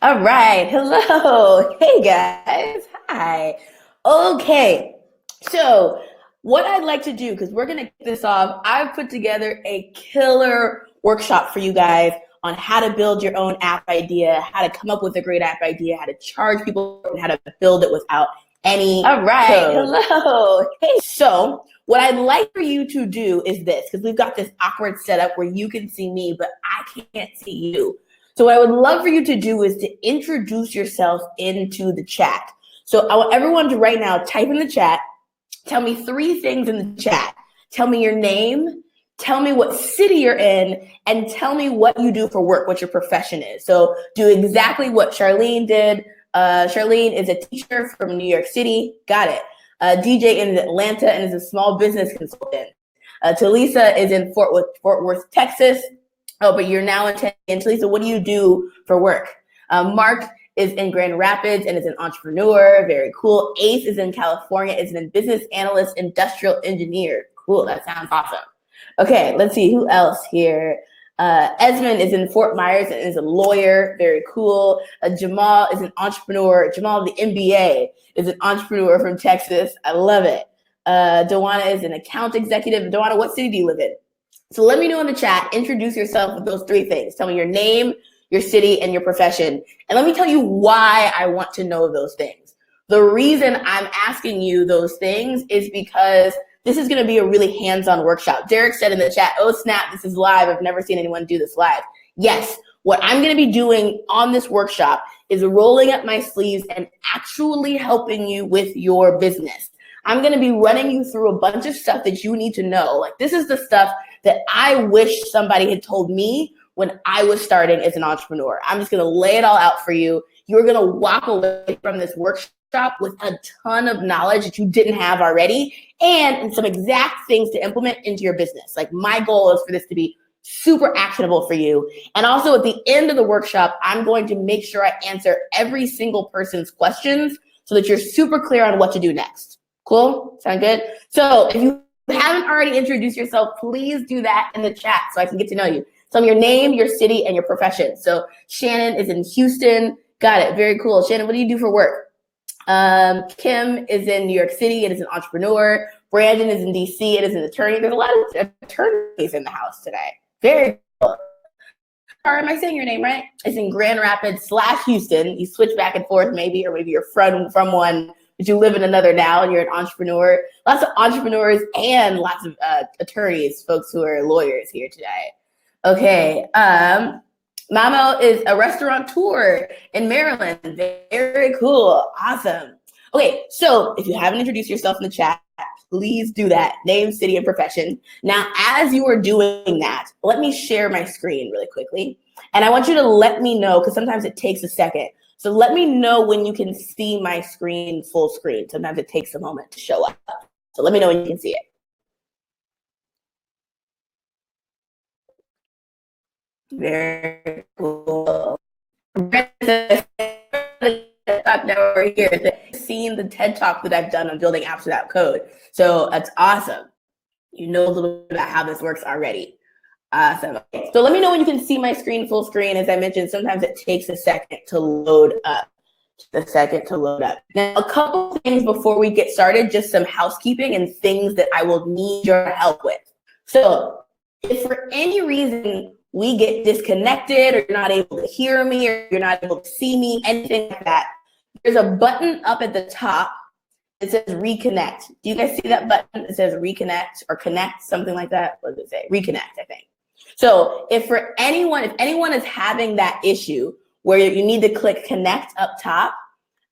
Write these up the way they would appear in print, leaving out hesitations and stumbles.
All right. Hello. Hey guys. Hi. Okay. So, what I'd like to do, because we're going to kick this off, I've put together a killer workshop for you guys on how to build your own app idea, how to come up with a great app idea, how to charge people, and how to build it without any All right. Code. Hello. Hey. So, what I'd like for you to do is this, because we've got this awkward setup where you can see me, but I can't see you. So what I would love for you to do is to introduce yourself into the chat. So I want everyone to right now type in the chat, tell me 3 things in the chat. Tell me your name, tell me what city you're in, and tell me what you do for work, what your profession is. So do exactly what Charlene did. Charlene is a teacher from New York City. Got it. DJ in Atlanta and is a small business consultant. Talisa is in Fort Worth, Texas. Oh, but you're now in Talisa. What do you do for work? Mark is in Grand Rapids and is an entrepreneur. Very cool. Ace is in California, is a business analyst, industrial engineer. Cool. That sounds awesome. Okay, let's see who else here. Esmond is in Fort Myers and is a lawyer. Very cool. Jamal is an entrepreneur. Jamal, the MBA, is an entrepreneur from Texas. I love it. Dawana is an account executive. Dawana, what city do you live in? So let me know in the chat, introduce yourself with those 3 things. Tell me your name, your city, and your profession. And let me tell you why I want to know those things. The reason I'm asking you those things is because this is going to be a really hands-on workshop. Derek said in the chat, oh snap, this is live. I've never seen anyone do this live. Yes, what I'm going to be doing on this workshop is rolling up my sleeves and actually helping you with your business. I'm going to be running you through a bunch of stuff that you need to know. Like, this is the stuff that I wish somebody had told me when I was starting as an entrepreneur. I'm just going to lay it all out for you. You're going to walk away from this workshop with a ton of knowledge that you didn't have already and some exact things to implement into your business. Like, my goal is for this to be super actionable for you. And also at the end of the workshop, I'm going to make sure I answer every single person's questions so that you're super clear on what to do next. Cool? Sound good? So if you haven't already introduced yourself, please do that in the chat so I can get to know you. Tell me your name, your city, and your profession. So Shannon is in Houston. Got it. Very cool. Shannon, what do you do for work? Kim is in New York City and is an entrepreneur. Brandon is in DC and is an attorney. There's a lot of attorneys in the house today. Very cool. Am I saying your name right? It's in Grand Rapids / Houston. You switch back and forth maybe, or maybe you're from one, but you live in another now and you're an entrepreneur. Lots of entrepreneurs and lots of attorneys, folks who are lawyers here today. Okay. Mamo is a restaurateur in Maryland. Very cool. Awesome. Okay, so if you haven't introduced yourself in the chat, please do that. Name, city, and profession. Now, as you are doing that, let me share my screen really quickly. And I want you to let me know, because sometimes it takes a second. So let me know when you can see my screen full screen. Sometimes it takes a moment to show up. So let me know when you can see it. Very cool. Now we're here. Seeing the TED Talk that I've done on building apps without code. So that's awesome. You know a little bit about how this works already. Awesome. Okay. So let me know when you can see my screen full screen. As I mentioned, sometimes it takes a second to load up. Now, a couple things before we get started, just some housekeeping and things that I will need your help with. So if for any reason we get disconnected or you're not able to hear me or you're not able to see me, anything like that, there's a button up at the top that says reconnect. Do you guys see that button that says reconnect or connect, something like that? What does it say? Reconnect, I think. So if anyone is having that issue where you need to click connect up top,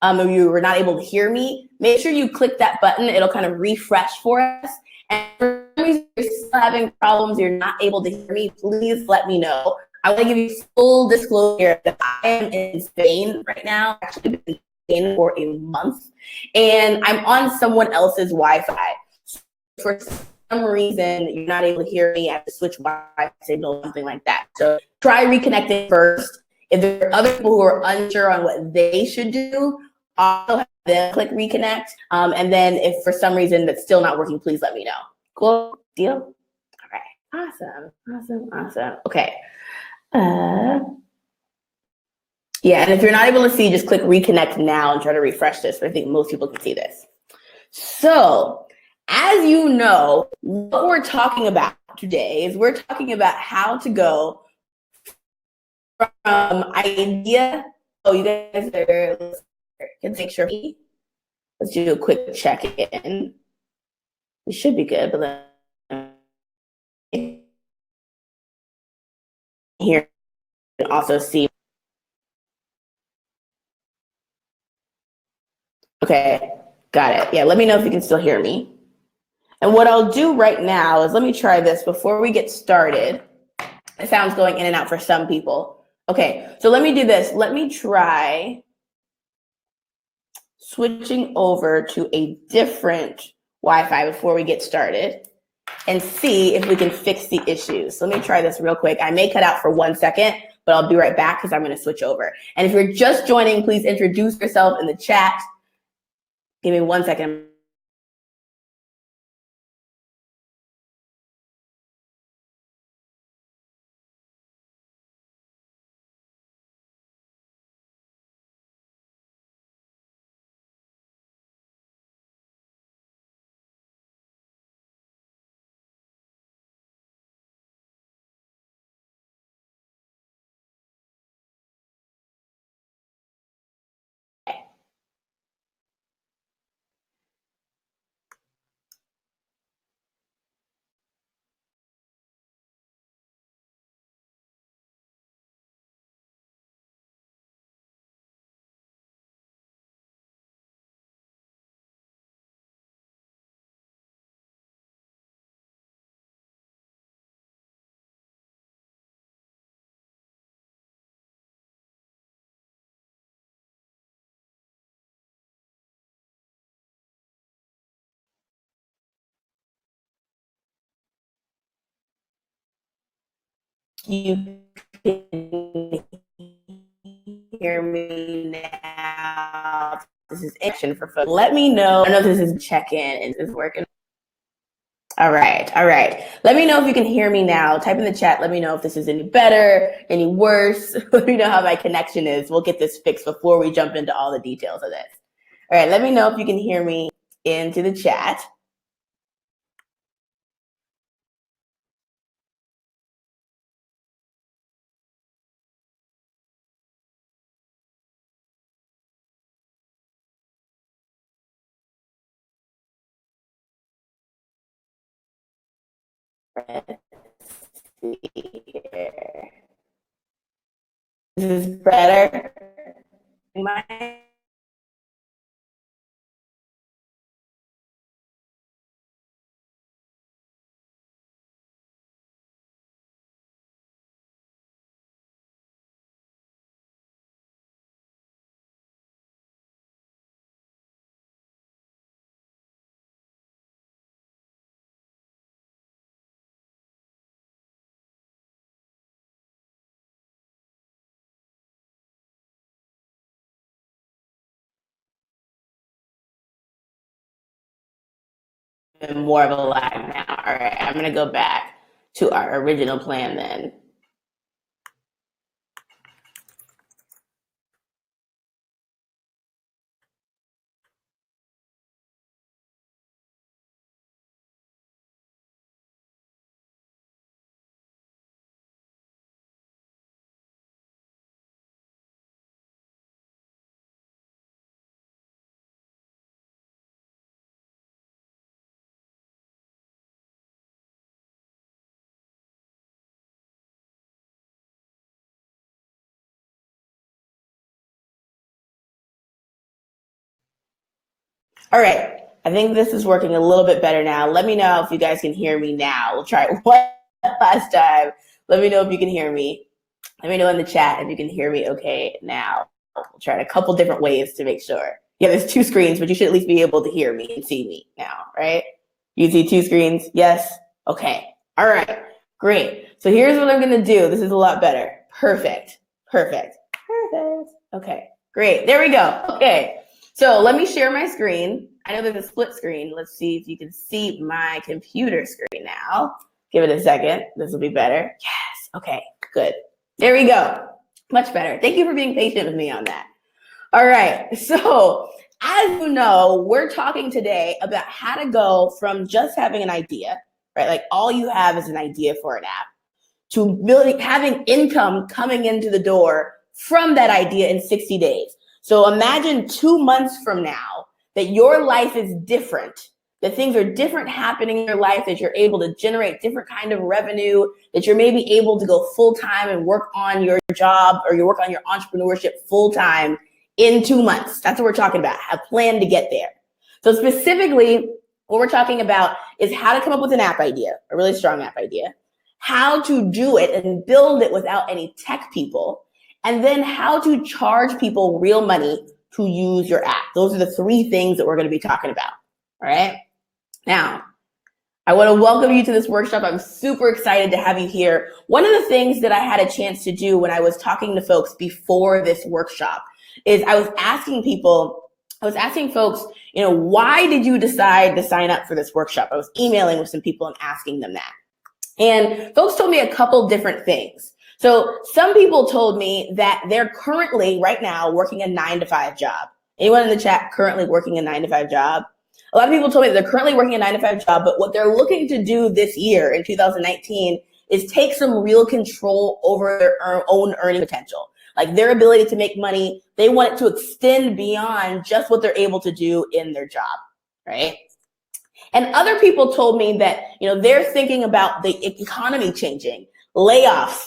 or you were not able to hear me, make sure you click that button. It'll kind of refresh for us. And for some reason you're still having problems, you're not able to hear me, please let me know. I want to give you full disclosure that I am in Spain right now. I've actually been in Spain for a month, and I'm on someone else's Wi-Fi. So for some reason you're not able to hear me, I have to switch Wi-Fi signal, something like that. So try reconnecting first. If there are other people who are unsure on what they should do, also have them click reconnect. And then if for some reason that's still not working, please let me know. Cool? Deal? All right. Awesome. Okay. Yeah, and if you're not able to see, just click reconnect now and try to refresh this. But I think most people can see this. So, as you know, what we're talking about today is we're talking about how to go from idea. Oh, you guys are, can make sure. Let's do a quick check-in. We should be good, but then here also see. Okay, got it. Yeah, let me know if you can still hear me. And what I'll do right now is let me try this before we get started. The sound's going in and out for some people. Okay, so let me do this. Let me try switching over to a different Wi-Fi before we get started and see if we can fix the issues. So let me try this real quick. I may cut out for 1 second, but I'll be right back because I'm going to switch over. And if you're just joining, please introduce yourself in the chat. Give me 1 second. You can hear me now. This is action for folks. Let me know. I know this is check-in and this is working. All right, all right. Let me know if you can hear me now. Type in the chat. Let me know if this is any better, any worse. Let me know how my connection is. We'll get this fixed before we jump into all the details of this. All right, let me know if you can hear me into the chat. Let's see here. This is better. Am I? More of a lag now. All right, I'm gonna go back to our original plan then. All right, I think this is working a little bit better now. Let me know if you guys can hear me now. We'll try it one last time. Let me know if you can hear me. Let me know in the chat if you can hear me okay now. We'll try it a couple different ways to make sure. Yeah, there's 2 screens, but you should at least be able to hear me and see me now, right? You see 2 screens? Yes? Okay. All right. Great. So here's what I'm going to do. This is a lot better. Perfect. Perfect. Perfect. Okay. Great. There we go. Okay. So let me share my screen. I know there's a split screen. Let's see if you can see my computer screen now. Give it a second. This will be better. Yes. Okay. Good. There we go. Much better. Thank you for being patient with me on that. All right. So as you know, we're talking today about how to go from just having an idea, right? Like all you have is an idea for an app, to building, having income coming into the door from that idea in 60 days. So imagine 2 months from now that your life is different, that things are different happening in your life, that you're able to generate different kind of revenue, that you're maybe able to go full-time and work on your job or you work on your entrepreneurship full-time in 2 months. That's what we're talking about, a plan to get there. So specifically, what we're talking about is how to come up with an app idea, a really strong app idea, how to do it and build it without any tech people, and then how to charge people real money to use your app. Those are the 3 things that we're going to be talking about. All right. Now, I want to welcome you to this workshop. I'm super excited to have you here. One of the things that I had a chance to do when I was talking to folks before this workshop is I was asking folks, why did you decide to sign up for this workshop? I was emailing with some people and asking them that. And folks told me a couple different things. So some people told me that they're currently right now working a 9-to-5 job. Anyone in the chat currently working a 9-to-5 job? A lot of people told me that they're currently working a 9-to-5 job, but what they're looking to do this year in 2019 is take some real control over their own earning potential. Like their ability to make money, they want it to extend beyond just what they're able to do in their job, right? And other people told me that, they're thinking about the economy changing, layoffs,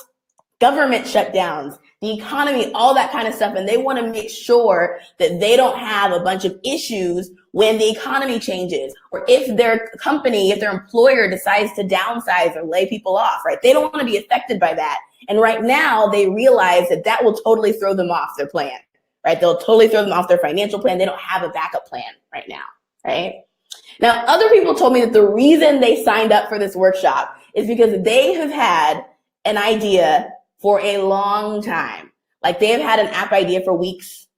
government shutdowns, the economy, all that kind of stuff. And they want to make sure that they don't have a bunch of issues when the economy changes, or if their company, if their employer decides to downsize or lay people off, right? They don't want to be affected by that. And right now they realize that that will totally throw them off their plan, right? They'll totally throw them off their financial plan. They don't have a backup plan right now, right? Now, other people told me that the reason they signed up for this workshop is because they have had an idea for a long time. Like they've had an app idea for weeks.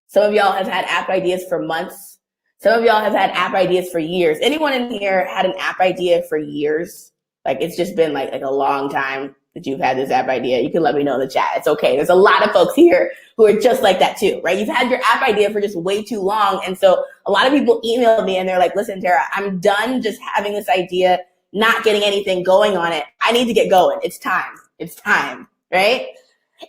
Some of y'all have had app ideas for months. Some of y'all have had app ideas for years. Anyone in here had an app idea for years? Like it's just been like a long time that you've had this app idea. You can let me know in the chat. It's okay. There's a lot of folks here who are just like that too, right? You've had your app idea for just way too long. And so a lot of people email me and they're like, listen, Tara, I'm done just having this idea, not getting anything going on it. I need to get going. It's time. It's time, right?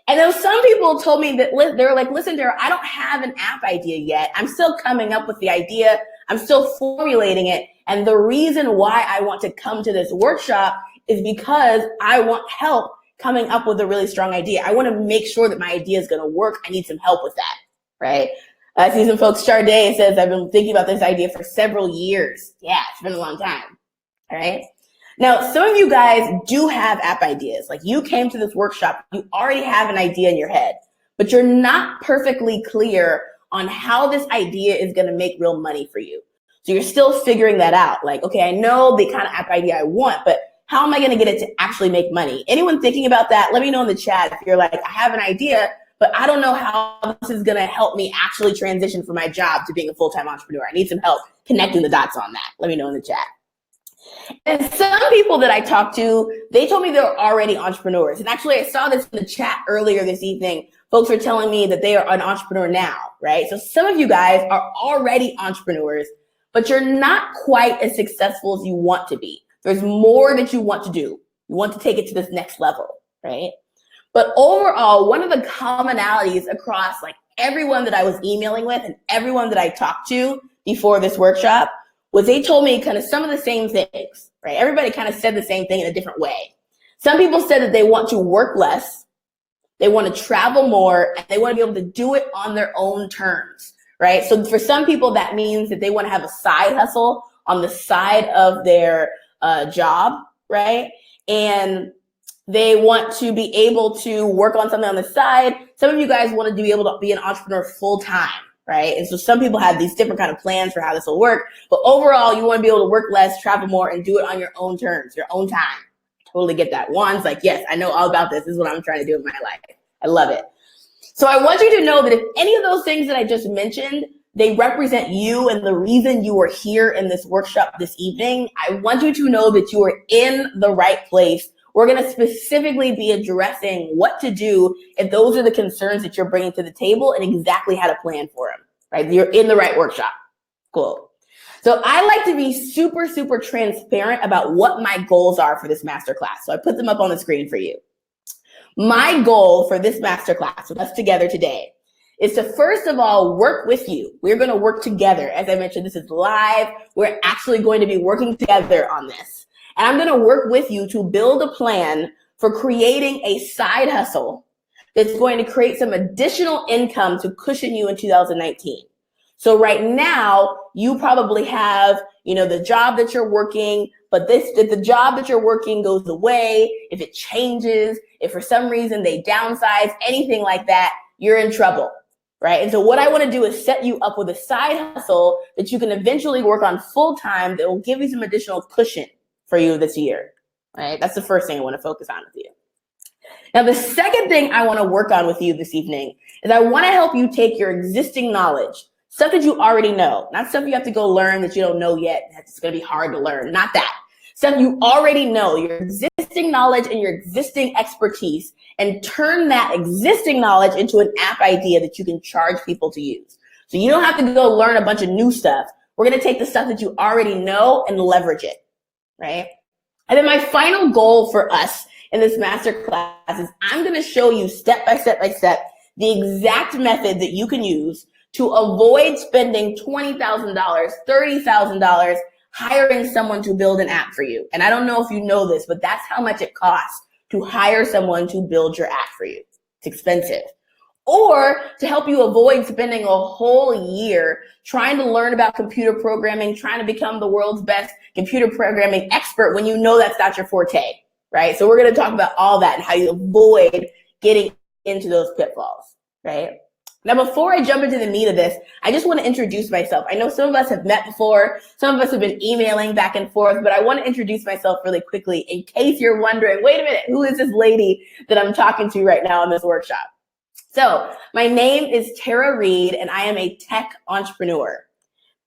And then some people told me that they're like, listen, Tara, I don't have an app idea yet. I'm still coming up with the idea. I'm still formulating it. And the reason why I want to come to this workshop is because I want help coming up with a really strong idea. I want to make sure that my idea is going to work. I need some help with that, right? I see some folks, Charday says, I've been thinking about this idea for several years. Yeah, it's been a long time, all right? Now, some of you guys do have app ideas. Like you came to this workshop, you already have an idea in your head, but you're not perfectly clear on how this idea is going to make real money for you. So you're still figuring that out. Like, okay, I know the kind of app idea I want, but how am I going to get it to actually make money? Anyone thinking about that? Let me know in the chat if you're like, I have an idea, but I don't know how this is going to help me actually transition from my job to being a full-time entrepreneur. I need some help connecting the dots on that. Let me know in the chat. And some people that I talked to, they told me they're already entrepreneurs. And actually, I saw this in the chat earlier this evening. Folks were telling me that they are an entrepreneur now, right? So some of you guys are already entrepreneurs, but you're not quite as successful as you want to be. There's more that you want to do. You want to take it to this next level, right? But overall, one of the commonalities across like everyone that I was emailing with and everyone that I talked to before this workshop was they told me kind of some of the same things, right? Everybody kind of said the same thing in a different way. Some people said that they want to work less, they want to travel more, and they want to be able to do it on their own terms, right? So for some people, that means that they want to have a side hustle on the side of their job, right? And they want to be able to work on something on the side. Some of you guys want to be able to be an entrepreneur full time, right? And so some people have these different kind of plans for how this will work. But overall, you want to be able to work less, travel more, and do it on your own terms, your own time. Totally get that. Juan's like, yes, I know all about this. This is what I'm trying to do in my life. I love it. So I want you to know that if any of those things that I just mentioned, they represent you and the reason you are here in this workshop this evening, I want you to know that you are in the right place We're going to specifically be addressing what to do if those are the concerns that you're bringing to the table and exactly how to plan for them, right? You're in the right workshop. Cool. So I like to be super, super transparent about what my goals are for this masterclass. So I put them up on the screen for you. My goal for this masterclass with us together today is to first of all work with you. We're going to work together. As I mentioned, this is live. We're actually going to be working together on this. And I'm going to work with you to build a plan for creating a side hustle that's going to create some additional income to cushion you in 2019. So right now, you probably have, the job that you're working, but if the job that you're working goes away, if it changes, if for some reason they downsize, anything like that, you're in trouble, right? And so what I want to do is set you up with a side hustle that you can eventually work on full time that will give you some additional cushion for you this year, right? That's the first thing I want to focus on with you. Now, the second thing I want to work on with you this evening is I want to help you take your existing knowledge, stuff that you already know, not stuff you have to go learn that you don't know yet. That's going to be hard to learn. Not that. Stuff you already know, your existing knowledge and your existing expertise, and turn that existing knowledge into an app idea that you can charge people to use. So you don't have to go learn a bunch of new stuff. We're going to take the stuff that you already know and leverage it, right? And then my final goal for us in this masterclass is I'm going to show you step by step by step the exact method that you can use to avoid spending $20,000, $30,000 hiring someone to build an app for you. And I don't know if you know this, but that's how much it costs to hire someone to build your app for you. It's expensive. Or to help you avoid spending a whole year trying to learn about computer programming, trying to become the world's best computer programming expert when you know that's not your forte, right? So we're going to talk about all that and how you avoid getting into those pitfalls, right? Now, before I jump into the meat of this, I just want to introduce myself. I know some of us have met before. Some of us have been emailing back and forth, but I want to introduce myself really quickly in case you're wondering, wait a minute, who is this lady that I'm talking to right now in this workshop? So my name is Tara Reed, and I am a tech entrepreneur.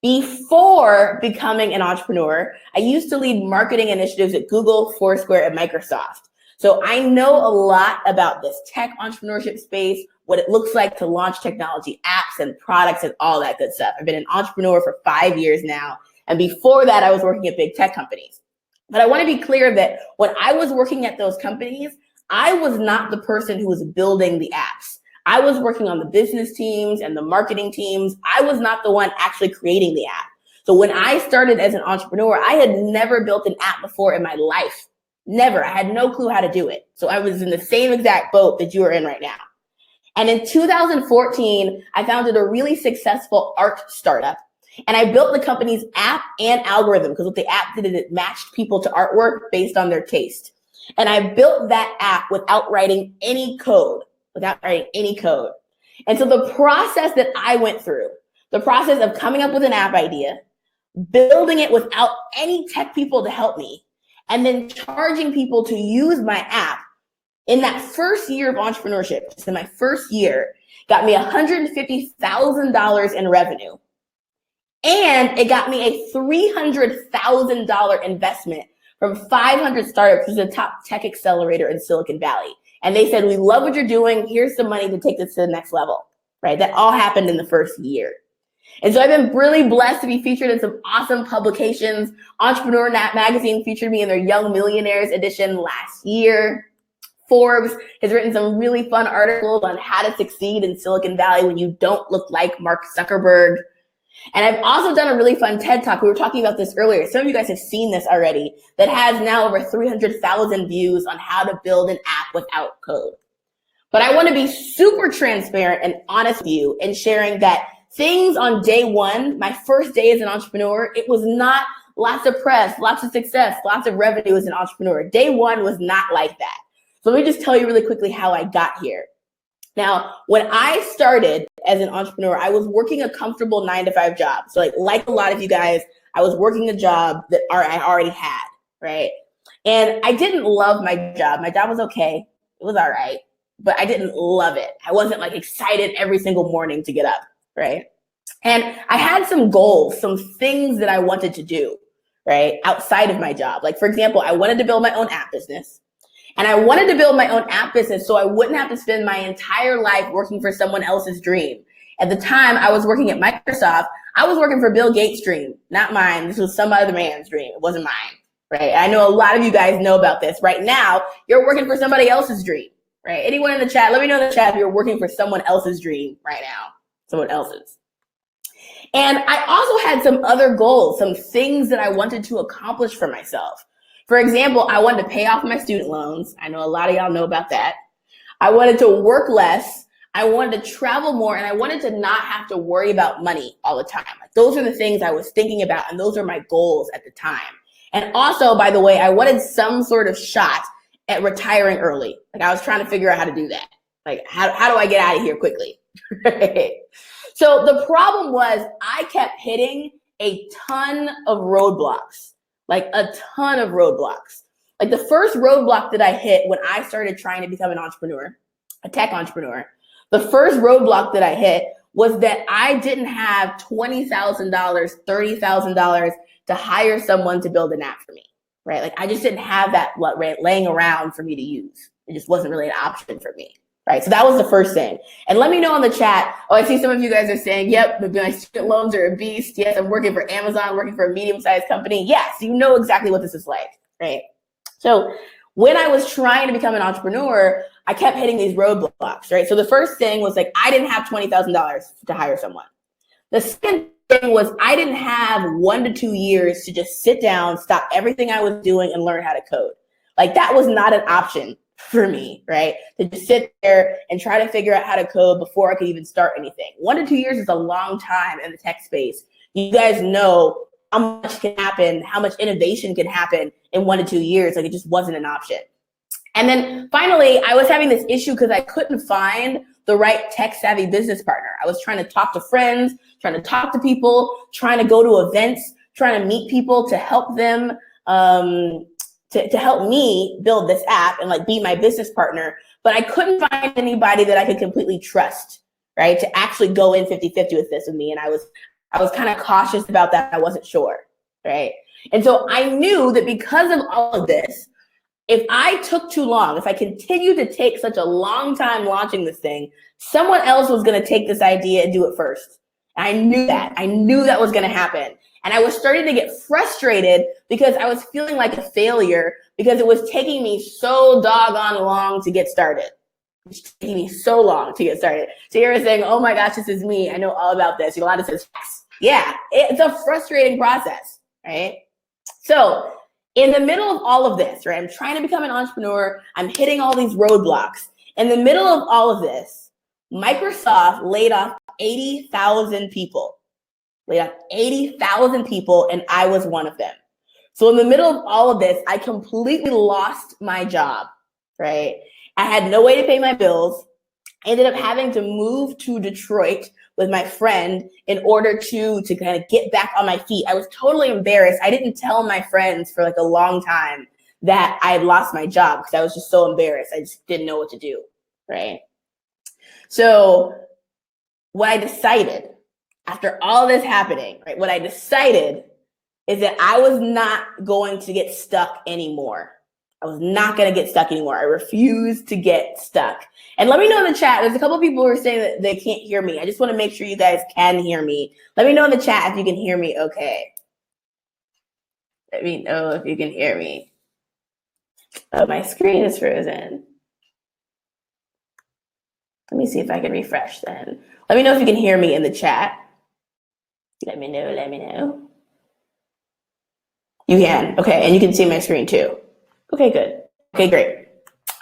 Before becoming an entrepreneur, I used to lead marketing initiatives at Google, Foursquare, and Microsoft. So I know a lot about this tech entrepreneurship space, what it looks like to launch technology apps and products and all that good stuff. I've been an entrepreneur for 5 years now. And before that, I was working at big tech companies. But I want to be clear that when I was working at those companies, I was not the person who was building the apps. I was working on the business teams and the marketing teams. I was not the one actually creating the app. So when I started as an entrepreneur, I had never built an app before in my life. Never. I had no clue how to do it. So I was in the same exact boat that you are in right now. And in 2014, I founded a really successful art startup. And I built the company's app and algorithm because what the app did is it matched people to artwork based on their taste. And I built that app without writing any code. And so the process that I went through, the process of coming up with an app idea, building it without any tech people to help me, and then charging people to use my app in that first year of entrepreneurship, just in my first year, got me $150,000 in revenue. And it got me a $300,000 investment from 500 startups, which is a top tech accelerator in Silicon Valley. And they said, we love what you're doing. Here's some money to take this to the next level, right? That all happened in the first year. And so I've been really blessed to be featured in some awesome publications. Entrepreneur Magazine featured me in their Young Millionaires edition last year. Forbes has written some really fun articles on how to succeed in Silicon Valley when you don't look like Mark Zuckerberg. And I've also done a really fun TED Talk. We were talking about this earlier. Some of you guys have seen this already, that has now over 300,000 views on how to build an app without code. But I want to be super transparent and honest with you in sharing that things on day one, my first day as an entrepreneur, it was not lots of press, lots of success, lots of revenue as an entrepreneur. Day one was not like that. So let me just tell you really quickly how I got here. Now, when I started as an entrepreneur, I was working a comfortable 9-to-5 job. So like a lot of you guys, I was working a job that I already had, right? And I didn't love my job. My job was okay. It was all right, but I didn't love it. I wasn't excited every single morning to get up, right? And I had some goals, some things that I wanted to do, right? Outside of my job. For example, I wanted to build my own app business. And I wanted to build my own app business so I wouldn't have to spend my entire life working for someone else's dream. At the time I was working at Microsoft, I was working for Bill Gates' dream, not mine. This was some other man's dream. It wasn't mine, right? I know a lot of you guys know about this. Right now, you're working for somebody else's dream, right? Anyone in the chat, let me know in the chat if you're working for someone else's dream right now, someone else's. And I also had some other goals, some things that I wanted to accomplish for myself. For example, I wanted to pay off my student loans. I know a lot of y'all know about that. I wanted to work less. I wanted to travel more, and I wanted to not have to worry about money all the time. Like, those are the things I was thinking about, and those are my goals at the time. And also, by the way, I wanted some sort of shot at retiring early. Like, I was trying to figure out how to do that. Like, how do I get out of here quickly? So the problem was I kept hitting a ton of roadblocks, like a ton of roadblocks. Like, the first roadblock that I hit when I started trying to become an entrepreneur, a tech entrepreneur, the first roadblock that I hit was that I didn't have $20,000, $30,000 to hire someone to build an app for me, right? Like, I just didn't have that laying around for me to use. It just wasn't really an option for me, right? So that was the first thing. And let me know in the chat. Oh, I see some of you guys are saying, yep, my student loans are a beast. Yes, I'm working for Amazon, working for a medium-sized company. Yes, you know exactly what this is like, right? So when I was trying to become an entrepreneur, I kept hitting these roadblocks, right? So the first thing was, like, I didn't have $20,000 to hire someone. The second thing was I didn't have 1 to 2 years to just sit down, stop everything I was doing, and learn how to code. Like, that was not an option for me, right? To just sit there and try to figure out how to code before I could even start anything. 1 to 2 years is a long time in the tech space. You guys know how much can happen, how much innovation can happen in 1 to 2 years. Like, it just wasn't an option. And then finally, I was having this issue because I couldn't find the right tech savvy business partner. I was trying to talk to friends, trying to talk to people, trying to go to events, trying to meet people to help them, to help me build this app and, like, be my business partner. But I couldn't find anybody that I could completely trust, right? To actually go in 50-50 with this with me. And I was kind of cautious about that. I wasn't sure, right? And so I knew that because of all of this, if I took too long, if I continued to take such a long time launching this thing, someone else was going to take this idea and do it first. And I knew that. I knew that was going to happen. And I was starting to get frustrated because I was feeling like a failure because it was taking me so doggone long to get started. It's taking me so long to get started. So you're saying, oh my gosh, this is me. I know all about this. Yolanda says, yes. Yeah, it's a frustrating process, right? So in the middle of all of this, right, I'm trying to become an entrepreneur. I'm hitting all these roadblocks. In the middle of all of this, Microsoft laid off 80,000 people. Laid off 80,000 people, and I was one of them. So in the middle of all of this, I completely lost my job, right? I had no way to pay my bills. I ended up having to move to Detroit with my friend in order to kind of get back on my feet. I was totally embarrassed. I didn't tell my friends for like a long time that I had lost my job because I was just so embarrassed. I just didn't know what to do, right? So what I decided after all this happening, right, what I decided is that I was not going to get stuck anymore. I was not going to get stuck anymore. I refused to get stuck. And let me know in the chat. There's a couple of people who are saying that they can't hear me. I just want to make sure you guys can hear me. Let me know in the chat if you can hear me okay. Let me know if you can hear me. Oh, my screen is frozen. Let me see if I can refresh then. Let me know if you can hear me in the chat. Let me know, let me know. You can, okay, and you can see my screen too. Okay, good. Okay, great.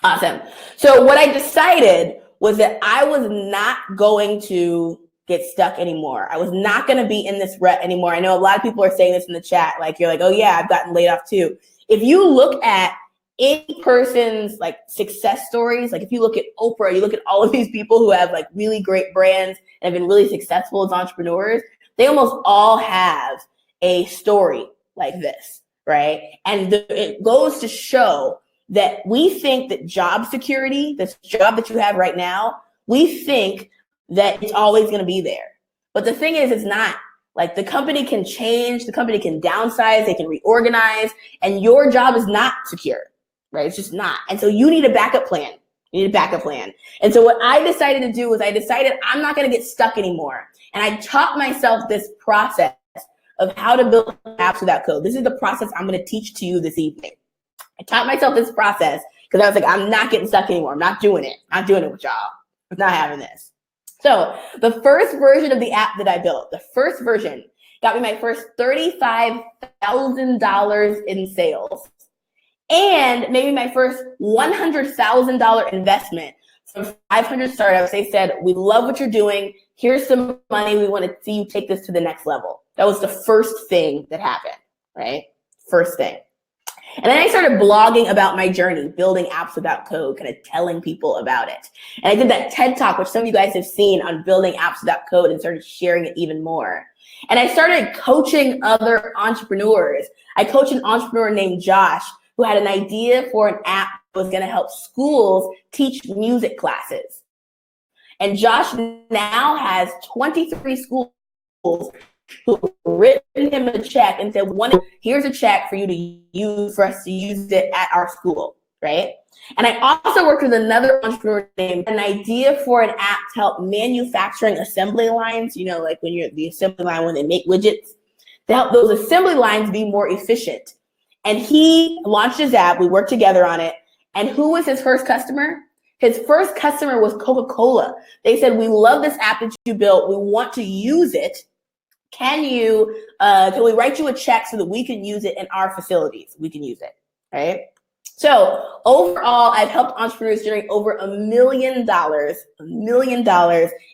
Awesome. So what I decided was that I was not going to get stuck anymore. I was not going to be in this rut anymore. I know a lot of people are saying this in the chat. Like, you're like, oh yeah, I've gotten laid off too. If you look at any person's like success stories, like if you look at Oprah, you look at all of these people who have like really great brands and have been really successful as entrepreneurs, they almost all have a story like this, right? And it goes to show that we think that job security, this job that you have right now, we think that it's always going to be there. But the thing is, it's not. Like, the company can change, the company can downsize, they can reorganize, and your job is not secure. right? It's just not. And so you need a backup plan. You need a backup plan. And so what I decided to do was I decided I'm not going to get stuck anymore. And I taught myself this process of how to build apps without code. This is the process I'm going to teach to you this evening. I taught myself this process because I was like, I'm not getting stuck anymore. I'm not doing it. I'm not doing it with y'all. I'm not having this. So the first version of the app that I built, the first version got me my first $35,000 in sales and maybe my first $100,000 investment from 500 startups. They said, we love what you're doing. Here's some money. We want to see you take this to the next level. That was the first thing that happened, right? First thing. And then I started blogging about my journey, building apps without code, kind of telling people about it. And I did that TED Talk, which some of you guys have seen on building apps without code, and started sharing it even more. And I started coaching other entrepreneurs. I coached an entrepreneur named Josh who had an idea for an app that was going to help schools teach music classes. And Josh now has 23 schools who've written him a check and said, here's a check for you to use, for us to use it at our school, right? And I also worked with another entrepreneur named an idea for an app to help manufacturing assembly lines, you know, like when you're at the assembly line when they make widgets, to help those assembly lines be more efficient. And he launched his app. We worked together on it. And who was his first customer? His first customer was Coca-Cola. They said, we love this app that you built. We want to use it. Can we write you a check so that we can use it in our facilities? We can use it, right? So overall, I've helped entrepreneurs generate over $1 million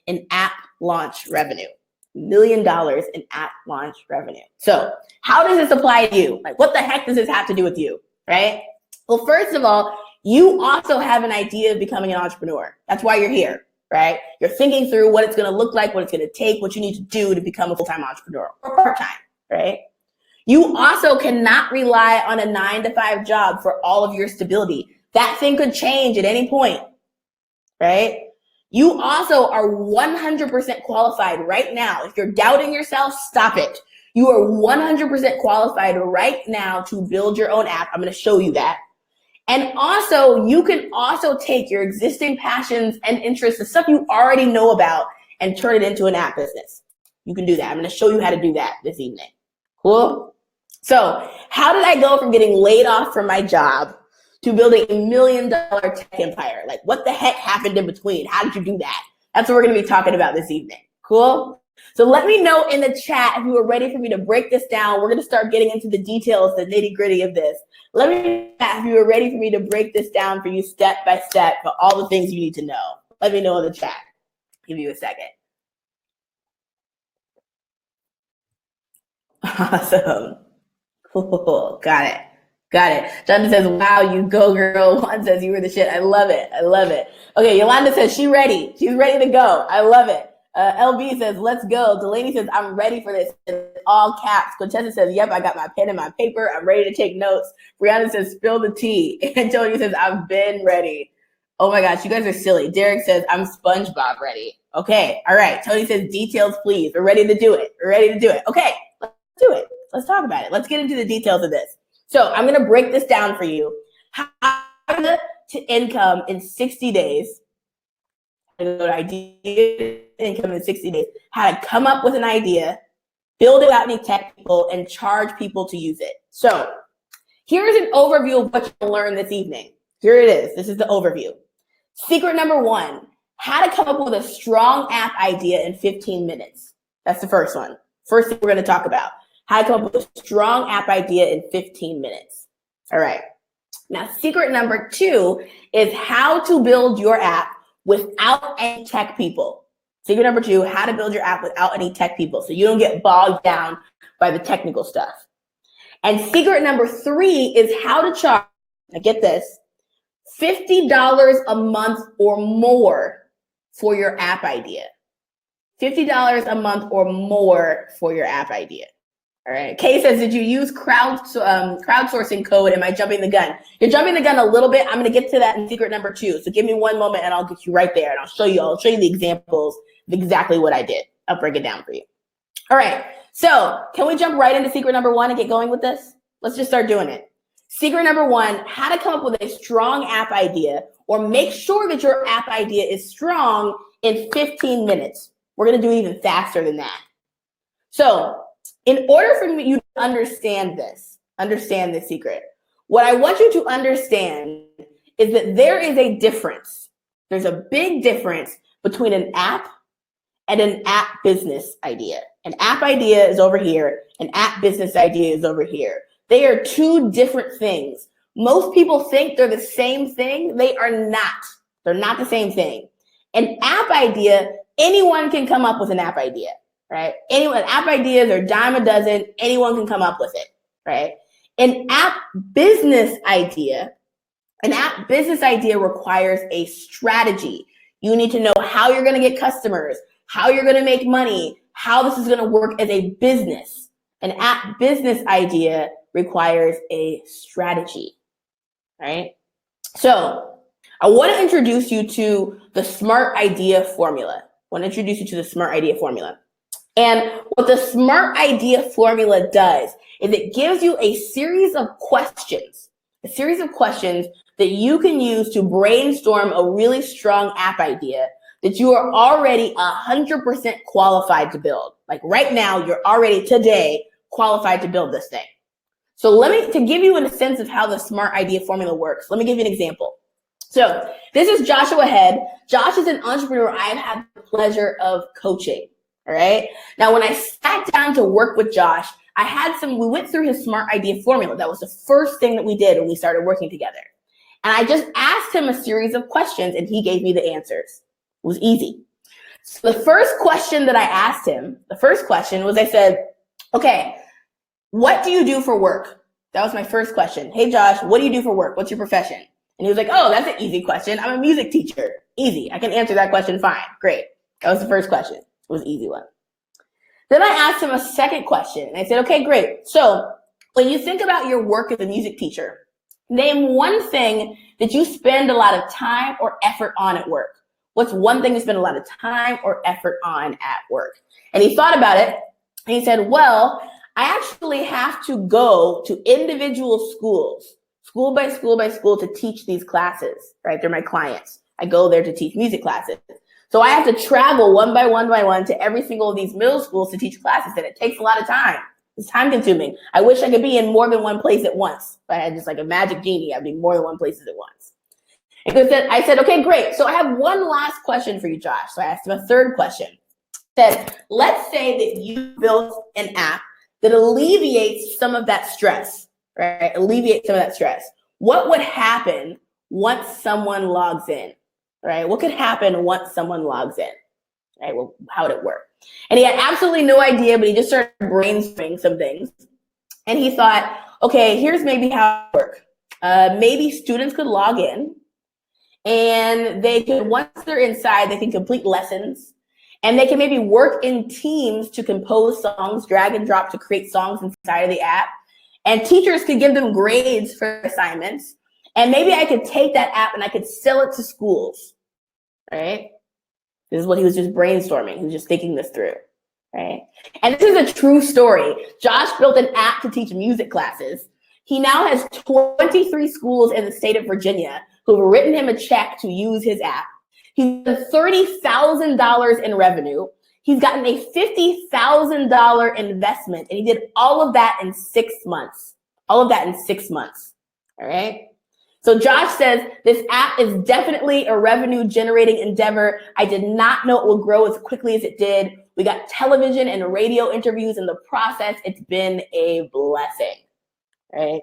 in app launch revenue. $1 million in app launch revenue. So how does this apply to you? Like, what the heck does this have to do with you, right? Well, first of all, you also have an idea of becoming an entrepreneur. That's why you're here. Right? You're thinking through what it's going to look like, what it's going to take, what you need to do to become a full-time entrepreneur or part-time, right? You also cannot rely on a 9-to-5 job for all of your stability. That thing could change at any point, right? You also are 100% qualified right now. If you're doubting yourself, stop it. You are 100% qualified right now to build your own app. I'm going to show you that. And also, you can also take your existing passions and interests, the stuff you already know about, and turn it into an app business. You can do that. I'm going to show you how to do that this evening. Cool? So how did I go from getting laid off from my job to building $1 million tech empire? Like, what the heck happened in between? How did you do that? That's what we're going to be talking about this evening. Cool? So let me know in the chat if you are ready for me to break this down. We're going to start getting into the details, the nitty-gritty of this. Let me know if you are ready for me to break this down for you step by step for all the things you need to know. Let me know in the chat. Give you a second. Awesome. Cool. Got it. Got it. Jonathan says, wow, you go, girl. Juan says, you were the shit. I love it. I love it. Okay, Yolanda says, she's ready. She's ready to go. I love it. LB says, let's go. Delaney says, I'm ready for this. In all caps. Contessa says, yep, I got my pen and my paper. I'm ready to take notes. Brianna says, spill the tea. Antonio says, I've been ready. Oh my gosh, you guys are silly. Derek says, I'm SpongeBob ready. Okay, all right. Tony says, details, please. We're ready to do it. We're ready to do it. Okay, let's do it. Let's talk about it. Let's get into the details of this. So I'm going to break this down for you. How to income in 60 days. Idea income in 60 days, how to come up with an idea, build it without any tech people, and charge people to use it. So here's an overview of what you'll learn this evening. Here it is. This is the overview. Secret number 1, how to come up with a strong app idea in 15 minutes. That's the first one. First thing we're going to talk about. How to come up with a strong app idea in 15 minutes. All right. Now, secret number 2 is how to build your app without any tech people. Secret number 2, how to build your app without any tech people so you don't get bogged down by the technical stuff. And secret number 3 is how to charge, now get this, $50 a month or more for your app idea. $50 a month or more for your app idea. All right. Kay says, did you use crowdsourcing code? Am I jumping the gun? You're jumping the gun a little bit. I'm going to get to that in secret number 2. So give me one moment and I'll get you right there and I'll show you the examples of exactly what I did. I'll break it down for you. All right. So can we jump right into secret number 1 and get going with this? Let's just start doing it. Secret number one, how to come up with a strong app idea or make sure that your app idea is strong in 15 minutes. We're going to do even faster than that. So in order for you to understand this secret, what I want you to understand is that there is a difference. There's a big difference between an app and an app business idea. An app idea is over here. An app business idea is over here. They are two different things. Most people think they're the same thing. They are not. They're not the same thing. An app idea, anyone can come up with an app idea, right? App ideas are a dime a dozen. Anyone can come up with it, right? An app business idea requires a strategy. You need to know how you're going to get customers, how you're going to make money, how this is going to work as a business. An app business idea requires a strategy, right? So I want to introduce you to the SMART idea formula. And what the SMART idea formula does is it gives you a series of questions that you can use to brainstorm a really strong app idea that you are already 100% qualified to build. Like right now, you're already today qualified to build this thing. So to give you a sense of how the SMART idea formula works, let me give you an example. So this is Joshua Head. Josh is an entrepreneur I have had the pleasure of coaching, all right? Now, when I sat down to work with Josh, we went through his SMART idea formula. That was the first thing that we did when we started working together. And I just asked him a series of questions and he gave me the answers. It was easy. So the first question that I asked him, I said, okay, what do you do for work? That was my first question. Hey, Josh, what do you do for work? What's your profession? And he was like, oh, that's an easy question. I'm a music teacher. Easy. I can answer that question fine. Great. That was the first question. It was an easy one. Then I asked him a second question. And I said, okay, great. So when you think about your work as a music teacher, name one thing that you spend a lot of time or effort on at work. What's one thing you spend a lot of time or effort on at work? And he thought about it. And he said, well, I actually have to go to individual schools, school by school by school, to teach these classes, right? They're my clients. I go there to teach music classes. So I have to travel one by one to every single of these middle schools to teach classes, and it takes a lot of time. It's time consuming. I wish I could be in more than one place at once. If I had just like a magic genie, I'd be more than one place at once. And I said, okay, great. So I have one last question for you, Josh. So I asked him a third question. I said, let's say that you built an app that alleviates some of that stress, right? What would happen once someone logs in, right? What could happen once someone logs in, right? Well, how would it work? And he had absolutely no idea, but he just started brainstorming some things. And he thought, okay, here's maybe how it would work. Maybe students could log in and once they're inside, they can complete lessons. And they can maybe work in teams to compose songs, drag and drop to create songs inside of the app. And teachers could give them grades for assignments. And maybe I could take that app and I could sell it to schools, right? This is what he was just brainstorming. He was just thinking this through, right? And this is a true story. Josh built an app to teach music classes. He now has 23 schools in the state of Virginia who have written him a check to use his app. He's done $30,000 in revenue. He's gotten a $50,000 investment, and he did all of that in 6 months. All right? So Josh says, this app is definitely a revenue-generating endeavor. I did not know it would grow as quickly as it did. We got television and radio interviews in the process. It's been a blessing, right?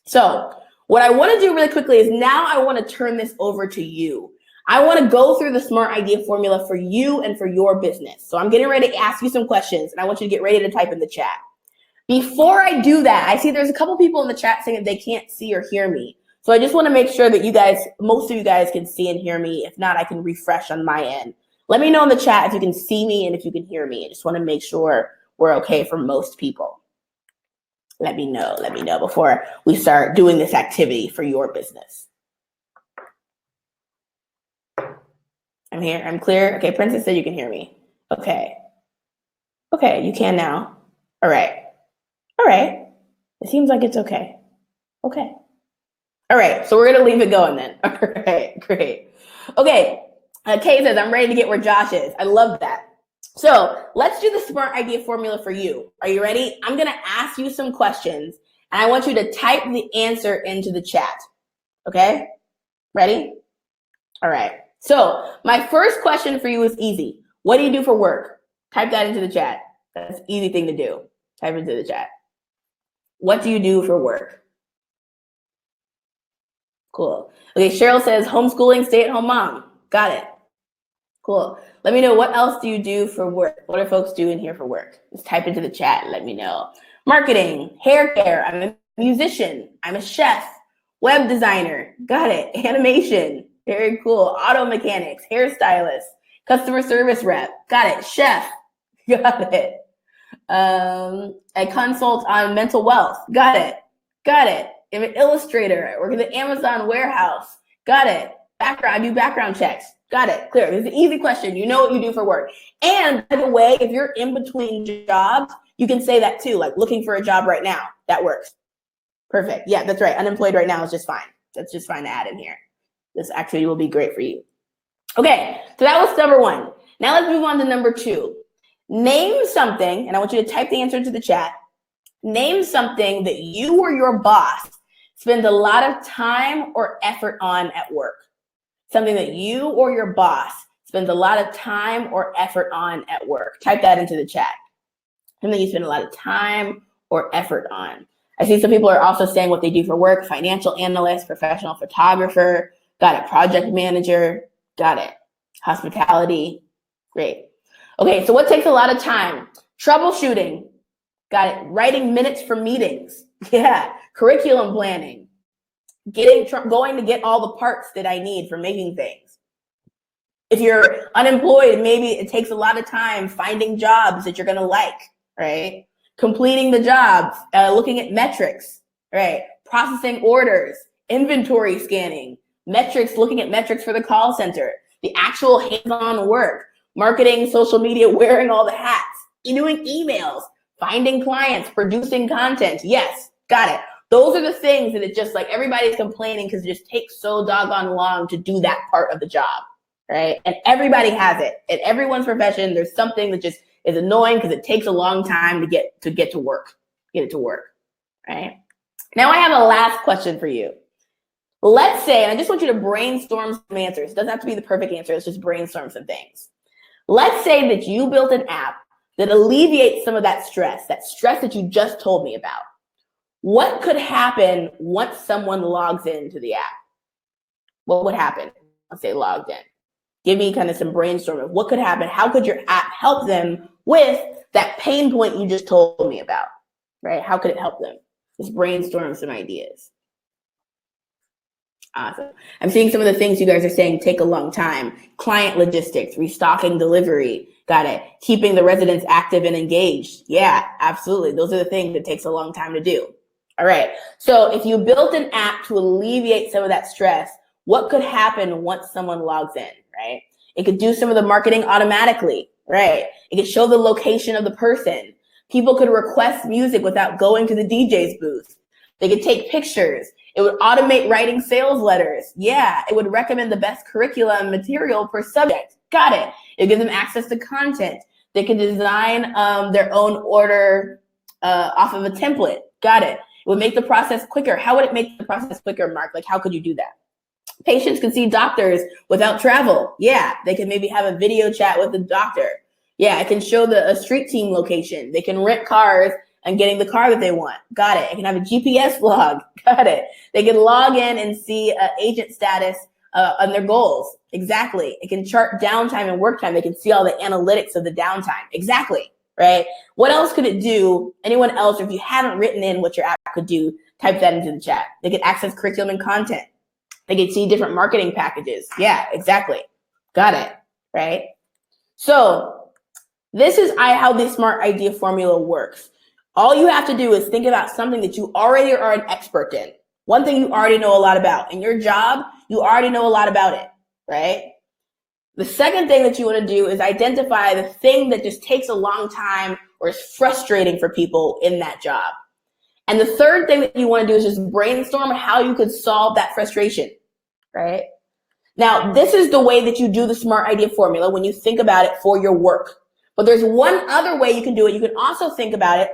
So what I want to do really quickly is now I want to turn this over to you. I want to go through the SMART idea formula for you and for your business. So I'm getting ready to ask you some questions, and I want you to get ready to type in the chat. Before I do that, I see there's a couple people in the chat saying that they can't see or hear me. So I just want to make sure that most of you guys can see and hear me. If not, I can refresh on my end. Let me know in the chat if you can see me and if you can hear me. I just want to make sure we're okay for most people. Let me know before we start doing this activity for your business. I'm here. I'm clear. Okay, Princess said you can hear me. Okay. Okay, you can now. All right. It seems like it's okay. Okay. All right, so we're going to leave it going then. All right, great. Okay, Kay says, I'm ready to get where Josh is. I love that. So let's do the SMART idea formula for you. Are you ready? I'm going to ask you some questions, and I want you to type the answer into the chat. Okay? Ready? All right. So my first question for you is easy. What do you do for work? Type that into the chat. That's an easy thing to do. Type it into the chat. What do you do for work? Cool. Okay, Cheryl says homeschooling, stay-at-home mom. Got it. Cool. Let me know, what else do you do for work? What are folks doing here for work? Just type into the chat and let me know. Marketing, hair care, I'm a musician, I'm a chef, web designer. Got it. Animation. Very cool. Auto mechanics, hairstylist, customer service rep. Got it. Chef. Got it. I consult on mental wealth. Got it. Got it. I'm an illustrator. I work at the Amazon warehouse. Got it. Background. I do background checks. Got it. Clear. It's an easy question. You know what you do for work. And by the way, if you're in between jobs, you can say that too, like looking for a job right now. That works. Perfect. Yeah, that's right. Unemployed right now is just fine. That's just fine to add in here. This actually will be great for you. Okay, so that was number one. Now let's move on to number two. Name something, and I want you to type the answer into the chat. Name something that you or your boss spends a lot of time or effort on at work. Something that you or your boss spends a lot of time or effort on at work. Type that into the chat. Something you spend a lot of time or effort on. I see some people are also saying what they do for work. Financial analyst, professional photographer. Got it. Project manager. Got it. Hospitality. Great. Okay, so what takes a lot of time? Troubleshooting. Got it. Writing minutes for meetings. Yeah. Curriculum planning. Going to get all the parts that I need for making things. If you're unemployed, maybe it takes a lot of time finding jobs that you're going to like, right? Completing the jobs, looking at metrics, right? Processing orders, inventory scanning, metrics, looking at metrics for the call center, the actual hands-on work, marketing, social media, wearing all the hats, doing emails, finding clients, producing content. Yes, got it. Those are the things that it's just like everybody's complaining because it just takes so doggone long to do that part of the job, right? And everybody has it. In everyone's profession, there's something that just is annoying because it takes a long time to get to work, get it to work, right? Now I have a last question for you. Let's say, and I just want you to brainstorm some answers. It doesn't have to be the perfect answer. It's just brainstorm some things. Let's say that you built an app that alleviates some of that stress that you just told me about. What could happen once someone logs into the app? What would happen once they logged in? Give me kind of some brainstorming. What could happen? How could your app help them with that pain point you just told me about, right? How could it help them? Just brainstorm some ideas. Awesome. I'm seeing some of the things you guys are saying take a long time. Client logistics, restocking delivery. Got it. Keeping the residents active and engaged. Yeah, absolutely. Those are the things that takes a long time to do. All right. So if you built an app to alleviate some of that stress, what could happen once someone logs in, right? It could do some of the marketing automatically, right? It could show the location of the person. People could request music without going to the DJ's booth. They could take pictures. It would automate writing sales letters. Yeah, it would recommend the best curriculum material per subject. Got it. It would give them access to content. They can design their own order off of a template. Got it. It would make the process quicker. How would it make the process quicker, Mark? Like, how could you do that? Patients can see doctors without travel. Yeah, they can maybe have a video chat with the doctor. Yeah, it can show a street team location. They can rent cars and getting the car that they want. Got it. It can have a GPS log. Got it. They can log in and see agent status on their goals. Exactly. It can chart downtime and work time. They can see all the analytics of the downtime. Exactly. Right? What else could it do? Anyone else, or if you haven't written in what your app could do, type that into the chat. They could access curriculum and content. They could see different marketing packages. Yeah, exactly. Got it. Right? So this is how the SMART idea formula works. All you have to do is think about something that you already are an expert in. One thing you already know a lot about. In your job, you already know a lot about it, right? The second thing that you want to do is identify the thing that just takes a long time or is frustrating for people in that job. And the third thing that you want to do is just brainstorm how you could solve that frustration, right? Now, this is the way that you do the SMART idea formula when you think about it for your work. But there's one other way you can do it. You can also think about it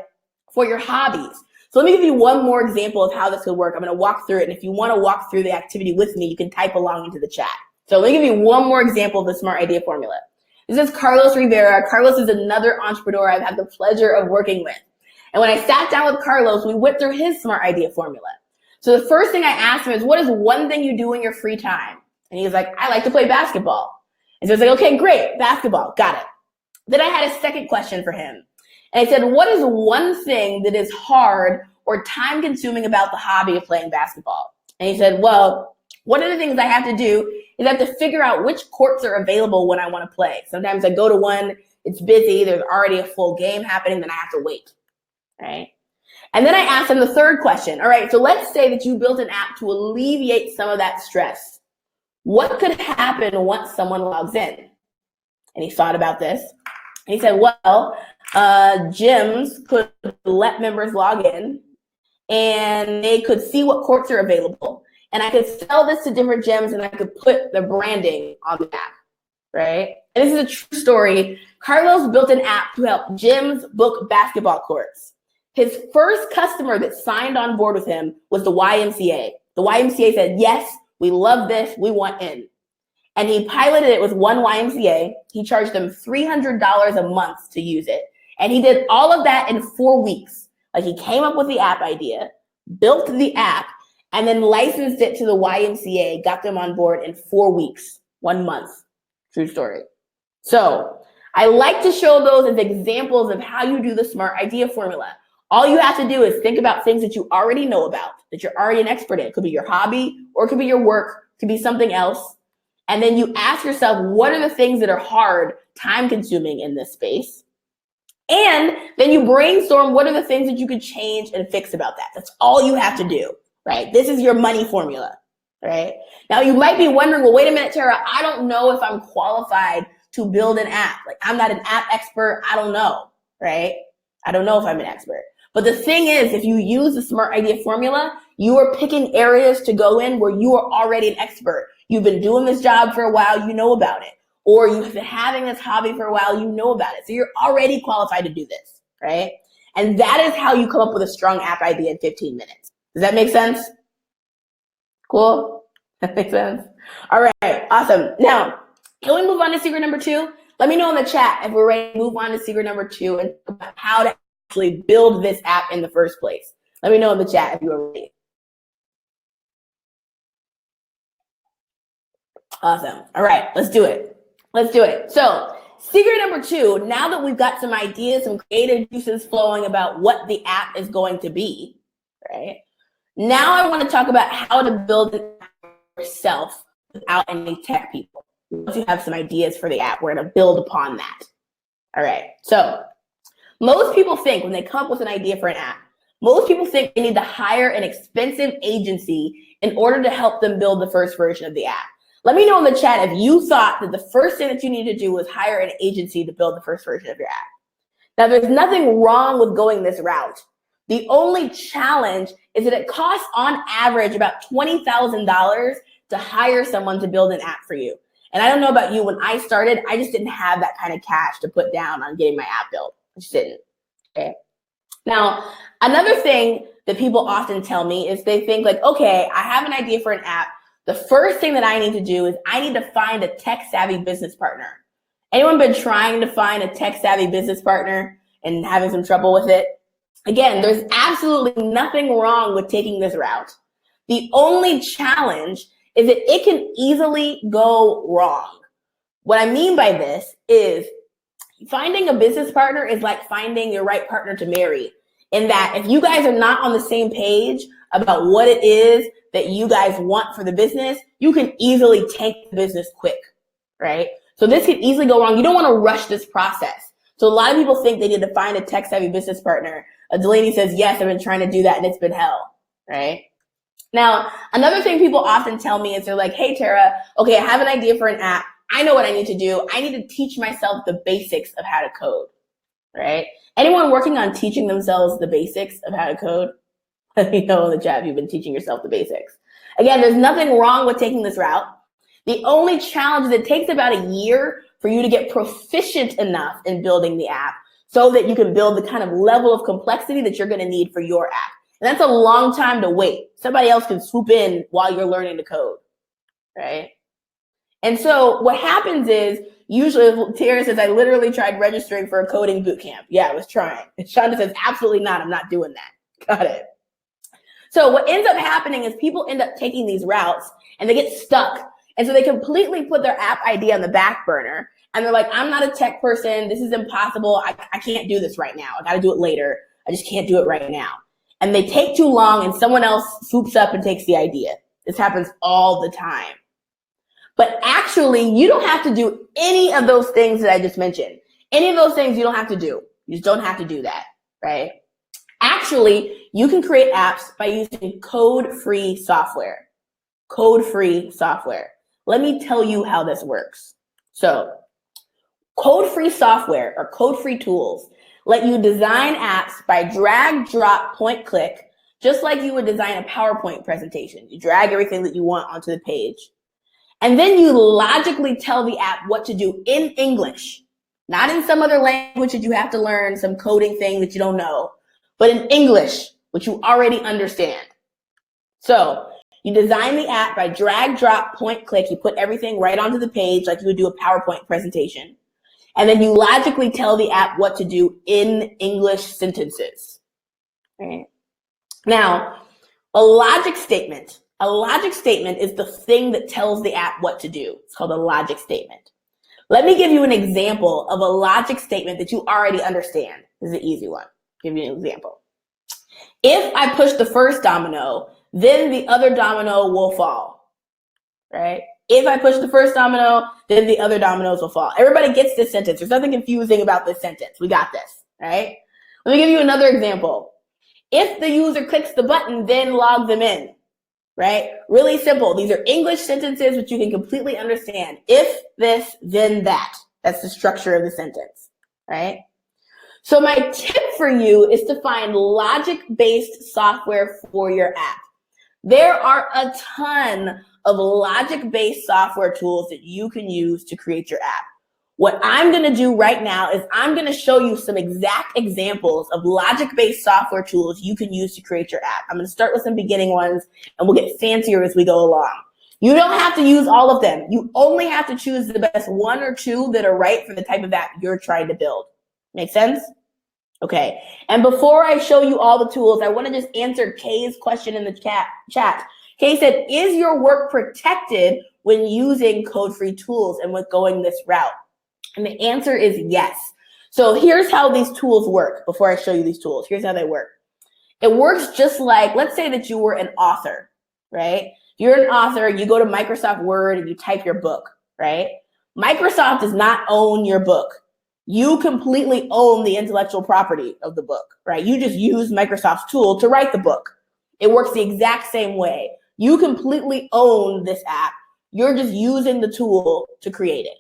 for your hobbies. So let me give you one more example of how this could work. I'm going to walk through it. And if you want to walk through the activity with me, you can type along into the chat. So let me give you one more example of the SMART idea formula. This is Carlos Rivera. Carlos is another entrepreneur I've had the pleasure of working with. And when I sat down with Carlos, we went through his SMART idea formula. So the first thing I asked him is, what is one thing you do in your free time? And he was like, I like to play basketball. And so I was like, okay, great, basketball, got it. Then I had a second question for him. And I said, what is one thing that is hard or time consuming about the hobby of playing basketball? And he said, well, one of the things I have to do is I have to figure out which courts are available when I want to play. Sometimes I go to one, it's busy, there's already a full game happening, then I have to wait, right? And then I asked him the third question. All right, so let's say that you built an app to alleviate some of that stress. What could happen once someone logs in? And he thought about this. And he said, well, gyms could let members log in and they could see what courts are available. And I could sell this to different gyms and I could put the branding on the app, right? And this is a true story. Carlos built an app to help gyms book basketball courts. His first customer that signed on board with him was the YMCA. The YMCA said, yes, we love this, we want in. And he piloted it with one YMCA. He charged them $300 a month to use it. And he did all of that in 4 weeks. Like, he came up with the app idea, built the app, and then licensed it to the YMCA, got them on board in 4 weeks, 1 month. True story. So I like to show those as examples of how you do the SMART idea formula. All you have to do is think about things that you already know about, that you're already an expert in. It could be your hobby, or it could be your work, it could be something else. And then you ask yourself, what are the things that are hard, time consuming in this space? And then you brainstorm, what are the things that you could change and fix about that? That's all you have to do, right? This is your money formula, right? Now you might be wondering, well, wait a minute, Tara, I don't know if I'm qualified to build an app. Like, I'm not an app expert. I don't know, right? I don't know if I'm an expert. But the thing is, if you use the SMART idea formula, you are picking areas to go in where you are already an expert. You've been doing this job for a while, you know about it. Or you've been having this hobby for a while, you know about it. So you're already qualified to do this, right? And that is how you come up with a strong app idea in 15 minutes. Does that make sense? Cool? That makes sense? All right, awesome. Now, can we move on to secret number 2? Let me know in the chat if we're ready to move on to secret number 2 and how to actually build this app in the first place. Let me know in the chat if you are ready. Awesome. All right, let's do it. Let's do it. So secret number 2, now that we've got some ideas, some creative juices flowing about what the app is going to be, right? Now I want to talk about how to build an app yourself without any tech people. Once you have some ideas for the app, we're going to build upon that. All right, so most people think when they come up with an idea for an app, most people think they need to hire an expensive agency in order to help them build the first version of the app. Let me know in the chat if you thought that the first thing that you need to do was hire an agency to build the first version of your app. Now, there's nothing wrong with going this route. The only challenge is that it costs on average about $20,000 to hire someone to build an app for you. And I don't know about you, when I started, I just didn't have that kind of cash to put down on getting my app built. I just didn't, okay? Now, another thing that people often tell me is they think like, okay, I have an idea for an app. The first thing that I need to do is I need to find a tech-savvy business partner. Anyone been trying to find a tech-savvy business partner and having some trouble with it? Again, there's absolutely nothing wrong with taking this route. The only challenge is that it can easily go wrong. What I mean by this is finding a business partner is like finding your right partner to marry, in that if you guys are not on the same page about what it is that you guys want for the business, you can easily tank the business quick, right? So this could easily go wrong. You don't want to rush this process. So a lot of people think they need to find a tech-savvy business partner. Delaney says, yes, I've been trying to do that and it's been hell, right? Now, another thing people often tell me is they're like, hey, Tara, okay, I have an idea for an app. I know what I need to do. I need to teach myself the basics of how to code, right? Anyone working on teaching themselves the basics of how to code? in the chat if you've been teaching yourself the basics. Again, there's nothing wrong with taking this route. The only challenge is it takes about a year for you to get proficient enough in building the app so that you can build the kind of level of complexity that you're going to need for your app. And that's a long time to wait. Somebody else can swoop in while you're learning to code, right? And so what happens is, usually, Tara says, I literally tried registering for a coding boot camp. Yeah, I was trying. And Shonda says, absolutely not. I'm not doing that. Got it. So what ends up happening is people end up taking these routes and they get stuck. And so they completely put their app idea on the back burner. And they're like, I'm not a tech person. This is impossible. I can't do this right now. I got to do it later. I just can't do it right now. And they take too long and someone else swoops up and takes the idea. This happens all the time. But actually, you don't have to do any of those things that I just mentioned. Any of those things you don't have to do. You just don't have to do that, right? Actually, you can create apps by using code-free software. Code-free software. Let me tell you how this works. So, code-free software or code-free tools let you design apps by drag, drop, point, click, just like you would design a PowerPoint presentation. You drag everything that you want onto the page. And then you logically tell the app what to do in English, not in some other language that you have to learn, some coding thing that you don't know, but in English, which you already understand. So you design the app by drag, drop, point, click. You put everything right onto the page like you would do a PowerPoint presentation. And then you logically tell the app what to do in English sentences. Right? Now, a logic statement is the thing that tells the app what to do. It's called a logic statement. Let me give you an example of a logic statement that you already understand. This is an easy one. I'll give you an example. If I push the first domino, then the other domino will fall, right? If I push the first domino, then the other dominoes will fall. Everybody gets this sentence. There's nothing confusing about this sentence. We got this, right? Let me give you another example. If the user clicks the button, then log them in. Right? Really simple. These are English sentences which you can completely understand. If this, then that. That's the structure of the sentence, right? So my tip for you is to find logic-based software for your app. There are a ton of logic-based software tools that you can use to create your app. What I'm going to do right now is I'm going to show you some exact examples of logic-based software tools you can use to create your app. I'm going to start with some beginning ones, and we'll get fancier as we go along. You don't have to use all of them. You only have to choose the best one or two that are right for the type of app you're trying to build. Make sense? Okay. And before I show you all the tools, I want to just answer Kay's question in the chat. Kay said, is your work protected when using code-free tools and with going this route? And the answer is yes. So here's how these tools work. Before I show you these tools, here's how they work. It works just like, let's say that you were an author, right? You're an author, you go to Microsoft Word and you type your book, right? Microsoft does not own your book. You completely own the intellectual property of the book, right? You just use Microsoft's tool to write the book. It works the exact same way. You completely own this app. You're just using the tool to create it.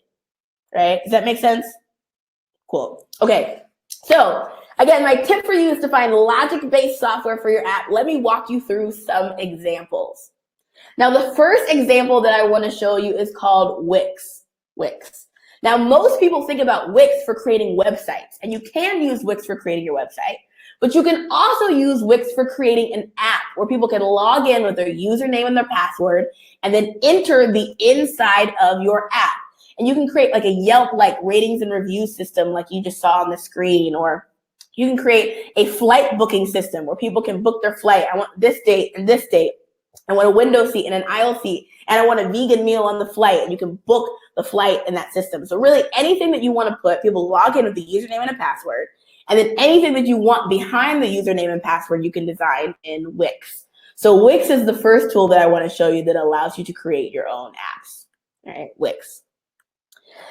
Right? Does that make sense? Cool. Okay. So again, my tip for you is to find logic-based software for your app. Let me walk you through some examples. Now, the first example that I want to show you is called Wix. Wix. Now, most people think about Wix for creating websites, and you can use Wix for creating your website, but you can also use Wix for creating an app where people can log in with their username and their password and then enter the inside of your app. And you can create like a Yelp-like ratings and review system like you just saw on the screen, or you can create a flight booking system where people can book their flight. I want this date and this date. I want a window seat and an aisle seat, and I want a vegan meal on the flight, and you can book the flight in that system. So really anything that you want to put, people log in with the username and a password, and then anything that you want behind the username and password, you can design in Wix. So Wix is the first tool that I want to show you that allows you to create your own apps. All right, Wix.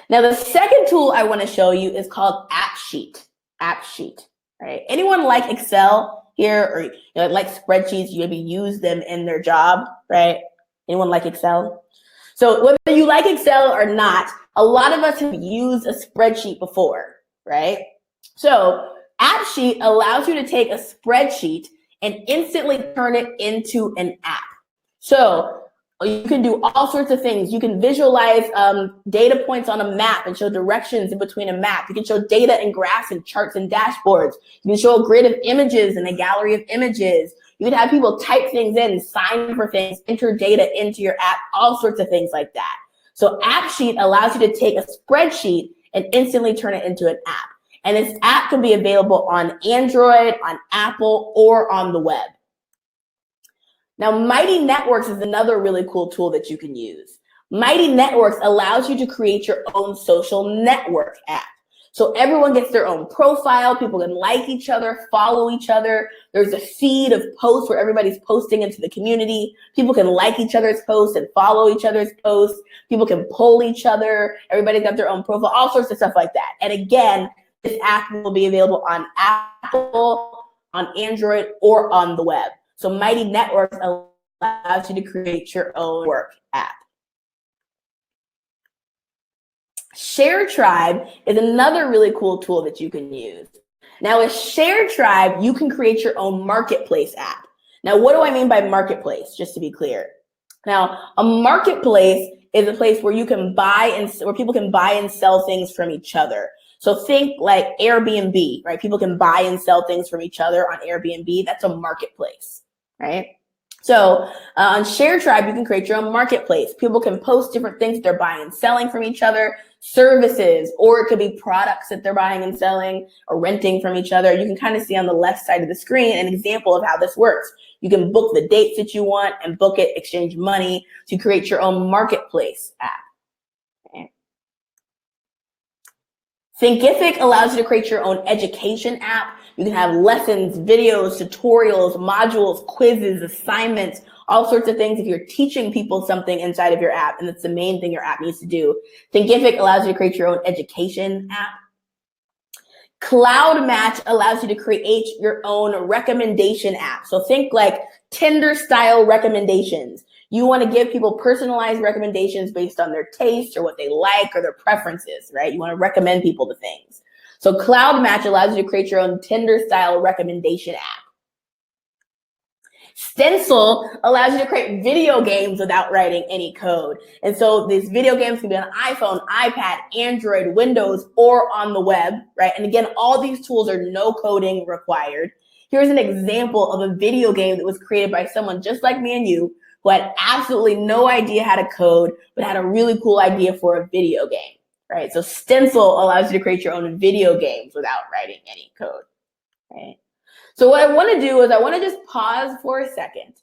Now, the second tool I want to show you is called AppSheet. AppSheet, right? Anyone like Excel here, or like spreadsheets? You maybe use them in their job, right? Anyone like Excel? So whether you like Excel or not, a lot of us have used a spreadsheet before, right? So AppSheet allows you to take a spreadsheet and instantly turn it into an app. So you can do all sorts of things. You can visualize data points on a map and show directions in between a map. You can show data and graphs and charts and dashboards. You can show a grid of images and a gallery of images. You can have people type things in, sign for things, enter data into your app, all sorts of things like that. So AppSheet allows you to take a spreadsheet and instantly turn it into an app. And this app can be available on Android, on Apple, or on the web. Now, Mighty Networks is another really cool tool that you can use. Mighty Networks allows you to create your own social network app. So everyone gets their own profile. People can like each other, follow each other. There's a feed of posts where everybody's posting into the community. People can like each other's posts and follow each other's posts. People can poll each other. Everybody's got their own profile, all sorts of stuff like that. And again, this app will be available on Apple, on Android, or on the web. So Mighty Networks allows you to create your own work app. ShareTribe is another really cool tool that you can use. Now with ShareTribe, you can create your own marketplace app. Now, what do I mean by marketplace, just to be clear? Now, a marketplace is a place where you can where people can buy and sell things from each other. So think like Airbnb, right? People can buy and sell things from each other on Airbnb. That's a marketplace, right? So on ShareTribe, you can create your own marketplace. People can post different things that they're buying and selling from each other, services, or it could be products that they're buying and selling or renting from each other. You can kind of see on the left side of the screen an example of how this works. You can book the dates that you want and book it, exchange money to create your own marketplace app. Okay. Thinkific allows you to create your own education app. You can have lessons, videos, tutorials, modules, quizzes, assignments, all sorts of things if you're teaching people something inside of your app, and that's the main thing your app needs to do. Thinkific allows you to create your own education app. Cloud Match allows you to create your own recommendation app. So think like Tinder style recommendations. You want to give people personalized recommendations based on their taste or what they like or their preferences, right? You want to recommend people to things. So Cloud Match allows you to create your own Tinder style recommendation app. Stencil allows you to create video games without writing any code. And so these video games can be on iPhone, iPad, Android, Windows, or on the web, right? And again, all these tools are no coding required. Here's an example of a video game that was created by someone just like me and you who had absolutely no idea how to code, but had a really cool idea for a video game, right? So Stencil allows you to create your own video games without writing any code, right? So what I want to do is I want to just pause for a second,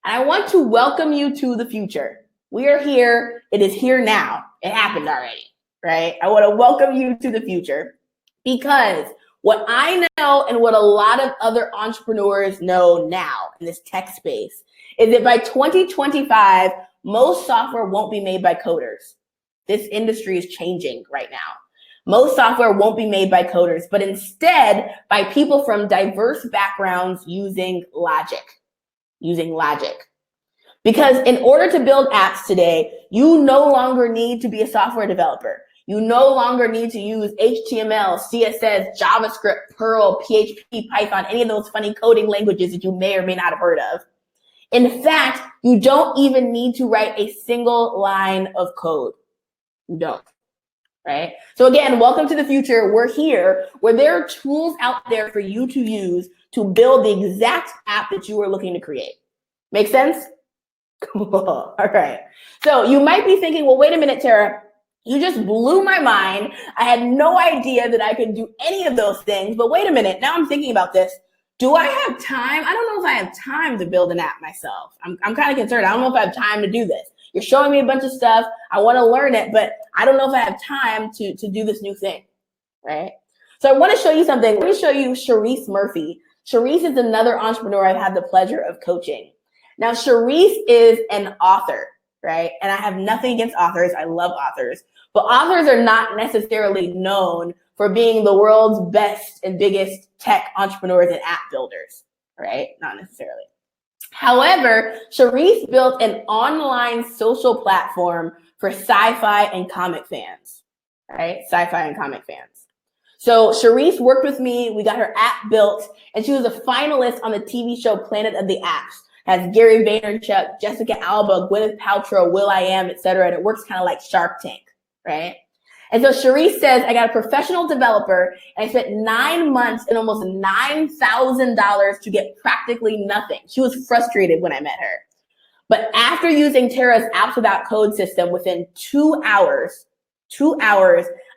and I want to welcome you to the future. We are here. It is here now. It happened already, right? I want to welcome you to the future because what I know and what a lot of other entrepreneurs know now in this tech space is that by 2025, most software won't be made by coders. This industry is changing right now. Most software won't be made by coders, but instead by people from diverse backgrounds using logic. Because in order to build apps today, you no longer need to be a software developer. You no longer need to use HTML, CSS, JavaScript, Perl, PHP, Python, any of those funny coding languages that you may or may not have heard of. In fact, you don't even need to write a single line of code. You don't. Right? So again, welcome to the future. We're here where there are tools out there for you to use to build the exact app that you are looking to create. Make sense? Cool. All right. So you might be thinking, well, wait a minute, Tara, you just blew my mind. I had no idea that I could do any of those things, but wait a minute. Now I'm thinking about this. Do I have time? I don't know if I have time to build an app myself. I'm kind of concerned. I don't know if I have time to do this. You're showing me a bunch of stuff. I want to learn it, but I don't know if I have time to do this new thing, right? So I want to show you something. Let me show you Charisse Murphy. Charisse is another entrepreneur I've had the pleasure of coaching. Now, Charisse is an author, right? And I have nothing against authors. I love authors. But authors are not necessarily known for being the world's best and biggest tech entrepreneurs and app builders, right? Not necessarily. However, Charisse built an online social platform for sci-fi and comic fans, right? Sci-fi and comic fans. So Charisse worked with me. We got her app built, and she was a finalist on the TV show Planet of the Apps. It has Gary Vaynerchuk, Jessica Alba, Gwyneth Paltrow, Will.i.am, etc. And it works kind of like Shark Tank, right? And so Charisse says, I got a professional developer, and I spent 9 months and almost $9,000 to get practically nothing. She was frustrated when I met her. But after using Tara's Apps Without Code system, within 2 hours,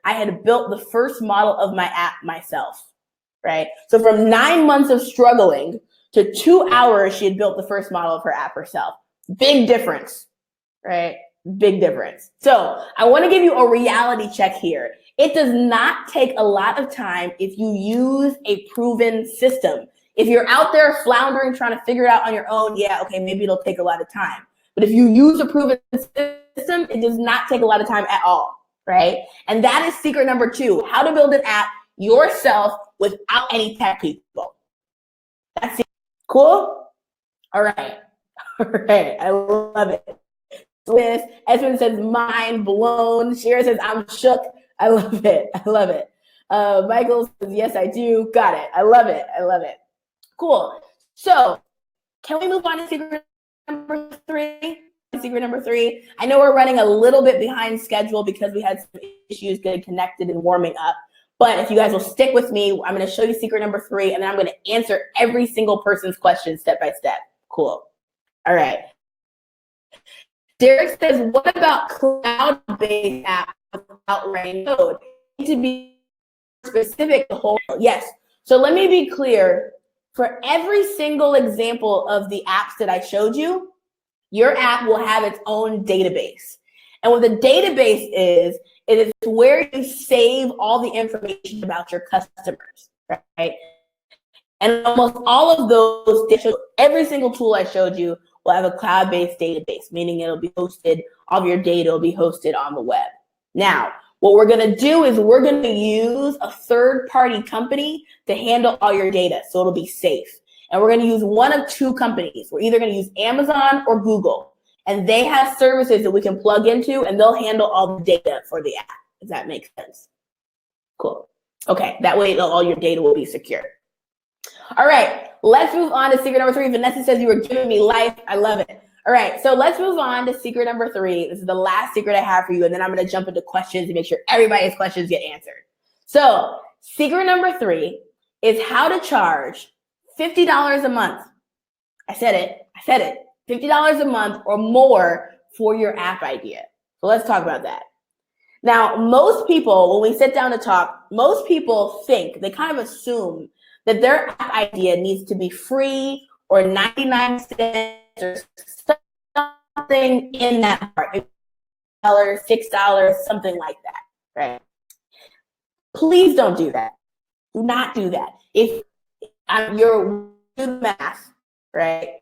I had built the first model of my app myself, right? So from 9 months of struggling to 2 hours, she had built the first model of her app herself. Big difference, right? Big difference. So I want to give you a reality check here. It does not take a lot of time if you use a proven system. If you're out there floundering, trying to figure it out on your own, yeah, okay, maybe it'll take a lot of time. But if you use a proven system, it does not take a lot of time at all, right? And that is secret number 2, how to build an app yourself without any tech people. That's it. Cool? All right. All right. I love it. Liz, Esmond says, mind blown. Shira says, I'm shook. I love it. I love it. Michael says, yes, I do. Got it. I love it. I love it. Cool. So can we move on to secret number 3? Secret number 3. I know we're running a little bit behind schedule because we had some issues getting connected and warming up. But if you guys will stick with me, I'm going to show you secret number 3, and then I'm going to answer every single person's question step by step. Cool. All right. Derek says, what about cloud-based apps without writing code? To be specific, the whole, yes. So let me be clear. For every single example of the apps that I showed you, your app will have its own database. And what the database is, it is where you save all the information about your customers, right? And almost all of those, every single tool I showed you will have a cloud-based database, meaning it'll be hosted, all of your data will be hosted on the web. Now, what we're gonna do is we're gonna use a third-party company to handle all your data, so it'll be safe. And we're gonna use one of 2 companies. We're either gonna use Amazon or Google. And they have services that we can plug into, and they'll handle all the data for the app. Does that make sense? Cool. Okay, that way all your data will be secure. All right, let's move on to secret number 3. Vanessa says you were giving me life. I love it. All right, so let's move on to secret number 3. This is the last secret I have for you, and then I'm going to jump into questions to make sure everybody's questions get answered. So secret number 3 is how to charge $50 a month. I said it. $50 a month or more for your app idea. So let's talk about that. Now, most people, when we sit down to talk, most people think, they kind of assume that their app idea needs to be free or 99 cents or something in that part. $6, something like that, right? Please don't do that. Do not do that. If you're do the math, right?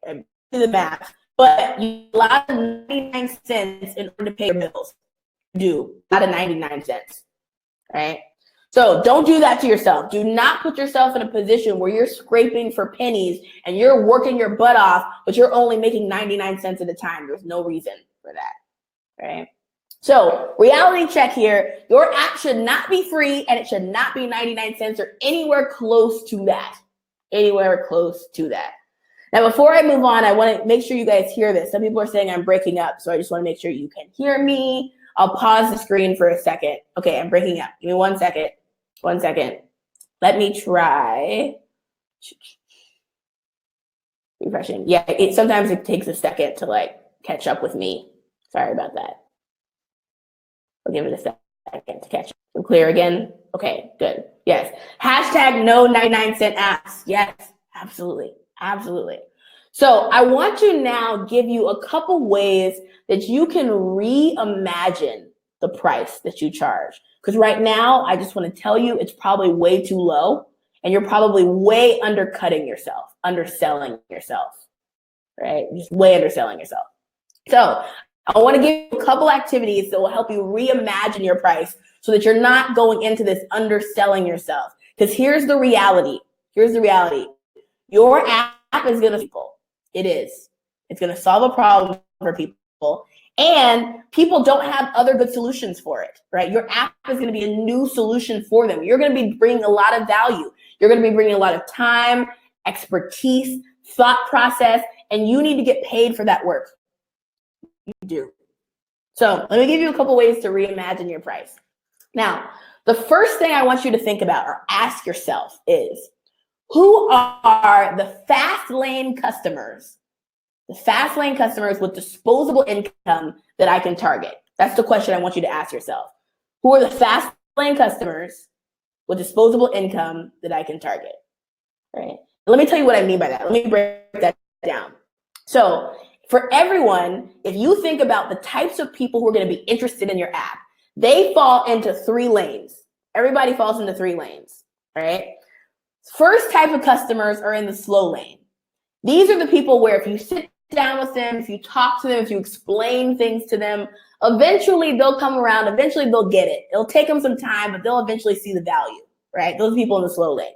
Do the math, but you allow 99 cents in order to pay your bills. Do out of 99 cents, right? So don't do that to yourself. Do not put yourself in a position where you're scraping for pennies and you're working your butt off, but you're only making 99 cents at a time. There's no reason for that, right? So reality check here, your app should not be free and it should not be 99 cents or anywhere close to that. Anywhere close to that. Now, before I move on, I want to make sure you guys hear this. Some people are saying I'm breaking up, so I just want to make sure you can hear me. I'll pause the screen for a second. Okay, I'm breaking up. Give me 1 second. 1 second. Let me try. Refreshing. Yeah, sometimes it takes a second to like catch up with me. Sorry about that. I'll give it a second to catch up. I'm clear again? Okay, good. Yes. Hashtag no 99-cent apps. Yes, absolutely. Absolutely. So I want to now give you a couple ways that you can reimagine the price that you charge. Because right now, I just want to tell you, it's probably way too low and you're probably way undercutting yourself, underselling yourself, right? Just way underselling yourself. So I want to give you a couple activities that will help you reimagine your price so that you're not going into this underselling yourself. Because here's the reality. Here's the reality. Your app is going to people. It is. It's going to solve a problem for people. And people don't have other good solutions for it, right? Your app is going to be a new solution for them. You're going to be bringing a lot of value. You're going to be bringing a lot of time, expertise, thought process, and you need to get paid for that work. You do. So let me give you a couple ways to reimagine your price. Now, the first thing I want you to think about or ask yourself is, who are the fast lane customers? The fast lane customers with disposable income that I can target? That's the question I want you to ask yourself. Who are the fast lane customers with disposable income that I can target? Right? Let me tell you what I mean by that. Let me break that down. So for everyone, if you think about the types of people who are going to be interested in your app, they fall into 3 lanes. Everybody falls into 3 lanes, right? First type of customers are in the slow lane. These are the people where if you sit down with them, if you talk to them, if you explain things to them, eventually they'll come around, eventually they'll get it. It'll take them some time, but they'll eventually see the value, right? Those people in the slow lane.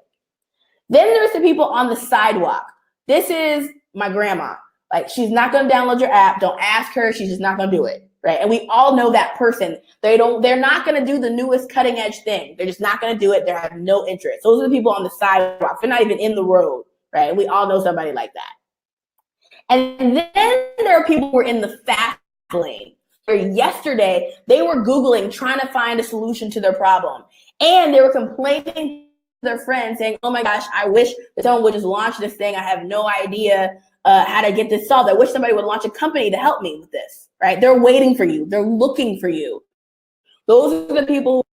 Then there's the people on the sidewalk. This is my grandma. Like, she's not going to download your app. Don't ask her. She's just not going to do it, right? And we all know that person. They're not going to do the newest cutting edge thing. They're just not going to do it. They have no interest. Those are the people on the sidewalk. They're not even in the road, right? We all know somebody like that. And then there are people who are in the fast lane. Where yesterday, they were Googling, trying to find a solution to their problem. And they were complaining to their friends saying, oh my gosh, I wish that someone would just launch this thing. I have no idea how to get this solved. I wish somebody would launch a company to help me with this, right? They're waiting for you. They're looking for you. Those are the people.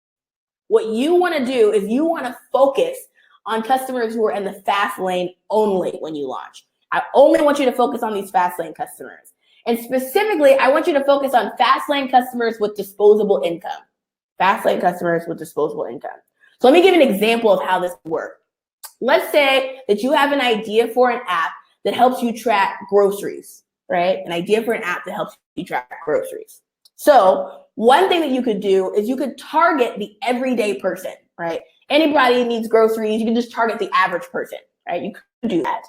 What you want to do is you want to focus on customers who are in the fast lane only when you launch. I only want you to focus on these fast lane customers. And specifically, I want you to focus on fast lane customers with disposable income. Fast lane customers with disposable income. So let me give an example of how this works. Let's say that you have an idea for an app that helps you track groceries, right? An idea for an app that helps you track groceries. So one thing that you could do is you could target the everyday person, right? Anybody needs groceries, you can just target the average person, right? You could do that.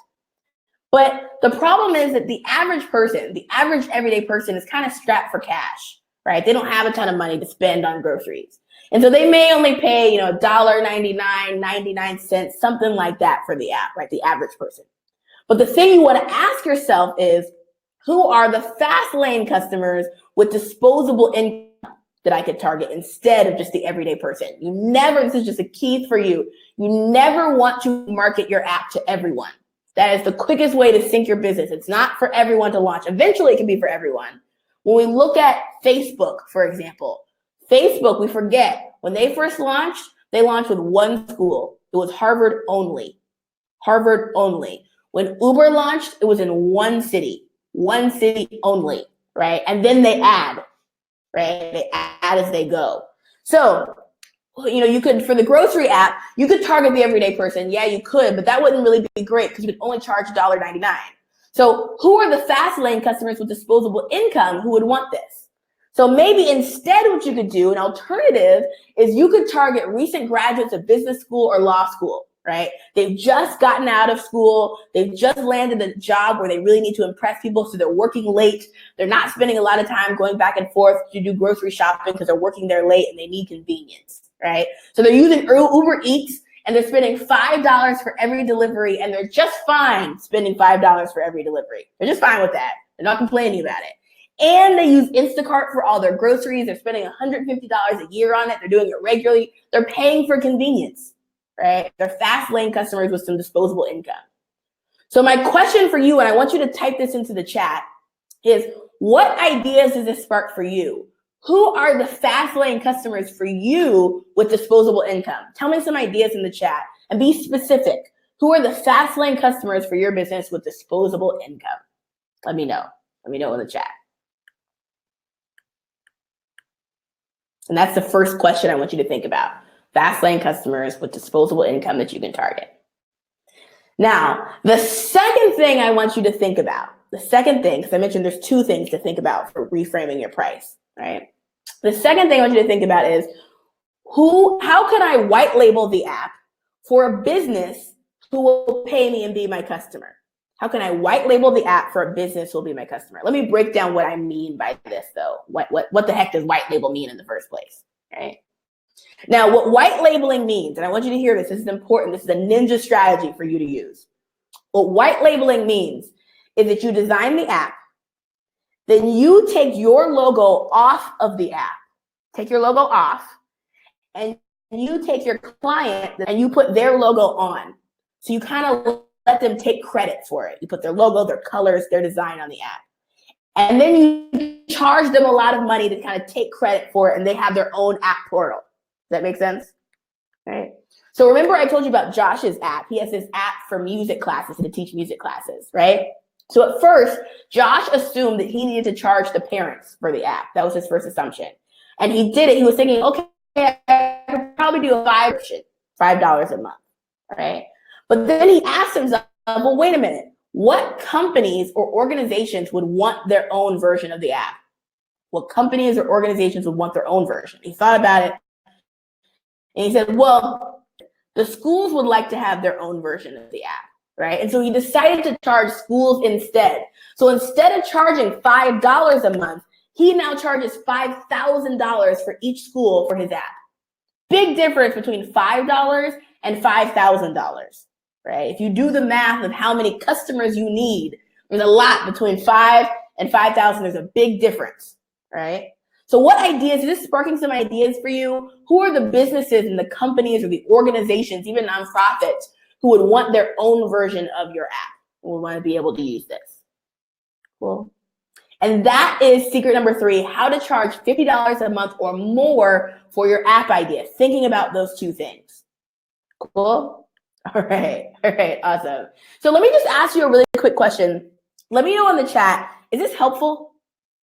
But the problem is that the average person, the average everyday person is kind of strapped for cash, right? They don't have a ton of money to spend on groceries. And so they may only pay, $1.99, 99 cents, something like that for the app, right? The average person. But the thing you want to ask yourself is, who are the fast lane customers with disposable income that I could target instead of just the everyday person? This is just a key for you. You never want to market your app to everyone. That is the quickest way to sink your business. It's not for everyone to launch. Eventually, it can be for everyone. When we look at Facebook, for example, Facebook, we forget, when they first launched, they launched with one school. It was Harvard only. Harvard only. When Uber launched, it was in one city only, right? And then they add, right? They add as they go. So, you could, for the grocery app, you could target the everyday person. Yeah, you could, but that wouldn't really be great because you would only charge $1.99. So who are the fast lane customers with disposable income who would want this? So maybe instead what you could do, an alternative, is you could target recent graduates of business school or law school, right? They've just gotten out of school. They've just landed a job where they really need to impress people, so they're working late. They're not spending a lot of time going back and forth to do grocery shopping because they're working there late and they need convenience. Right? So they're using Uber Eats and they're spending $5 for every delivery, and they're just fine spending $5 for every delivery. They're just fine with that. They're not complaining about it. And they use Instacart for all their groceries. They're spending $150 a year on it. They're doing it regularly. They're paying for convenience, right? They're fast lane customers with some disposable income. So my question for you, and I want you to type this into the chat, is what ideas does this spark for you? Who are the fast lane customers for you with disposable income? Tell me some ideas in the chat and be specific. Who are the fast lane customers for your business with disposable income? Let me know. Let me know in the chat. And that's the first question I want you to think about. Fast lane customers with disposable income that you can target. Now, the second thing I want you to think about, because I mentioned there's 2 things to think about for reframing your price, right? The second thing I want you to think about is, how can I white label the app for a business who will pay me and be my customer? How can I white label the app for a business who will be my customer? Let me break down what I mean by this, though. What the heck does white label mean in the first place, right? Now, what white labeling means, and I want you to hear this, this is important, this is a ninja strategy for you to use. What white labeling means is that you design the app, then you take your logo off of the app, take your logo off, and you take your client and you put their logo on. So you kind of let them take credit for it. You put their logo, their colors, their design on the app. And then you charge them a lot of money to kind of take credit for it, and they have their own app portal. Does that make sense? Right. So remember I told you about Josh's app. He has this app for music classes to teach music classes, right? So at first, Josh assumed that he needed to charge the parents for the app. That was his first assumption. And he did it. He was thinking, okay, I could probably do a $5 a month, right? But then he asked himself, well, wait a minute. What companies or organizations would want their own version of the app? What companies or organizations would want their own version? He thought about it. And he said, well, the schools would like to have their own version of the app, right? And so he decided to charge schools instead. So instead of charging $5 a month, he now charges $5,000 for each school for his app. Big difference between $5 and $5,000, right? If you do the math of how many customers you need, there's a lot between 5 and 5,000. There's a big difference, right? So what ideas, is this sparking some ideas for you? Who are the businesses and the companies or the organizations, even nonprofits, who would want their own version of your app and would want to be able to use this? Cool. And that is secret number 3, how to charge $50 a month or more for your app idea. Thinking about those two things. Cool? All right, awesome. So let me just ask you a really quick question. Let me know in the chat, is this helpful?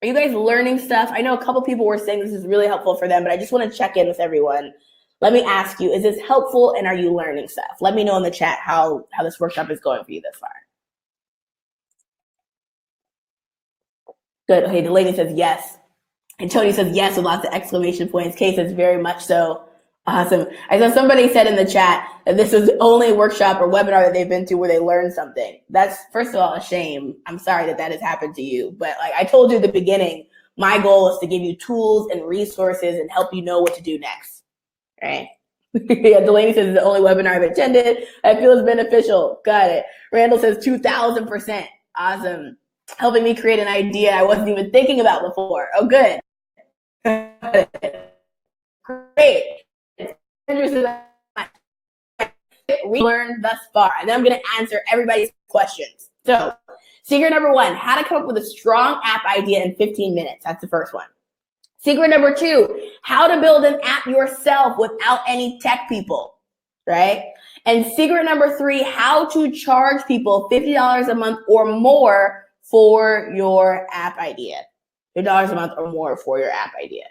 Are you guys learning stuff? I know a couple people were saying this is really helpful for them, but I just want to check in with everyone. Let me ask you, is this helpful and are you learning stuff? Let me know in the chat how this workshop is going for you this far. Good. Okay, Delaney says yes. And Tony says yes with lots of exclamation points. Kay says very much so. Awesome. I saw somebody said in the chat that this was the only workshop or webinar that they've been to where they learned something. That's, first of all, a shame. I'm sorry that has happened to you. But like I told you at the beginning, my goal is to give you tools and resources and help you know what to do next. Right? Yeah, Delaney says it's the only webinar I've attended. I feel it's beneficial. Got it. Randall says 2,000%. Awesome. Helping me create an idea I wasn't even thinking about before. Oh, good. Great. We learned thus far, and then I'm going to answer everybody's questions. So, secret number 1, how to come up with a strong app idea in 15 minutes. That's the first one. Secret number 2, how to build an app yourself without any tech people, right? And secret number 3, how to charge people $50 a month or more for your app idea. $50 a month or more for your app idea.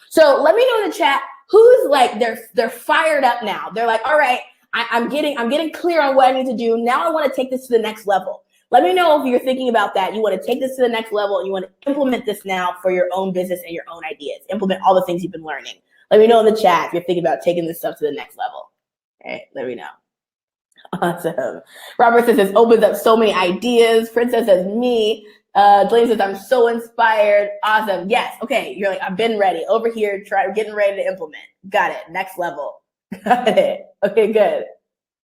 So let me know in the chat who's like they're fired up now. They're like, all right, I'm getting clear on what I need to do. Now I want to take this to the next level. Let me know if you're thinking about that. You want to take this to the next level and you want to implement this now for your own business and your own ideas. Implement all the things you've been learning. Let me know in the chat if you're thinking about taking this stuff to the next level. All right, let me know. Awesome. Robert says this opens up so many ideas. Princess says me. Delaney says I'm so inspired. Awesome. Yes. Okay. You're like, I've been ready. Over here, getting ready to implement. Got it. Next level. Got it. Okay, good.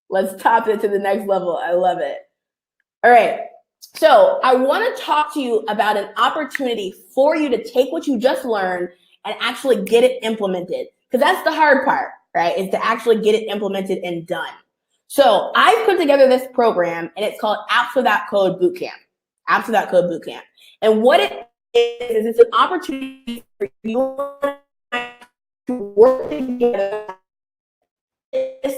Let's top it to the next level. I love it. All right. So I want to talk to you about an opportunity for you to take what you just learned and actually get it implemented. Because that's the hard part, right? Is to actually get it implemented and done. So I've put together this program and it's called Apps Without Code Bootcamp. Apps Without Code Bootcamp. And what it is it's an opportunity for you to work together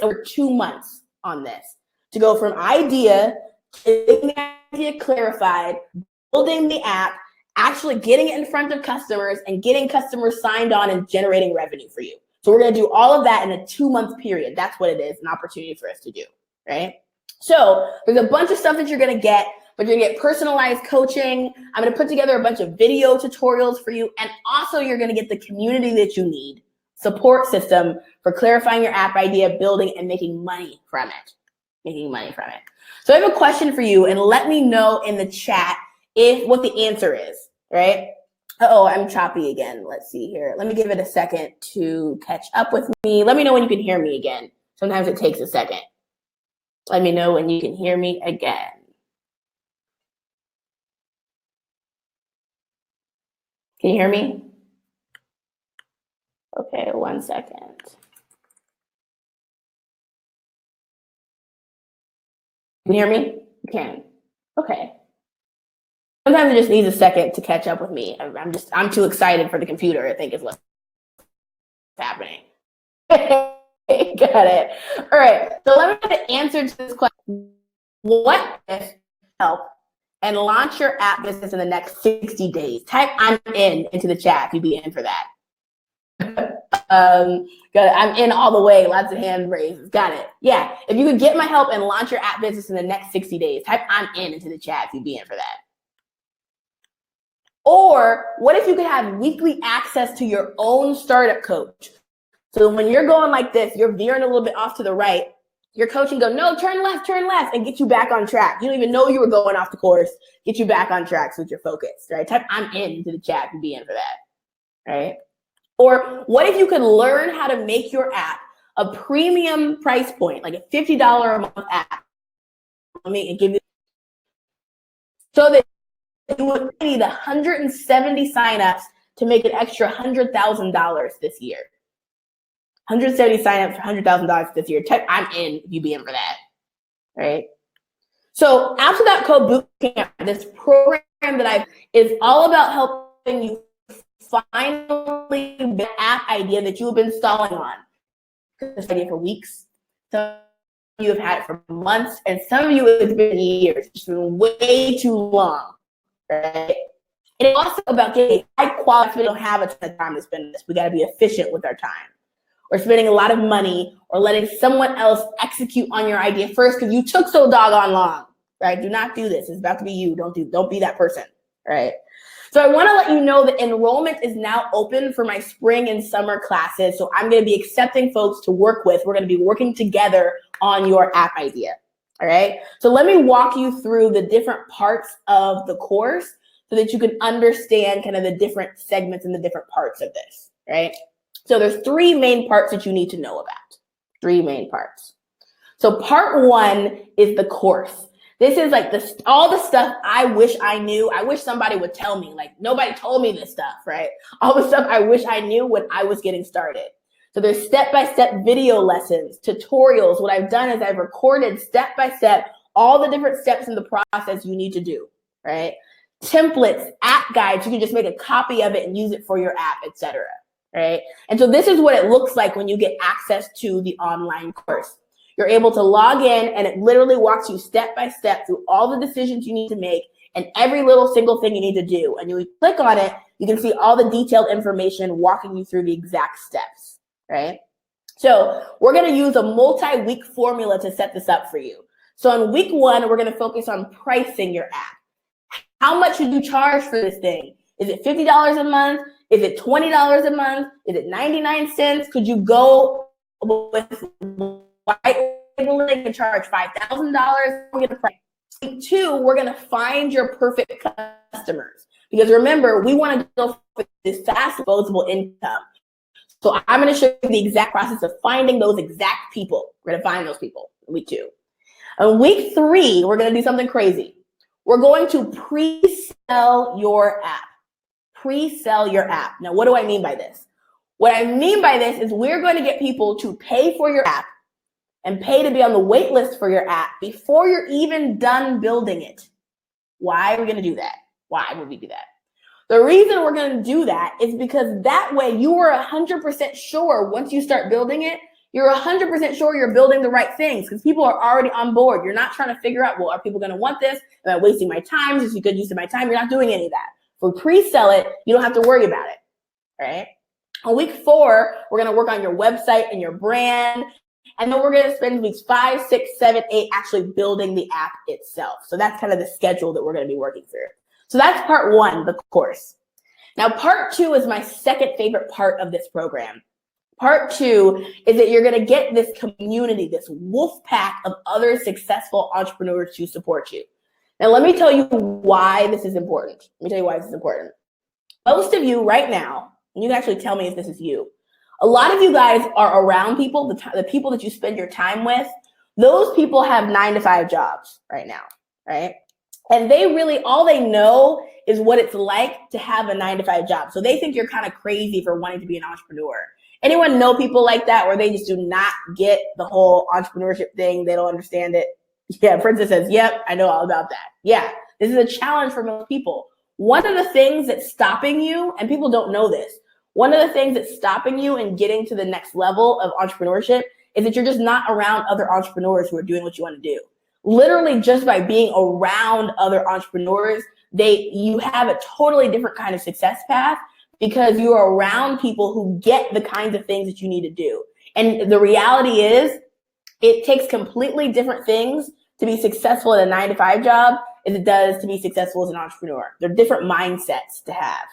over 2 months on this. To go from idea, getting the idea clarified, building the app, actually getting it in front of customers and getting customers signed on and generating revenue for you. So we're going to do all of that in a 2-month period. That's what it is, an opportunity for us to do, right? So there's a bunch of stuff that you're going to get, but you're going to get personalized coaching. I'm going to put together a bunch of video tutorials for you. And also you're going to get the community that you need, support system for clarifying your app idea, building and making money from it. making money from it. So I have a question for you, and let me know in the chat what the answer is, right? Uh-oh, I'm choppy again. Let's see here. Let me give it a second to catch up with me. Let me know when you can hear me again. Sometimes it takes a second. Let me know when you can hear me again. Can you hear me? Okay, 1 second. Can you hear me? You can. Okay. Sometimes it just needs a second to catch up with me. I'm too excited for the computer, I think is what's happening. Got it. All right. So let me get the answer to this question. What if help and launch your app business in the next 60 days? Type I'm in into the chat if you'd be in for that. I'm in all the way. Lots of hand raises. Got it. Yeah. If you could get my help and launch your app business in the next 60 days, type I'm in into the chat if you'd be in for that. Or what if you could have weekly access to your own startup coach? So when you're going like this, you're veering a little bit off to the right, your coach can go, no, turn left, and get you back on track. You don't even know you were going off the course, get you back on track so that you're focused, right? Type I'm in into the chat and be in for that, right? Or what if you could learn how to make your app a premium price point, like a $50 a month app? Let me give you, so that you would need 170 signups to make an extra $100,000 this year. 170 signups for $100,000 this year. Type I'm in if you be in for that, right? So after that code bootcamp, this program that is all about helping you finally get the app idea that you have been stalling on. This idea for weeks. Some of you have had it for months, and some of you it's been years. It's been way too long, right? And it's also about getting high quality. We don't have a ton of time to spend this. We got to be efficient with our time. Or spending a lot of money, or letting someone else execute on your idea first because you took so doggone long, right? Do not do this. It's about to be you. Don't be that person, right? So I want to let you know that enrollment is now open for my spring and summer classes. So I'm going to be accepting folks to work with. We're going to be working together on your app idea, all right? So let me walk you through the different parts of the course so that you can understand kind of the different segments and the different parts of this, right? So there's 3 main parts that you need to know about. 3 main parts. So part 1 is the course. This is like all the stuff I wish I knew. I wish somebody would tell me. Like nobody told me this stuff, right? All the stuff I wish I knew when I was getting started. So there's step-by-step video lessons, tutorials. What I've done is I've recorded step-by-step all the different steps in the process you need to do, right? Templates, app guides. You can just make a copy of it and use it for your app, etc. Right? And so this is what it looks like when you get access to the online course. You're able to log in and it literally walks you step by step through all the decisions you need to make and every little single thing you need to do. And you click on it, you can see all the detailed information walking you through the exact steps, right? So we're going to use a multi-week formula to set this up for you. So in week 1, we're going to focus on pricing your app. How much should you charge for this thing? Is it $50 a month? Is it $20 a month? Is it 99 cents? Could you go with white labeling and charge $5,000? We're going to price. Week 2, we're going to find your perfect customers. Because remember, we want to go for this fast disposable income. So I'm going to show you the exact process of finding those exact people. We're going to find those people in week 2. In week 3, we're going to do something crazy. We're going to pre-sell your app. Pre-sell your app. Now, what do I mean by this? What I mean by this is we're going to get people to pay for your app and pay to be on the wait list for your app before you're even done building it. Why are we going to do that? Why would we do that? The reason we're going to do that is because that way you are 100% sure once you start building it, you're 100% sure you're building the right things because people are already on board. You're not trying to figure out, well, are people going to want this? Am I wasting my time? Is this a good use of my time? You're not doing any of that. If we pre-sell it, you don't have to worry about it, right? On week 4, we're going to work on your website and your brand. And then we're going to spend weeks 5, 6, 7, 8 actually building the app itself. So that's kind of the schedule that we're going to be working through. So that's part 1, the course. Now, part 2 is my second favorite part of this program. Part two is that you're going to get this community, this wolf pack of other successful entrepreneurs to support you. Now, let me tell you why this is important. Most of you right now, and you can actually tell me if this is you, a lot of you guys are around people, the people that you spend your time with, those people have 9-to-5 jobs right now, right? And they really, all they know is what it's like to have a 9-to-5 job. So they think you're kind of crazy for wanting to be an entrepreneur. Anyone know people like that where they just do not get the whole entrepreneurship thing? They don't understand it. Yeah, Princess says, yep, I know all about that. Yeah, this is a challenge for most people. One of the things that's stopping you, and people don't know this, one of the things that's stopping you in getting to the next level of entrepreneurship is that you're just not around other entrepreneurs who are doing what you want to do. Literally just by being around other entrepreneurs, you have a totally different kind of success path because you are around people who get the kinds of things that you need to do. And the reality is, it takes completely different things to be successful at a 9-to-5 job as it does to be successful as an entrepreneur. They're different mindsets to have,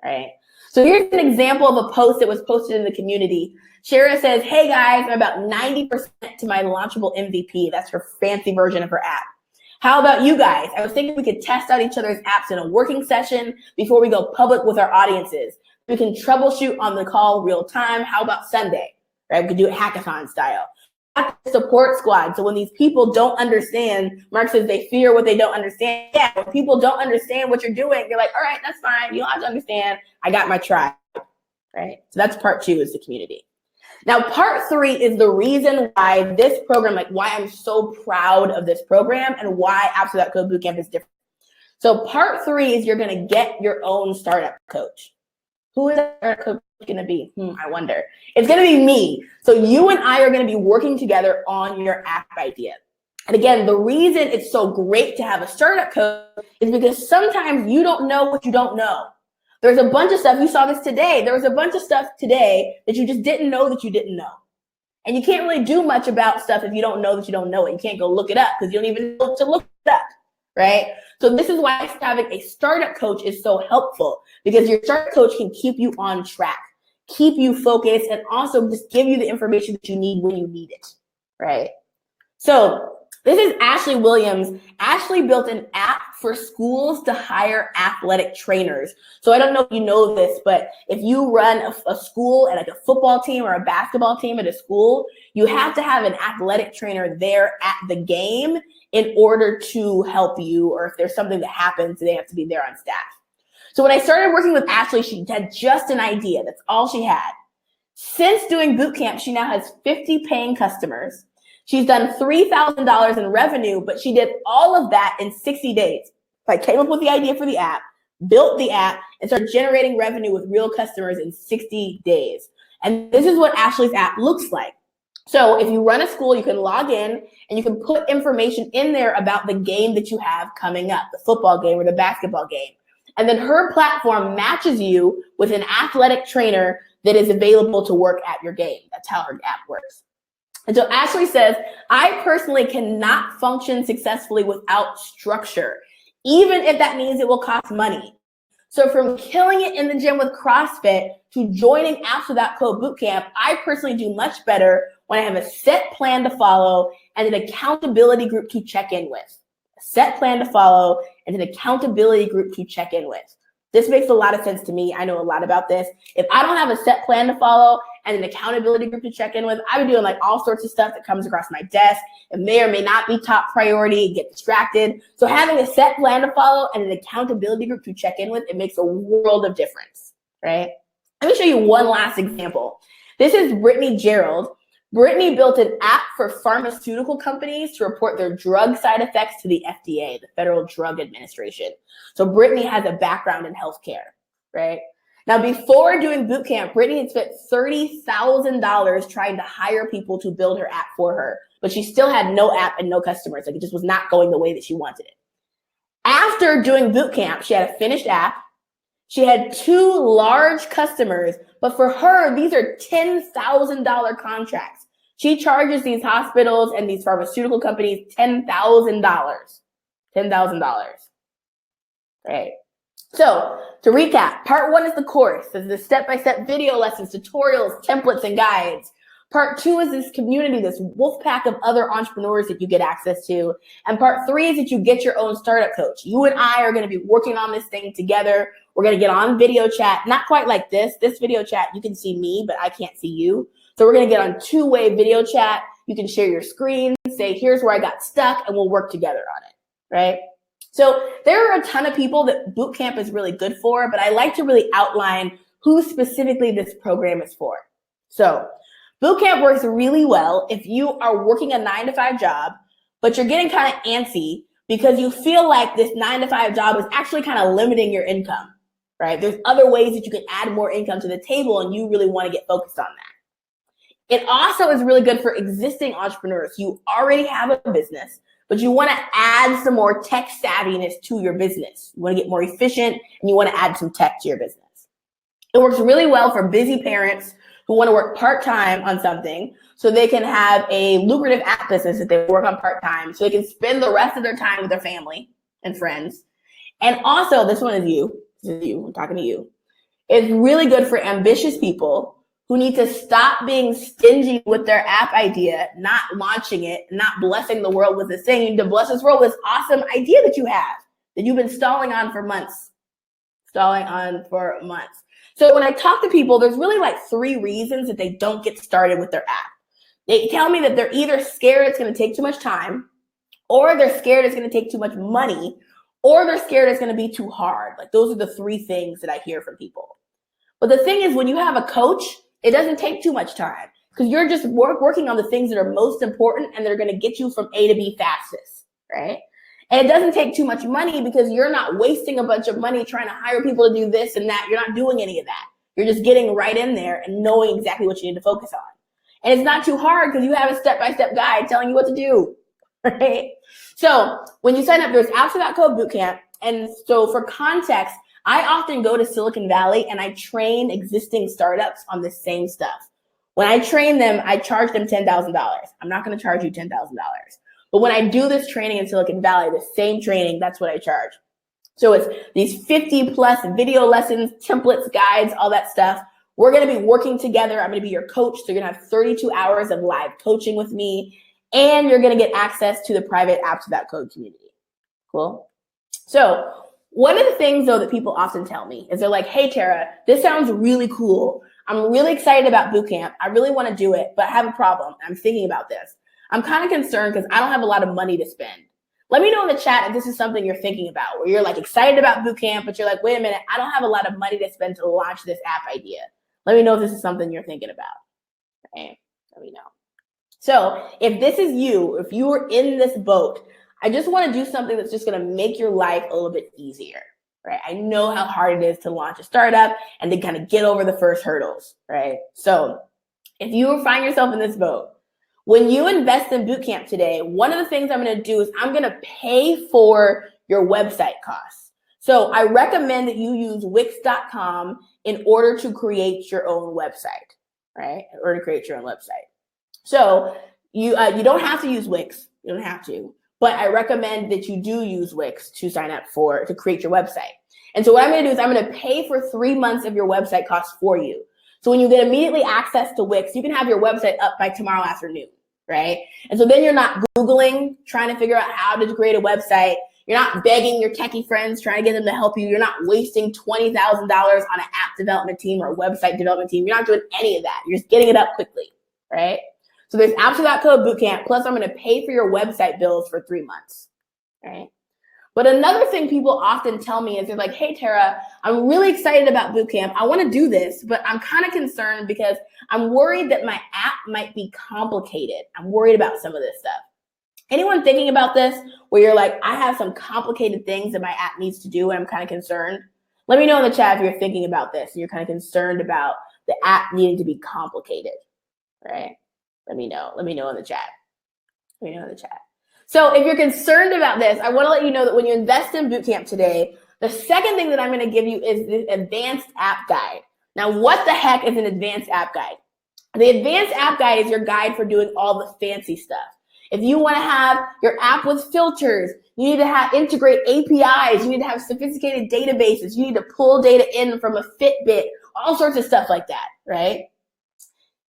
right? So here's an example of a post that was posted in the community. Shara says, hey guys, I'm about 90% to my launchable MVP. That's her fancy version of her app. How about you guys? I was thinking we could test out each other's apps in a working session before we go public with our audiences. We can troubleshoot on the call real time. How about Sunday? Right? We could do it hackathon style. Support squad. So when these people don't understand, Mark says they fear what they don't understand. Yeah, when people don't understand what you're doing, you're like, all right, that's fine. You don't have to understand. I got my tribe, right? So that's part two, is the community. Now, part three is the reason why this program, like why I'm so proud of this program and why Absolute Code Bootcamp is different. So part three is you're going to get your own startup coach. Who is that startup coach going to be? I wonder. It's going to be me. So you and I are going to be working together on your app idea. And again, the reason it's so great to have a startup coach is because sometimes you don't know what you don't know. There's a bunch of stuff, you saw this today, there was a bunch of stuff today that you just didn't know that you didn't know. And you can't really do much about stuff if you don't know that you don't know it. You can't go look it up because you don't even know to look it up, right? So this is why having a startup coach is so helpful, because your startup coach can keep you on track, keep you focused, and also just give you the information that you need when you need it, right? So this is Ashley Williams. Ashley built an app for schools to hire athletic trainers. So I don't know if you know this, but if you run a school and like a football team or a basketball team at a school, you have to have an athletic trainer there at the game in order to help you, or if there's something that happens, they have to be there on staff. So when I started working with Ashley, she had just an idea. That's all she had. Since doing bootcamp, she now has 50 paying customers. She's done $3,000 in revenue, but she did all of that in 60 days. I came up with the idea for the app, built the app, and started generating revenue with real customers in 60 days. And this is what Ashley's app looks like. So if you run a school, you can log in and you can put information in there about the game that you have coming up, the football game or the basketball game. And then her platform matches you with an athletic trainer that is available to work at your game. That's how her app works. And so Ashley says, I personally cannot function successfully without structure, even if that means it will cost money. So from killing it in the gym with CrossFit to joining Apps Without Code Bootcamp, I personally do much better when I have a set plan to follow and an accountability group to check in with. A set plan to follow and an accountability group to check in with. This makes a lot of sense to me. I know a lot about this. If I don't have a set plan to follow and an accountability group to check in with, I've been doing like all sorts of stuff that comes across my desk. It may or may not be top priority, get distracted. So having a set plan to follow and an accountability group to check in with, it makes a world of difference, right? Let me show you one last example. This is Brittany Gerald. Brittany built an app for pharmaceutical companies to report their drug side effects to the FDA, the Federal Drug Administration. So Brittany has a background in healthcare, right? Now, before doing bootcamp, Brittany had spent $30,000 trying to hire people to build her app for her, but she still had no app and no customers. Like, it just was not going the way that she wanted it. After doing bootcamp, she had a finished app. She had 2 large customers, but for her, these are $10,000 contracts. She charges these hospitals and these pharmaceutical companies $10,000. $10,000, right? So to recap, part 1 is the course. This is the step-by-step video lessons, tutorials, templates, and guides. Part 2 is this community, this wolf pack of other entrepreneurs that you get access to. And part 3 is that you get your own startup coach. You and I are going to be working on this thing together. We're going to get on video chat, not quite like this. This video chat, you can see me, but I can't see you. So we're going to get on two-way video chat. You can share your screen, say, here's where I got stuck, and we'll work together on it, right? So there are a ton of people that bootcamp is really good for, but I like to really outline who specifically this program is for. So bootcamp works really well if you are working a 9-to-5 job, but you're getting kind of antsy because you feel like this 9-to-5 job is actually kind of limiting your income, right? There's other ways that you can add more income to the table, and you really want to get focused on that. It also is really good for existing entrepreneurs. You already have a business, but you want to add some more tech savviness to your business. You want to get more efficient, and you want to add some tech to your business. It works really well for busy parents who want to work part-time on something so they can have a lucrative app business that they work on part-time so they can spend the rest of their time with their family and friends. And also, this one is you. This is you. I'm talking to you. It's really good for ambitious people who need to stop being stingy with their app idea, not launching it, not blessing the world with this thing. You need to bless this world with this awesome idea that you have, that you've been stalling on for months. So when I talk to people, there's really like 3 reasons that they don't get started with their app. They tell me that they're either scared it's going to take too much time, or they're scared it's going to take too much money, or they're scared it's going to be too hard. Like those are the 3 things that I hear from people. But the thing is, when you have a coach, it doesn't take too much time because you're just working on the things that are most important and they're going to get you from A to B fastest, right? And it doesn't take too much money because you're not wasting a bunch of money trying to hire people to do this and that. You're not doing any of that. You're just getting right in there and knowing exactly what you need to focus on. And it's not too hard because you have a step-by-step guide telling you what to do, right? So when you sign up, there's Code Bootcamp. And so for context, I often go to Silicon Valley and I train existing startups on the same stuff. When I train them, I charge them $10,000. I'm not going to charge you $10,000. But when I do this training in Silicon Valley, the same training, that's what I charge. So it's these 50 plus video lessons, templates, guides, all that stuff. We're going to be working together. I'm going to be your coach. So you're going to have 32 hours of live coaching with me. And you're going to get access to the private Apps Without Code community. Cool? So one of the things, though, that people often tell me is they're like, hey, Tara, this sounds really cool. I'm really excited about bootcamp. I really want to do it, but I have a problem. I'm thinking about this. I'm kind of concerned because I don't have a lot of money to spend. Let me know in the chat if this is something you're thinking about, where you're like excited about bootcamp, but you're like, wait a minute, I don't have a lot of money to spend to launch this app idea. Let me know if this is something you're thinking about. Okay, let me know. So if this is you, if you are in this boat, I just want to do something that's just going to make your life a little bit easier, right? I know how hard it is to launch a startup and to kind of get over the first hurdles, right? So if you find yourself in this boat, when you invest in bootcamp today, one of the things I'm going to do is I'm going to pay for your website costs. So I recommend that you use Wix.com in order to create your own website, right? In order to create your own website. So you don't have to use Wix. You don't have to. But I recommend that you do use Wix to sign up to create your website. And so what I'm going to do is I'm going to pay for 3 months of your website costs for you. So when you get immediately access to Wix, you can have your website up by tomorrow afternoon, right? And so then you're not Googling, trying to figure out how to create a website. You're not begging your techie friends, trying to get them to help you. You're not wasting $20,000 on an app development team or a website development team. You're not doing any of that. You're just getting it up quickly, right? So there's Apps Without Code Bootcamp, plus I'm going to pay for your website bills for 3 months, right? But another thing people often tell me is they're like, hey, Tara, I'm really excited about bootcamp. I want to do this, but I'm kind of concerned because I'm worried that my app might be complicated. I'm worried about some of this stuff. Anyone thinking about this where you're like, I have some complicated things that my app needs to do and I'm kind of concerned? Let me know in the chat if you're thinking about this and you're kind of concerned about the app needing to be complicated, right? Let me know in the chat. So if you're concerned about this, I want to let you know that when you invest in bootcamp today, the second thing that I'm going to give you is the advanced app guide. Now, what the heck is an advanced app guide? The advanced app guide is your guide for doing all the fancy stuff. If you want to have your app with filters, you need to integrate APIs. You need to have sophisticated databases. You need to pull data in from a Fitbit, all sorts of stuff like that, right?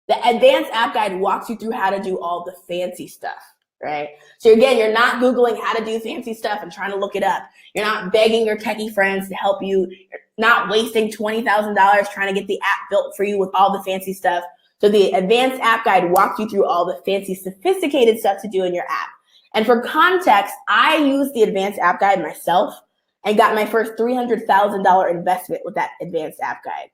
The advanced app guide walks you through how to do all the fancy stuff, right? So again, you're not Googling how to do fancy stuff and trying to look it up. You're not begging your techie friends to help you. You're not wasting $20,000 trying to get the app built for you with all the fancy stuff. So the advanced app guide walks you through all the fancy, sophisticated stuff to do in your app. And for context, I used the advanced app guide myself and got my first $300,000 investment with that advanced app guide.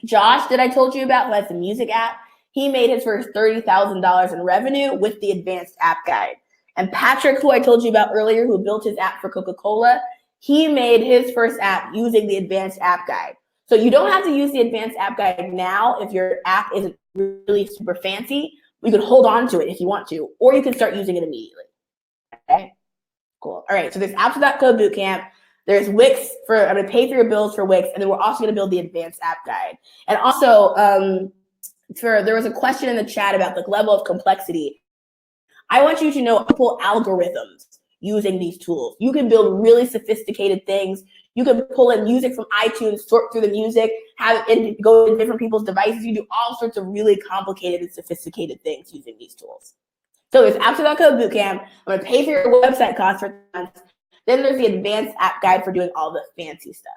Josh, that I told you about, who has the music app, he made his first $30,000 in revenue with the advanced app guide. And Patrick, who I told you about earlier, who built his app for Coca-Cola, he made his first app using the advanced app guide. So you don't have to use the advanced app guide now if your app isn't really super fancy. You can hold on to it if you want to, or you can start using it immediately. Okay, cool. All right, so there's Apps.co Bootcamp. There's Wix I'm going to pay for your bills for Wix, and then we're also going to build the advanced app guide. And also, there was a question in the chat about the level of complexity. I want you to know multiple algorithms using these tools. You can build really sophisticated things. You can pull in music from iTunes, sort through the music, have it go to different people's devices. You do all sorts of really complicated and sophisticated things using these tools. So there's Apps.co Bootcamp. I'm going to pay for your website costs for months. Then there's the advanced app guide for doing all the fancy stuff.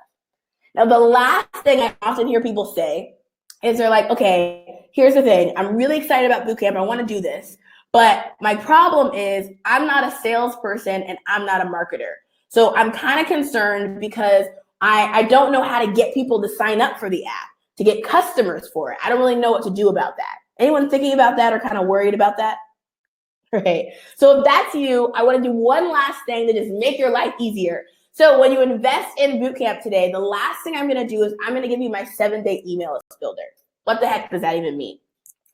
Now, the last thing I often hear people say is they're like, okay, here's the thing. I'm really excited about Bootcamp. I want to do this. But my problem is I'm not a salesperson and I'm not a marketer. So I'm kind of concerned because I don't know how to get people to sign up for the app, to get customers for it. I don't really know what to do about that. Anyone thinking about that or kind of worried about that? Right. So if that's you, I want to do one last thing to just make your life easier. So when you invest in Bootcamp today, the last thing I'm going to do is I'm going to give you my 7-day email list builder. What the heck does that even mean?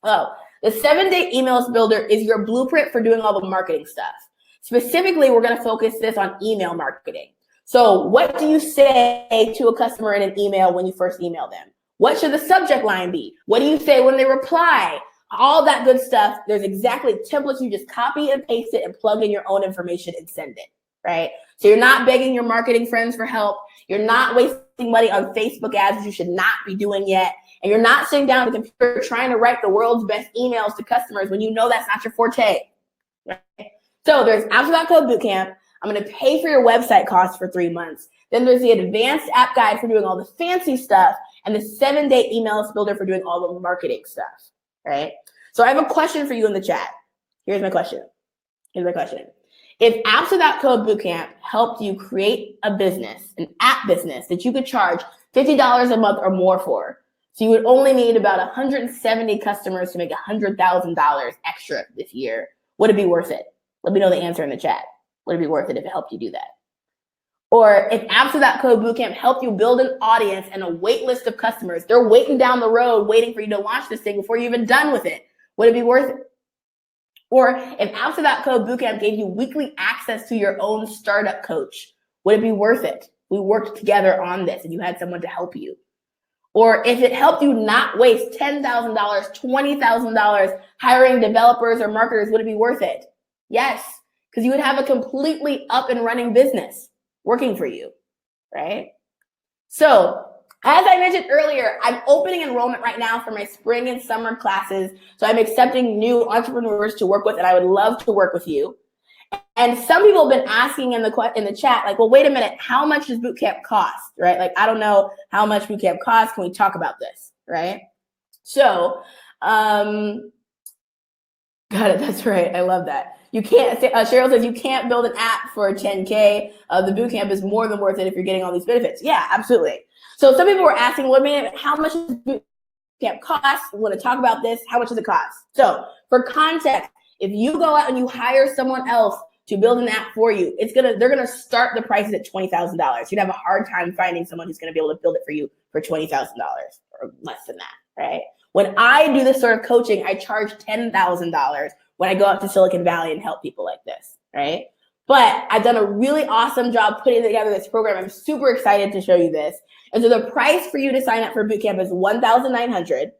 Oh, the 7-day email list builder is your blueprint for doing all the marketing stuff. Specifically, we're going to focus this on email marketing. So what do you say to a customer in an email when you first email them? What should the subject line be? What do you say when they reply? All that good stuff. There's exactly templates. You just copy and paste it and plug in your own information and send it, right? So you're not begging your marketing friends for help. You're not wasting money on Facebook ads, which you should not be doing yet. And you're not sitting down at the computer trying to write the world's best emails to customers when you know that's not your forte, right? So there's Apps.co Bootcamp. I'm going to pay for your website costs for 3 months. Then there's the advanced app guide for doing all the fancy stuff and the 7-day email list builder for doing all the marketing stuff, right? So I have a question for you in the chat. Here's my question. If Apps.co Bootcamp helped you create a business, an app business that you could charge $50 a month or more for, so you would only need about 170 customers to make $100,000 extra this year, would it be worth it? Let me know the answer in the chat. Would it be worth it if it helped you do that? Or if Apps.co Bootcamp helped you build an audience and a wait list of customers, they're waiting down the road, waiting for you to launch this thing before you're even done with it, would it be worth it? Or if Apps.co Bootcamp gave you weekly access to your own startup coach, would it be worth it? We worked together on this and you had someone to help you. Or if it helped you not waste $10,000, $20,000 hiring developers or marketers, would it be worth it? Yes, because you would have a completely up and running business working for you, right? So as I mentioned earlier, I'm opening enrollment right now for my spring and summer classes. So I'm accepting new entrepreneurs to work with, and I would love to work with you. And some people have been asking in the chat, like, well, wait a minute, how much does Bootcamp cost, right? Like, I don't know how much Bootcamp costs. Can we talk about this, right? So, got it. That's right. I love that. You can't, Cheryl says you can't build an app for 10K. The Bootcamp is more than worth it if you're getting all these benefits. Yeah, absolutely. So some people were asking, well, man, how much does Bootcamp cost? We want to talk about this. How much does it cost? So for context, if you go out and you hire someone else to build an app for you, they're gonna start the prices at $20,000. You'd have a hard time finding someone who's gonna be able to build it for you for $20,000 or less than that, right? When I do this sort of coaching, I charge $10,000 when I go out to Silicon Valley and help people like this, right? But I've done a really awesome job putting together this program. I'm super excited to show you this. And so the price for you to sign up for Bootcamp is $1,900,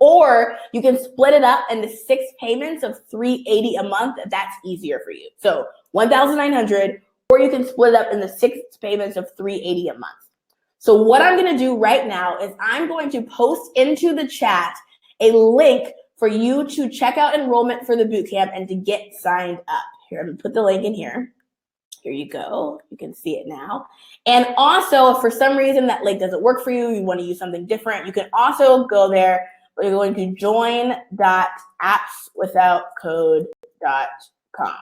Or you can split it up into 6 payments of $380 a month if that's easier for you. So $1,900, or you can split it up into 6 payments of $380 a month. So what I'm going to do right now is I'm going to post into the chat a link for you to check out enrollment for the bootcamp and to get signed up. Here, I'm going to put the link in here. Here you go. You can see it now. And also, if for some reason that link doesn't work for you, you want to use something different, you can also go there. We're going to join.appswithoutcode.com.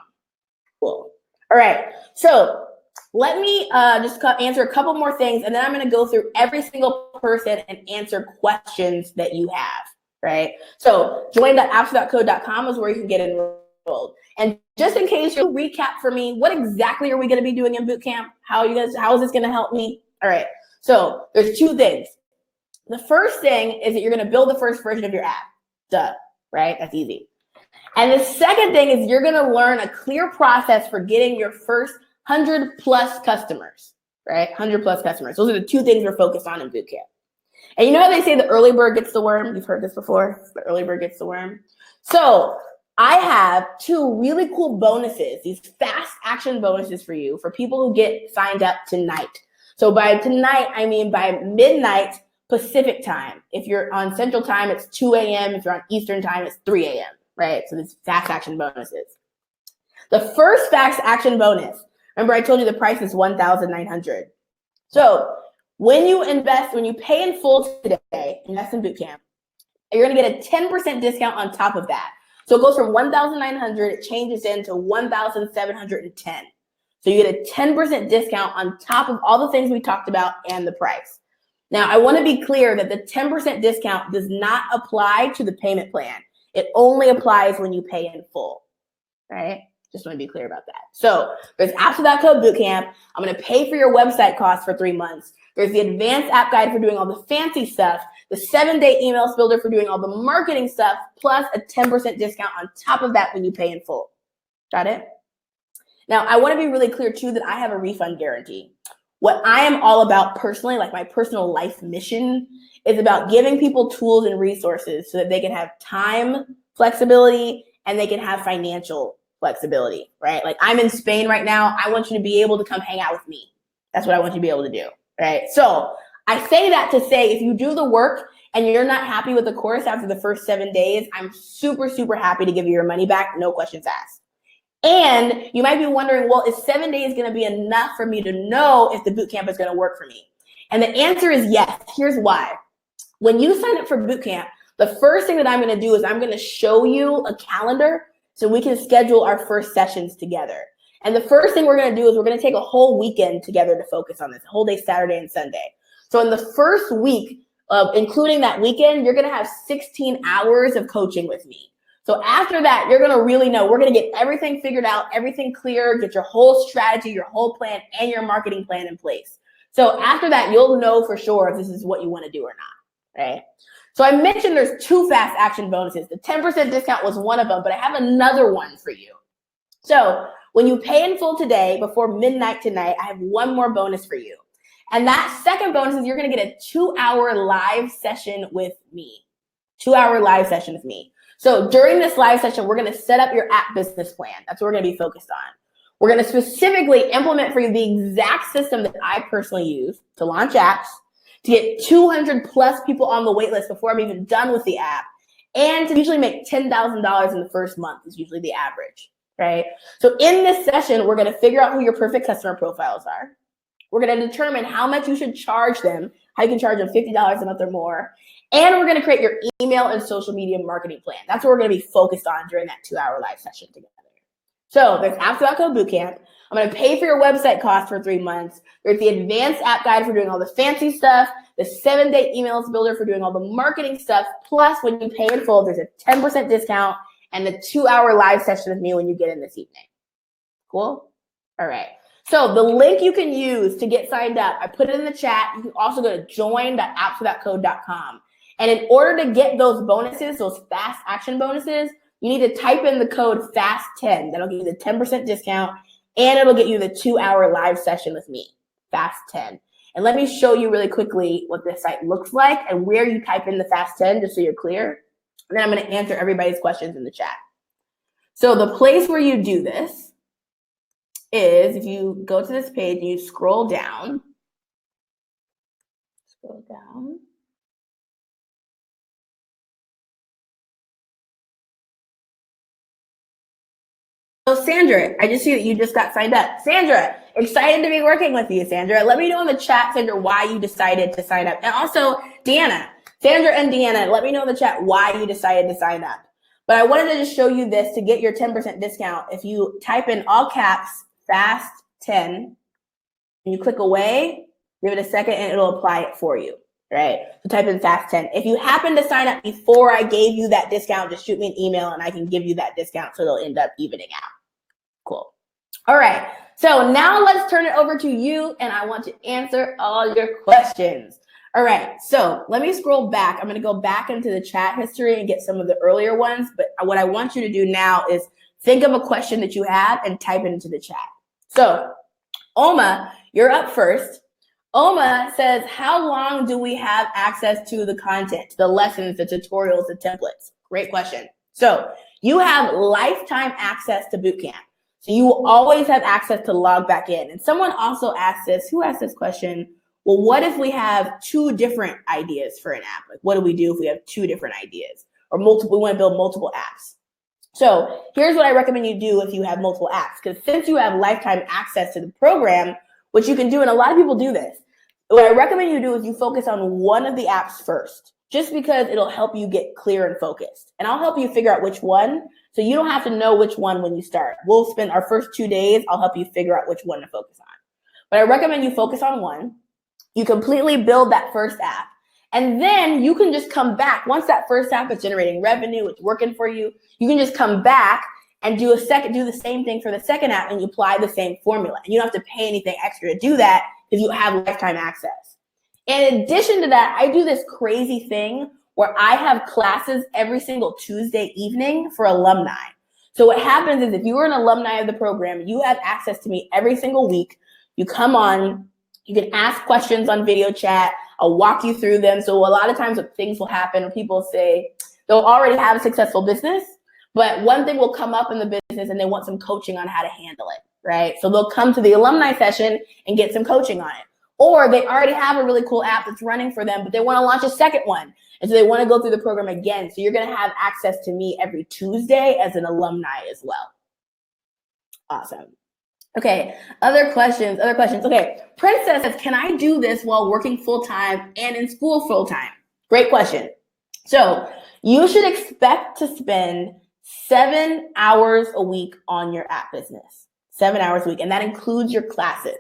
Cool. All right. So let me just answer a couple more things, and then I'm going to go through every single person and answer questions that you have, right? So join.appswithoutcode.com is where you can get enrolled. And just in case you recap for me, what exactly are we going to be doing in bootcamp? How is this going to help me? All right. So there's 2 things. The first thing is that you're going to build the first version of your app. Duh, right? That's easy. And the second thing is you're going to learn a clear process for getting your first 100 plus customers, right? 100 plus customers. Those are the 2 things we're focused on in bootcamp. And you know how they say the early bird gets the worm? You've heard this before. The early bird gets the worm. So I have 2 really cool bonuses, these fast action bonuses for you, for people who get signed up tonight. So by tonight, I mean by midnight Pacific time. If you're on Central time, it's 2 a.m. If you're on Eastern time, it's 3 a.m., right? So these fast action bonuses. The first fast action bonus, remember I told you the price is $1,900. So when you pay in full today, invest in bootcamp, you're going to get a 10% discount on top of that. So it goes from $1,900, it changes into $1,710. So you get a 10% discount on top of all the things we talked about and the price. Now, I want to be clear that the 10% discount does not apply to the payment plan. It only applies when you pay in full, right? Just want to be clear about that. So there's Apps Without Code Bootcamp. I'm going to pay for your website costs for 3 months. There's the advanced app guide for doing all the fancy stuff, the 7-day emails builder for doing all the marketing stuff, plus a 10% discount on top of that when you pay in full. Got it? Now, I want to be really clear too that I have a refund guarantee. What I am all about personally, like my personal life mission, is about giving people tools and resources so that they can have time flexibility and they can have financial flexibility, right? Like I'm in Spain right now. I want you to be able to come hang out with me. That's what I want you to be able to do, right? So I say that to say if you do the work and you're not happy with the course after the first 7 days, I'm super, super happy to give you your money back. No questions asked. And you might be wondering, well, is 7 days going to be enough for me to know if the bootcamp is going to work for me? And the answer is yes. Here's why. When you sign up for bootcamp, the first thing that I'm going to do is I'm going to show you a calendar so we can schedule our first sessions together. And the first thing we're going to do is we're going to take a whole weekend together to focus on this, a whole day, Saturday and Sunday. So in the first week, including that weekend, you're going to have 16 hours of coaching with me. So after that, you're going to really know, we're going to get everything figured out, everything clear, get your whole strategy, your whole plan, and your marketing plan in place. So after that, you'll know for sure if this is what you want to do or not, right? So I mentioned there's 2 fast action bonuses. The 10% discount was one of them, but I have another one for you. So when you pay in full today, before midnight tonight, I have one more bonus for you. And that second bonus is you're going to get a 2-hour live session with me. 2-hour live session with me. So during this live session, we're going to set up your app business plan. That's what we're going to be focused on. We're going to specifically implement for you the exact system that I personally use to launch apps, to get 200 plus people on the wait list before I'm even done with the app, and to usually make $10,000 in the first month is usually the average, right? So in this session, we're going to figure out who your perfect customer profiles are. We're going to determine how much you should charge them, how you can charge them $50 a month or more. And we're going to create your email and social media marketing plan. That's what we're going to be focused on during that 2-hour live session together. So there's Apps Without Code Bootcamp. I'm going to pay for your website costs for 3 months. There's the advanced app guide for doing all the fancy stuff, the 7-day emails builder for doing all the marketing stuff. Plus, when you pay in full, there's a 10% discount and the 2-hour live session with me when you get in this evening. Cool? All right. So the link you can use to get signed up, I put it in the chat. You can also go to join.appswithoutcode.com. And in order to get those bonuses, those fast action bonuses, you need to type in the code FAST10. That'll give you the 10% discount, and it'll get you the 2-hour live session with me, FAST10. And let me show you really quickly what this site looks like and where you type in the FAST10, just so you're clear. And then I'm going to answer everybody's questions in the chat. So the place where you do this is if you go to this page and you scroll down. Scroll down. So Sandra, I just see that you just got signed up. Sandra, excited to be working with you, Sandra. Let me know in the chat, Sandra, why you decided to sign up. And also, Deanna, Sandra and Deanna, let me know in the chat why you decided to sign up. But I wanted to just show you this to get your 10% discount. If you type in all caps, FAST10, and you click away, give it a second and it'll apply it for you, right? So type in FAST10. If you happen to sign up before I gave you that discount, just shoot me an email and I can give you that discount so it'll end up evening out. Cool. All right. So now let's turn it over to you and I want to answer all your questions. All right. So let me scroll back. I'm going to go back into the chat history and get some of the earlier ones. But what I want you to do now is think of a question that you have and type it into the chat. So Oma, you're up first. Oma says, how long do we have access to the content, the lessons, the tutorials, the templates? Great question. So you have lifetime access to bootcamp. So you will always have access to log back in. And someone also asked this, who asked this question? Well, what if we have two different ideas for an app? Like, what do we do if we have two different ideas or multiple, we want to build multiple apps? So here's what I recommend you do if you have multiple apps, because since you have lifetime access to the program, what you can do, and a lot of people do this, what I recommend you do is you focus on one of the apps first, just because it'll help you get clear and focused. And I'll help you figure out which one, so you don't have to know which one when you start. We'll spend our first 2 days, I'll help you figure out which one to focus on. But I recommend you focus on one. You completely build that first app. And then you can just come back. Once that first app is generating revenue, it's working for you, you can just come back and do the same thing for the second app and you apply the same formula. And you don't have to pay anything extra to do that if you have lifetime access. In addition to that, I do this crazy thing where I have classes every single Tuesday evening for alumni. So what happens is if you are an alumni of the program, you have access to me every single week. You come on, you can ask questions on video chat. I'll walk you through them. So a lot of times what things will happen when people say they'll already have a successful business, but one thing will come up in the business and they want some coaching on how to handle it, right? So they'll come to the alumni session and get some coaching on it. Or they already have a really cool app that's running for them, but they want to launch a second one. And so they want to go through the program again. So you're going to have access to me every Tuesday as an alumni as well. Awesome. Okay, other questions. Okay, Princess says, can I do this while working full-time and in school full-time? Great question. So you should expect to spend 7 hours a week on your app business. 7 hours a week, and that includes your classes.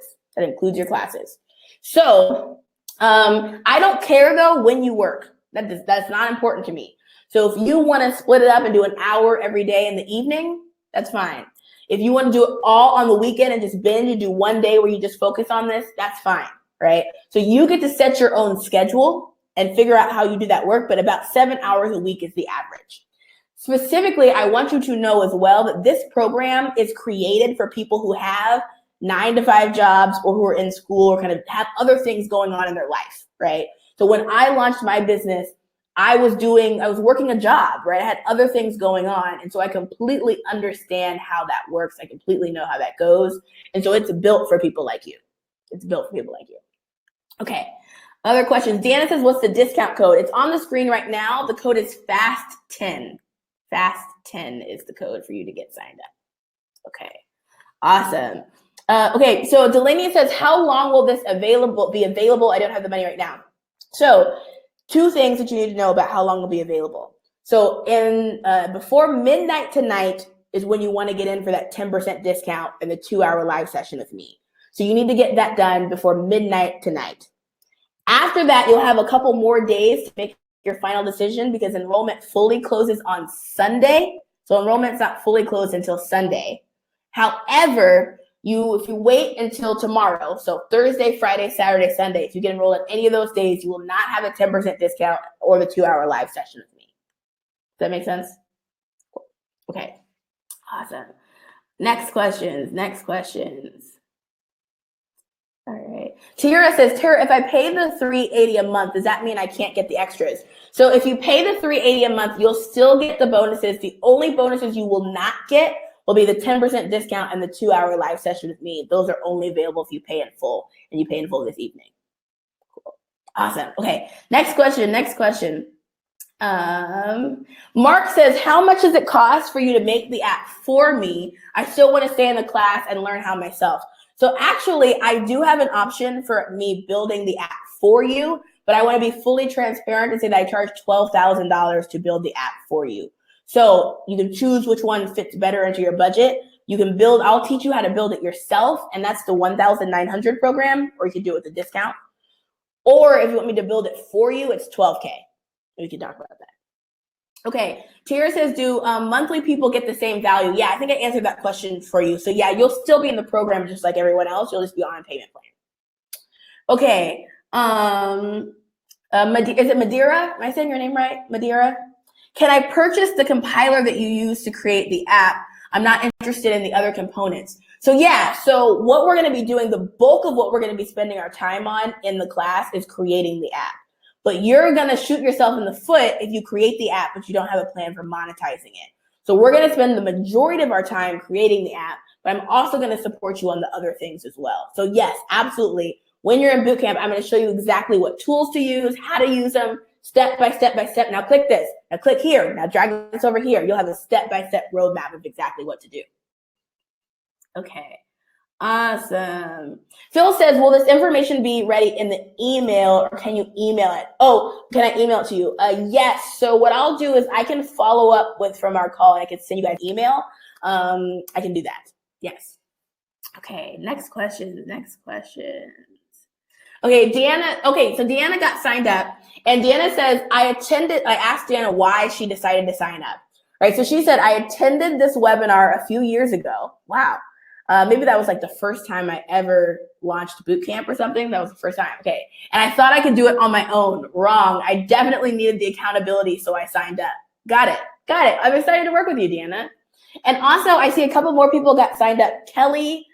So I don't care though when you work. That's not important to me. So if you want to split it up and do an hour every day in the evening, that's fine. If you want to do it all on the weekend and just binge and do one day where you just focus on this, that's fine, right? So you get to set your own schedule and figure out how you do that work, but about 7 hours a week is the average. Specifically, I want you to know as well that this program is created for people who have 9-to-5 jobs or who are in school or kind of have other things going on in their life, right? So when I launched my business, I was working a job, right? I had other things going on. And so I completely understand how that works. I completely know how that goes. And so it's built for people like you. Okay, other questions. Deanna says, what's the discount code? It's on the screen right now. The code is FAST10. FAST10 is the code for you to get signed up. Okay, awesome. Okay, so Delaney says, how long will this be available? I don't have the money right now. So 2 things that you need to know about how long it'll be available. So before midnight tonight is when you want to get in for that 10% discount and the 2-hour live session with me. So you need to get that done before midnight tonight. After that, you'll have a couple more days to make your final decision because enrollment fully closes on Sunday. So enrollment's not fully closed until Sunday. However, if you wait until tomorrow, so Thursday, Friday, Saturday, Sunday, if you get enrolled at any of those days, you will not have a 10% discount or the 2-hour live session with me. Does that make sense? Okay, awesome. Next questions. All right. Tara says, Tara, if I pay the $380 a month, does that mean I can't get the extras? So if you pay the $380 a month, you'll still get the bonuses. The only bonuses you will not get will be the 10% discount and the 2-hour live session with me. Those are only available if you pay in full, and you pay in full this evening. Cool. Awesome. Okay, next question. Mark says, how much does it cost for you to make the app for me? I still want to stay in the class and learn how myself. So actually, I do have an option for me building the app for you, but I want to be fully transparent and say that I charge $12,000 to build the app for you. So you can choose which one fits better into your budget. You can build, I'll teach you how to build it yourself, and that's the 1,900 program, or you can do it with a discount. Or if you want me to build it for you, it's $12K. We can talk about that. Okay, Tara says, do monthly people get the same value? Yeah, I think I answered that question for you. So yeah, you'll still be in the program just like everyone else. You'll just be on a payment plan. Okay, is it Madeira? Am I saying your name right, Madeira? Can I purchase the compiler that you use to create the app? I'm not interested in the other components. So yeah, so what we're gonna be doing, the bulk of what we're gonna be spending our time on in the class is creating the app. But you're gonna shoot yourself in the foot if you create the app, but you don't have a plan for monetizing it. So we're gonna spend the majority of our time creating the app, but I'm also gonna support you on the other things as well. So yes, absolutely. When you're in bootcamp, I'm gonna show you exactly what tools to use, how to use them, step by step by step. Now click this, now click here, now drag this over here. You'll have a step-by-step roadmap of exactly what to do. Okay, awesome. Phil says, will this information be ready in the email, or can you email it? Oh, can I email it to you? Yes, so what I'll do is I can follow up from our call, and I can send you guys an email. I can do that, yes. Okay, next question. Okay, Deanna, so Deanna got signed up, and Deanna says, I asked Deanna why she decided to sign up, right? So she said, I attended this webinar a few years ago. Wow. Maybe that was like the first time I ever launched bootcamp or something. That was the first time, okay. And I thought I could do it on my own. Wrong, I definitely needed the accountability, so I signed up. Got it. I'm excited to work with you, Deanna. And also, I see a couple more people got signed up. Kelly,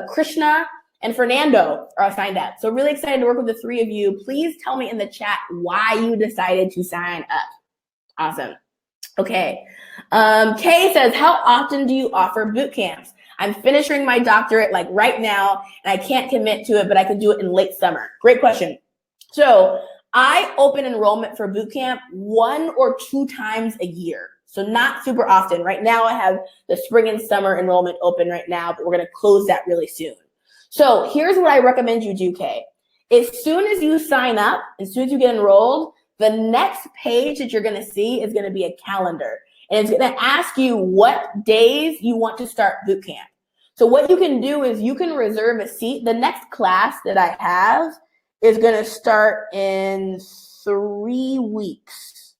Krishna, and Fernando are signed up. So really excited to work with the three of you. Please tell me in the chat why you decided to sign up. Awesome. Okay. Kay says, how often do you offer boot camps? I'm finishing my doctorate like right now, and I can't commit to it, but I could do it in late summer. Great question. So I open enrollment for boot camp 1 or 2 times a year. So not super often. Right now I have the spring and summer enrollment open right now, but we're gonna close that really soon. So here's what I recommend you do, Kay. As soon as you sign up, as soon as you get enrolled, the next page that you're gonna see is gonna be a calendar. And it's gonna ask you what days you want to start boot camp. So what you can do is you can reserve a seat. The next class that I have is gonna start in 3 weeks.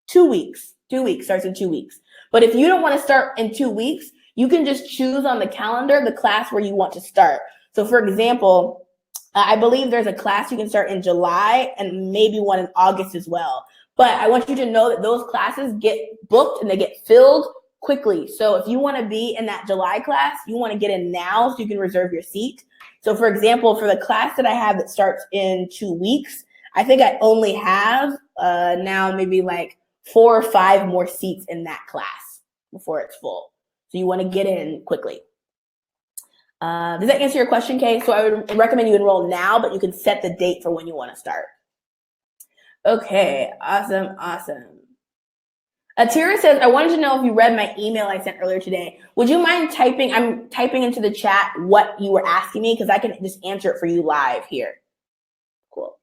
2 weeks. 2 weeks, starts in 2 weeks. But if you don't wanna start in 2 weeks, you can just choose on the calendar the class where you want to start. So for example, I believe there's a class you can start in July and maybe one in August as well. But I want you to know that those classes get booked and they get filled quickly. So if you want to be in that July class, you want to get in now so you can reserve your seat. So for example, for the class that I have that starts in 2 weeks, I think I only have now maybe like 4 or 5 more seats in that class before it's full. So you want to get in quickly. Does that answer your question, Kay? So I would recommend you enroll now, but you can set the date for when you want to start. Okay, awesome. Tira says, I wanted to know if you read my email I sent earlier today. Would you mind typing, I'm typing into the chat what you were asking me, because I can just answer it for you live here. Cool.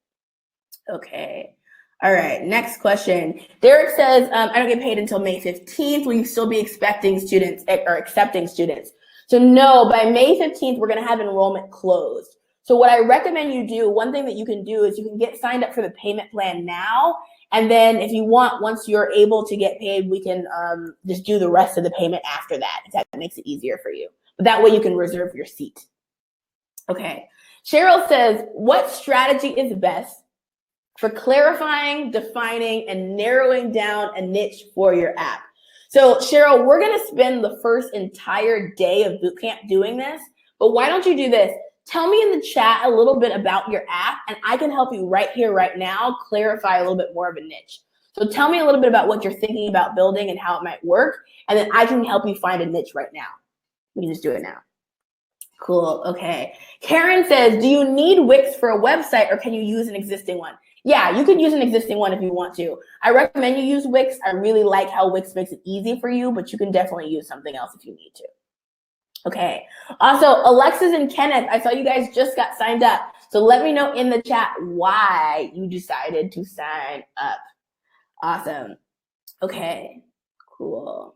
Okay. All right, next question. Derek says, I don't get paid until May 15th. Will you still be expecting students or accepting students? So no, by May 15th, we're gonna have enrollment closed. So what I recommend you do, one thing that you can do is you can get signed up for the payment plan now. And then if you want, once you're able to get paid, we can just do the rest of the payment after that, if that makes it easier for you. But that way you can reserve your seat. Okay, Cheryl says, what strategy is best for clarifying, defining, and narrowing down a niche for your app? So Cheryl, we're gonna spend the first entire day of bootcamp doing this, but why don't you do this? tell me in the chat a little bit about your app, and I can help you right here, right now, clarify a little bit more of a niche. So tell me a little bit about what you're thinking about building and how it might work, and then I can help you find a niche right now. We can just do it now. Cool, okay. Karen says, do you need Wix for a website or can you use an existing one? Yeah, you can use an existing one if you want to. I recommend you use Wix. I really like how Wix makes it easy for you, but you can definitely use something else if you need to. Okay. Also, Alexis and Kenneth, I saw you guys just got signed up. So let me know in the chat why you decided to sign up. Awesome. Okay, cool.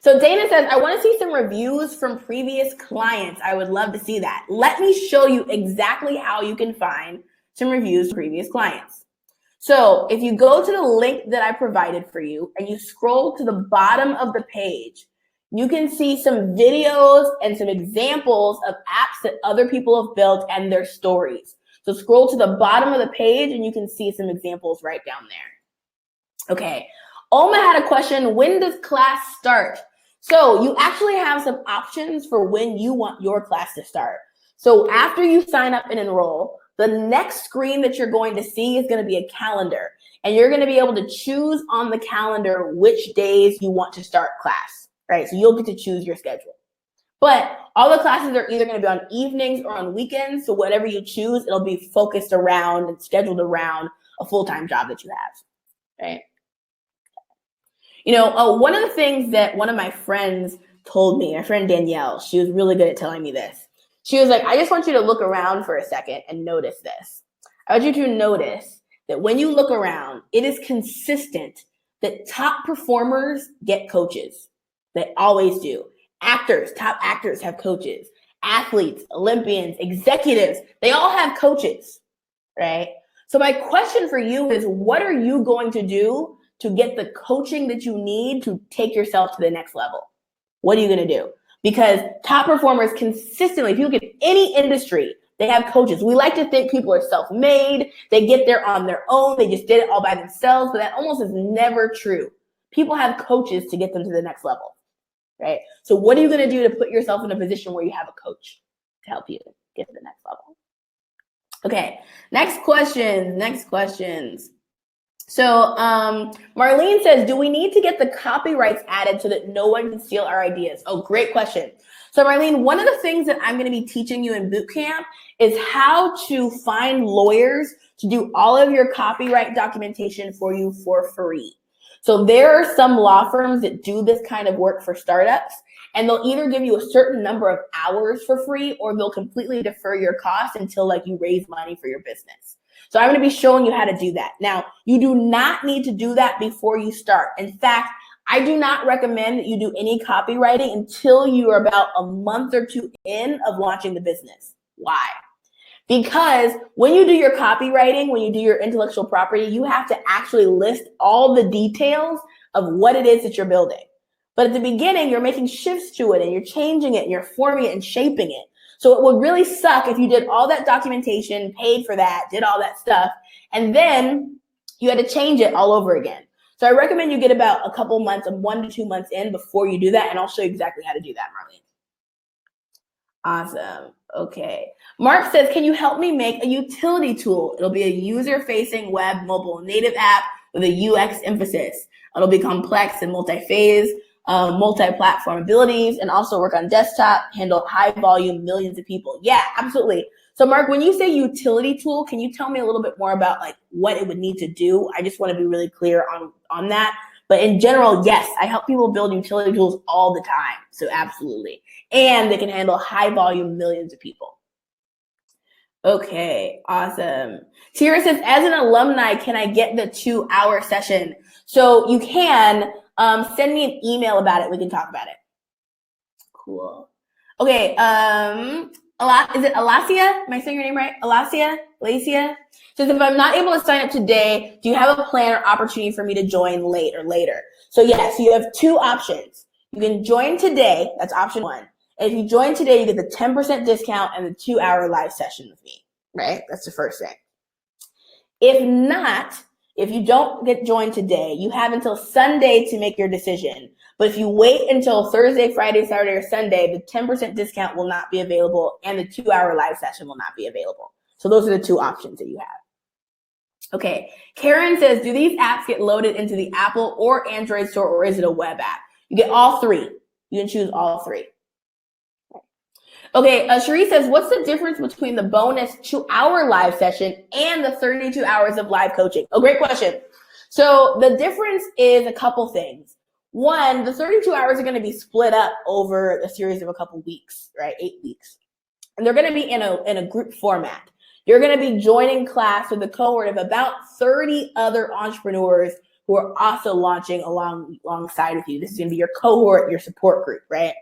So Dana says, I want to see some reviews from previous clients. I would love to see that. Let me show you exactly how you can find some reviews from previous clients. So if you go to the link that I provided for you and you scroll to the bottom of the page, you can see some videos and some examples of apps that other people have built and their stories. So scroll to the bottom of the page and you can see some examples right down there. Okay, Oma had a question, when does class start? So you actually have some options for when you want your class to start. So after you sign up and enroll, the next screen that you're going to see is going to be a calendar. And you're going to be able to choose on the calendar which days you want to start class, right? So you'll get to choose your schedule. But all the classes are either going to be on evenings or on weekends. So whatever you choose, it'll be focused around and scheduled around a full-time job that you have, right? You know, one of the things that one of my friends told me, my friend Danielle, she was really good at telling me this. She was like, I just want you to look around for a second and notice this. I want you to notice that when you look around, it is consistent that top performers get coaches. They always do. Actors, top actors have coaches. Athletes, Olympians, executives, they all have coaches, right? So my question for you is, what are you going to do to get the coaching that you need to take yourself to the next level? What are you going to do? Because top performers consistently, if you look at any industry, they have coaches. We like to think people are self-made. They get there on their own. They just did it all by themselves, but that almost is never true. People have coaches to get them to the next level, right? So what are you going to do to put yourself in a position where you have a coach to help you get to the next level? Okay, next questions. So Marlene says, do we need to get the copyrights added so that no one can steal our ideas? Oh, great question. So Marlene, one of the things that I'm going to be teaching you in boot camp is how to find lawyers to do all of your copyright documentation for you for free. So there are some law firms that do this kind of work for startups, and they'll either give you a certain number of hours for free or they'll completely defer your costs until like you raise money for your business. So I'm going to be showing you how to do that. Now, you do not need to do that before you start. In fact, I do not recommend that you do any copywriting until you are about a month or two in of launching the business. Why? Because when you do your copywriting, when you do your intellectual property, you have to actually list all the details of what it is that you're building. But at the beginning, you're making shifts to it and you're changing it and you're forming it and shaping it. So it would really suck if you did all that documentation, paid for that, did all that stuff, and then you had to change it all over again. So I recommend you get about a couple months, 1 to 2 months in before you do that, and I'll show you exactly how to do that, Marlene. Awesome. Okay. Mark says, can you help me make a utility tool? It'll be a user-facing web mobile native app with a UX emphasis. It'll be complex and multi-phase, multi-platform abilities, and also work on desktop, handle high volume, millions of people. Yeah, absolutely. So Mark, when you say utility tool, can you tell me a little bit more about like what it would need to do? I just want to be really clear on that. But in general, yes, I help people build utility tools all the time. So absolutely. And they can handle high volume, millions of people. Okay, awesome. Tira says, as an alumni, can I get the 2-hour session? So you can send me an email about it. We can talk about it. Cool. Okay, is it Alasia? Am I saying your name right? Alasia? Says, if I'm not able to sign up today, do you have a plan or opportunity for me to join late or later? So yes, you have 2 options. You can join today. That's option 1. And if you join today, you get the 10% discount and the 2-hour live session with me, right? That's the first thing. If not, if you don't get joined today, you have until Sunday to make your decision. But if you wait until Thursday, Friday, Saturday, or Sunday, the 10% discount will not be available and the 2-hour live session will not be available. So those are the two options that you have. Okay, Karen says, do these apps get loaded into the Apple or Android store, or is it a web app? You get all three. You can choose all three. Okay, Cherie says, what's the difference between the bonus 2-hour live session and the 32 hours of live coaching? Oh, great question. So the difference is a couple things. One, the 32 hours are going to be split up over a series of a couple weeks, right? 8 weeks. And they're going to be in a group format. You're going to be joining class with a cohort of about 30 other entrepreneurs who are also launching alongside with you. This is going to be your cohort, your support group, right?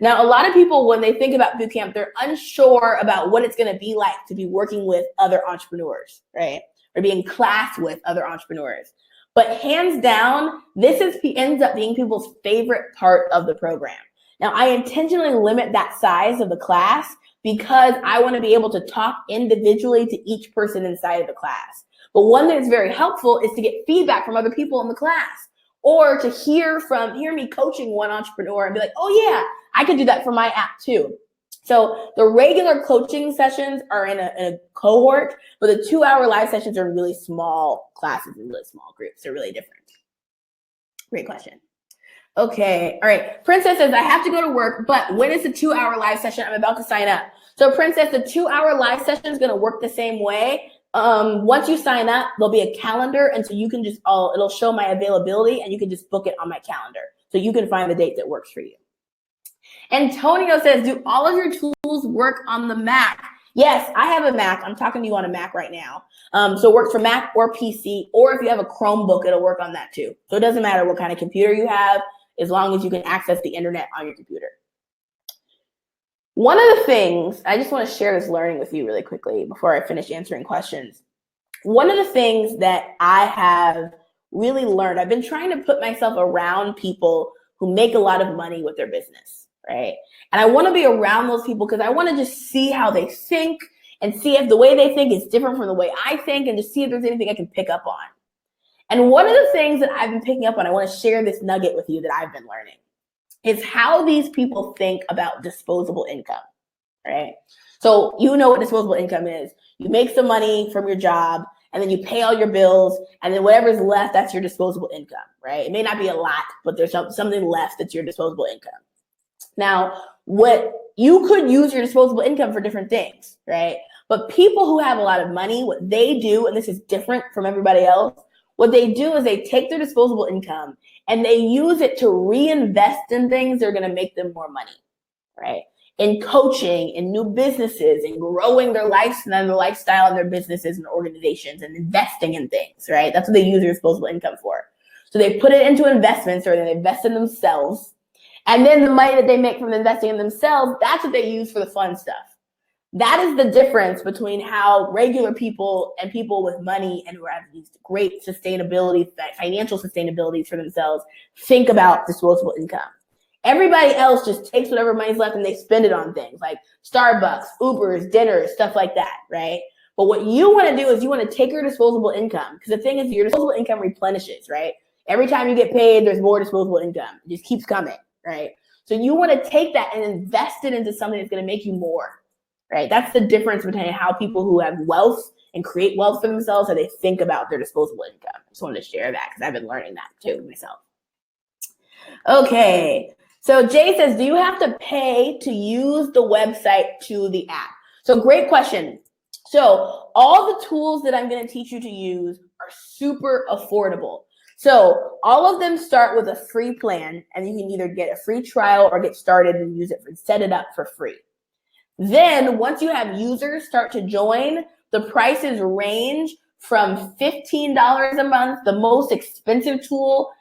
Now, a lot of people, when they think about bootcamp, they're unsure about what it's going to be like to be working with other entrepreneurs, right? Or be in class with other entrepreneurs. But hands down, ends up being people's favorite part of the program. Now, I intentionally limit that size of the class because I want to be able to talk individually to each person inside of the class. But one thing that's very helpful is to get feedback from other people in the class, or to hear me coaching one entrepreneur and be like, oh yeah, I could do that for my app too. So the regular coaching sessions are in a cohort, but the 2-hour live sessions are really small classes and really small groups. They're really different. Great question. Okay, all right. Princess says, I have to go to work, but when is the 2-hour live session? I'm about to sign up. So Princess, the 2-hour live session is going to work the same way. Once you sign up, there'll be a calendar, and so you can it'll show my availability, and you can just book it on my calendar. So you can find the date that works for you. Antonio says, do all of your tools work on the Mac? Yes, I have a Mac. I'm talking to you on a Mac right now. So it works for Mac or PC, or if you have a Chromebook, it'll work on that too. So it doesn't matter what kind of computer you have, as long as you can access the internet on your computer. One of the things, I just want to share this learning with you really quickly before I finish answering questions. One of the things that I have really learned, I've been trying to put myself around people who make a lot of money with their business, right? And I want to be around those people because I want to just see how they think and see if the way they think is different from the way I think, and just see if there's anything I can pick up on. And one of the things that I've been picking up on, I want to share this nugget with you that I've been learning, is how these people think about disposable income, right? So you know what disposable income is. You make some money from your job, and then you pay all your bills, and then whatever's left, that's your disposable income, right? It may not be a lot, but there's something left that's your disposable income. Now, what you could use your disposable income for different things, right? But people who have a lot of money, what they do, and this is different from everybody else, what they do is they take their disposable income and they use it to reinvest in things that are going to make them more money, right? In coaching, in new businesses, in growing their lifestyle and their businesses and organizations, and investing in things, right? That's what they use their disposable income for. So they put it into investments, or they invest in themselves. And then the money that they make from investing in themselves, that's what they use for the fun stuff. That is the difference between how regular people and people with money and who have these great sustainability, financial sustainability for themselves, think about disposable income. Everybody else just takes whatever money's left and they spend it on things like Starbucks, Ubers, dinners, stuff like that, right? But what you want to do is you want to take your disposable income, because the thing is your disposable income replenishes, right? Every time you get paid, there's more disposable income. It just keeps coming, right? So you want to take that and invest it into something that's going to make you more. Right? That's the difference between how people who have wealth and create wealth for themselves, how they think about their disposable income. I just wanted to share that because I've been learning that too myself. Okay. So Jay says, do you have to pay to use the website to the app? So great question. So all the tools that I'm going to teach you to use are super affordable. So all of them start with a free plan, and you can either get a free trial or get started and use it and set it up for free. Then once you have users start to join, the prices range from $15 a month. The most expensive tool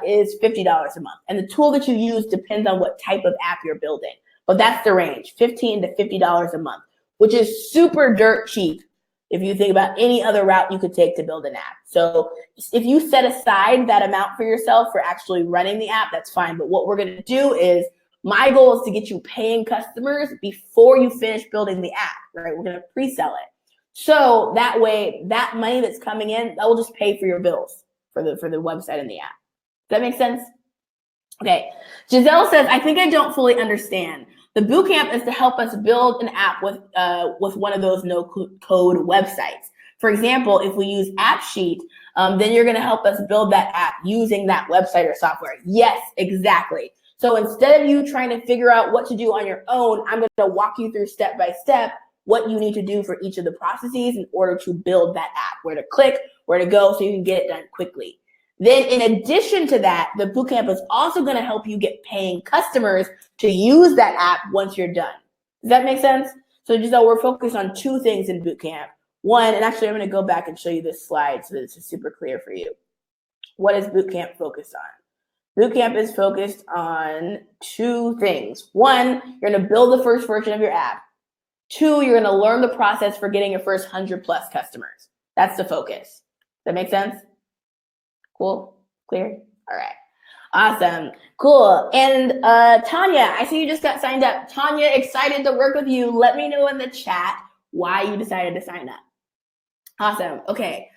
is $50 a month. And the tool that you use depends on what type of app you're building. But that's the range, $15 to $50 a month, which is super dirt cheap if you think about any other route you could take to build an app. So if you set aside that amount for yourself for actually running the app, that's fine. But what we're going to do is, my goal is to get you paying customers before you finish building the app, right? We're going to pre-sell it. So that way, that money that's coming in, that will just pay for your bills for the website and the app. Does that make sense? Okay, Giselle says, I think I don't fully understand. The bootcamp is to help us build an app with one of those no-code websites. For example, if we use AppSheet, then you're going to help us build that app using that website or software. Yes, exactly. So instead of you trying to figure out what to do on your own, I'm going to walk you through step by step what you need to do for each of the processes in order to build that app, where to click, where to go, so you can get it done quickly. Then in addition to that, the bootcamp is also going to help you get paying customers to use that app once you're done. Does that make sense? So Giselle, we're focused on two things in bootcamp. One, and actually I'm going to go back and show you this slide so that it's super clear for you. What is bootcamp focused on? Bootcamp is focused on two things. One, you're going to build the first version of your app. Two, you're going to learn the process for getting your first 100 plus customers. That's the focus. Does that make sense? Cool? Clear? All right. Awesome. Cool. And Tanya, I see you just got signed up. Tanya, excited to work with you. Let me know in the chat why you decided to sign up. Awesome. Okay.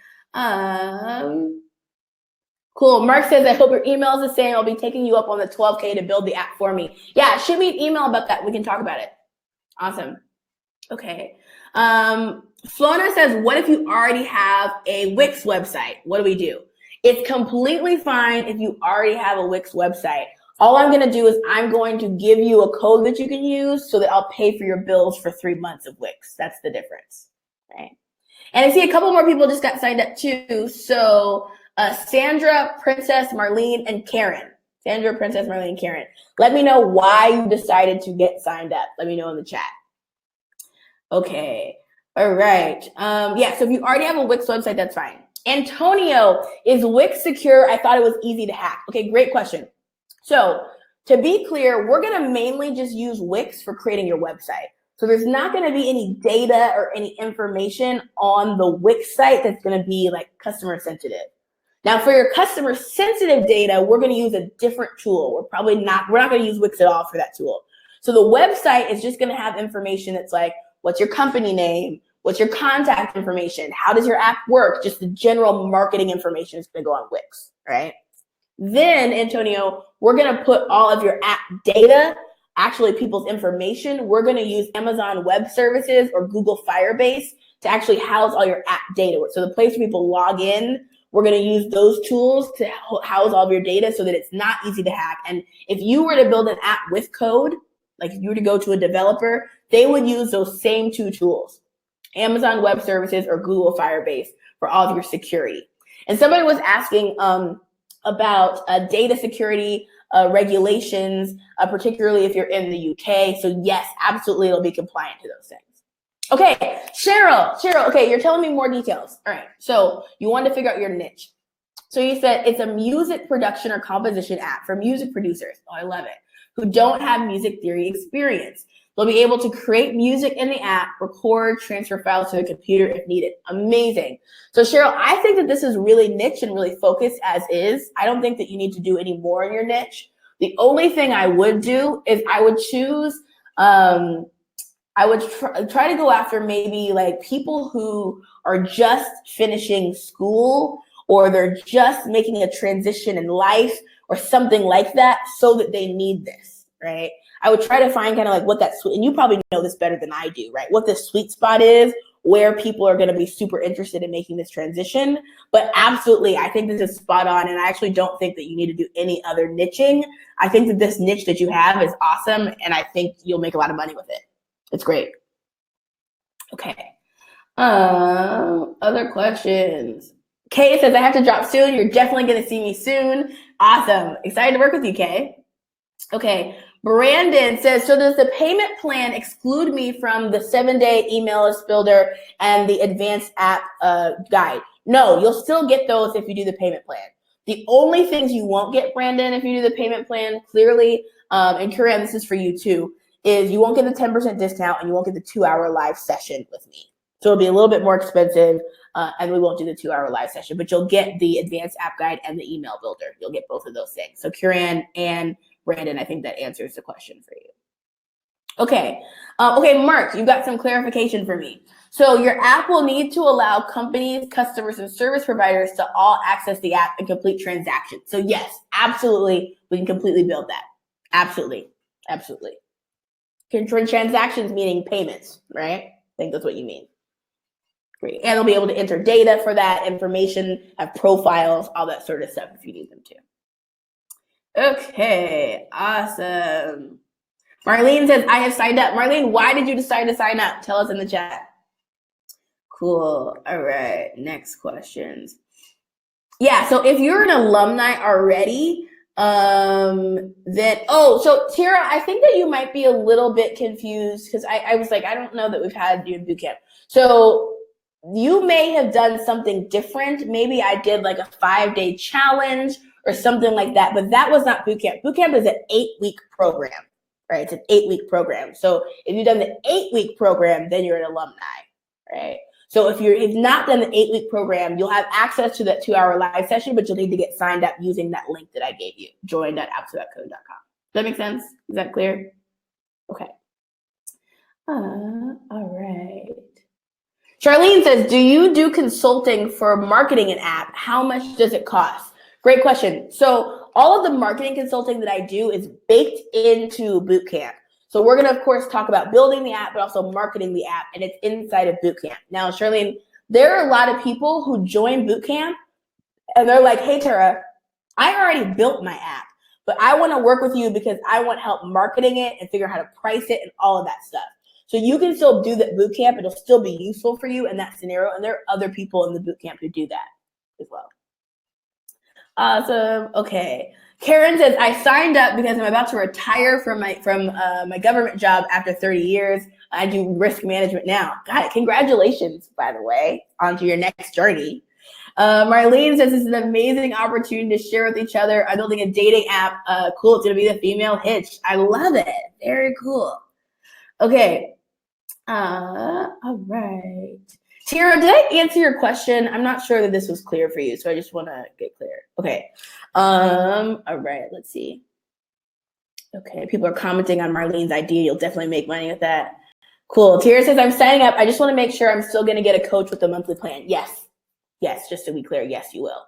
Cool. Mark says, I hope your email is the same. I'll be taking you up on the 12K to build the app for me. Yeah, shoot me an email about that. We can talk about it. Awesome. Okay. Flona says, what if you already have a Wix website? What do we do? It's completely fine if you already have a Wix website. All I'm going to do is I'm going to give you a code that you can use so that I'll pay for your bills for 3 months of Wix. That's the difference, right? And I see a couple more people just got signed up too. So Sandra, Princess, Marlene, and Karen. Sandra, Princess, Marlene, and Karen. Let me know why you decided to get signed up. Let me know in the chat. Okay. All right. Yeah, so if you already have a Wix website, that's fine. Antonio, is Wix secure? I thought it was easy to hack. Okay, great question. So to be clear, we're going to mainly just use Wix for creating your website. So there's not going to be any data or any information on the Wix site that's going to be like customer sensitive. Now for your customer sensitive data, we're going to use a different tool. We're not going to use Wix at all for that tool. So the website is just going to have information that's like, what's your company name? What's your contact information? How does your app work? Just the general marketing information is going to go on Wix, right? Then, Antonio, we're going to put all of your app data, actually people's information. We're going to use Amazon Web Services or Google Firebase to actually house all your app data. So the place where people log in, we're going to use those tools to house all of your data so that it's not easy to hack. And if you were to build an app with code, like if you were to go to a developer, they would use those same two tools. Amazon Web Services or Google Firebase for all of your security. And somebody was asking about data security regulations, particularly if you're in the UK. So yes, absolutely, it'll be compliant to those things. Okay, Cheryl, okay, you're telling me more details. All right, so you wanted to figure out your niche. So you said it's a music production or composition app for music producers. Oh, I love it. Who don't have music theory experience. They'll be able to create music in the app, record, transfer files to the computer if needed. Amazing. So Cheryl, I think that this is really niche and really focused as is. I don't think that you need to do any more in your niche. The only thing I would do is I would choose, I would try to go after maybe like people who are just finishing school or they're just making a transition in life or something like that so that they need this, right? I would try to find kind of like what that sweet, and you probably know this better than I do, right? What the sweet spot is, where people are going to be super interested in making this transition. But absolutely, I think this is spot on. And I actually don't think that you need to do any other niching. I think that this niche that you have is awesome. And I think you'll make a lot of money with it. It's great. Okay. Other questions. Kay says, I have to drop soon. You're definitely going to see me soon. Awesome. Excited to work with you, Kay. Okay. Brandon says, so does the payment plan exclude me from the 7-day email list builder and the advanced app guide? No, you'll still get those if you do the payment plan. The only things you won't get, Brandon, if you do the payment plan, clearly, and Karen, this is for you too, is you won't get the 10% discount and you won't get the 2-hour live session with me. So it'll be a little bit more expensive and we won't do the 2-hour live session, but you'll get the advanced app guide and the email builder. You'll get both of those things. So Karen and Brandon, I think that answers the question for you. Okay. Okay, Mark, you got some clarification for me. So your app will need to allow companies, customers, and service providers to all access the app and complete transactions. So yes, absolutely, we can completely build that. Absolutely, absolutely. Control transactions meaning payments, right? I think that's what you mean. Great. And they'll be able to enter data for that information, have profiles, all that sort of stuff if you need them to. Okay, awesome. Marlene says, I have signed up. Marlene, why did you decide to sign up? Tell us in the chat. Cool. All right, next questions. Yeah, so if you're an alumni already, so Tara, I think that you might be a little bit confused because I was like, I don't know that we've had you in boot camp. So you may have done something different. Maybe I did like a 5-day challenge or something like that, but that was not boot camp. Boot camp is an 8-week program, right? It's an 8-week program. So if you've done the 8-week program, then you're an alumni, right? So if you've not done the 8-week program, you'll have access to that 2-hour live session, but you'll need to get signed up using that link that I gave you, join.apps.co.com. Does that make sense? Is that clear? Okay. All right. Charlene says, do you do consulting for marketing an app? How much does it cost? Great question. So all of the marketing consulting that I do is baked into Bootcamp. So we're going to, of course, talk about building the app, but also marketing the app, and it's inside of Bootcamp. Now, Charlene, there are a lot of people who join Bootcamp, and they're like, hey, Tara, I already built my app, but I want to work with you because I want help marketing it and figure out how to price it and all of that stuff. So you can still do that boot camp. It'll still be useful for you in that scenario. And there are other people in the boot camp who do that as well. Awesome. Okay. Karen says, I signed up because I'm about to retire from my government job after 30 years. I do risk management now. Got it. Congratulations, by the way, onto your next journey. Marlene says, this is an amazing opportunity to share with each other. I'm building a dating app. Cool. It's going to be the female hitch. I love it. Very cool. Okay. All right. Tara, did I answer your question? I'm not sure that this was clear for you, so I just want to get clear. Okay. All right, let's see. Okay, people are commenting on Marlene's idea. You'll definitely make money with that. Cool. Tara says, I'm signing up. I just want to make sure I'm still going to get a coach with a monthly plan. Yes. Yes, just to be clear, yes, you will.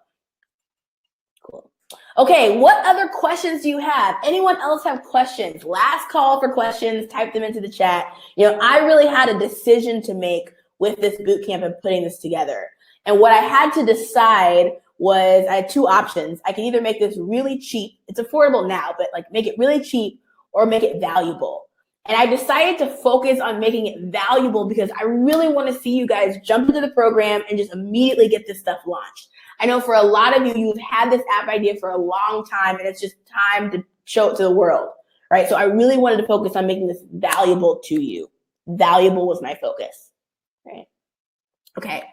Cool. Okay, what other questions do you have? Anyone else have questions? Last call for questions. Type them into the chat. You know, I really had a decision to make with this boot camp and putting this together. And what I had to decide was I had 2 options. I can either make this really cheap. It's affordable now, but like make it really cheap or make it valuable. And I decided to focus on making it valuable because I really want to see you guys jump into the program and just immediately get this stuff launched. I know for a lot of you, you've had this app idea for a long time and it's just time to show it to the world, right? So I really wanted to focus on making this valuable to you. Valuable was my focus, right? Okay.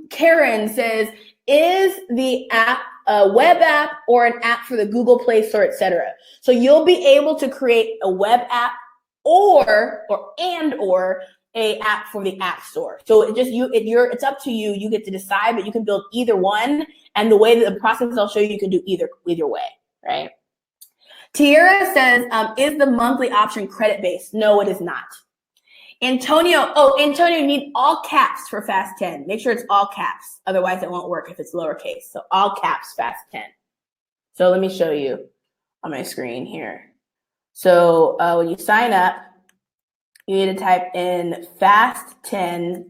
Karen says, is the app a web app or an app for the Google Play Store, etc.? So you'll be able to create a web app or a app for the App Store. So it's up to you. You get to decide, but you can build either one. And the way that the process I'll show you, you can do either way, right? Tiara says, is the monthly option credit based? No, it is not. Antonio, you need all caps for Fast 10. Make sure it's all caps. Otherwise, it won't work if it's lowercase. So all caps, Fast 10. So let me show you on my screen here. So when you sign up, you need to type in Fast 10.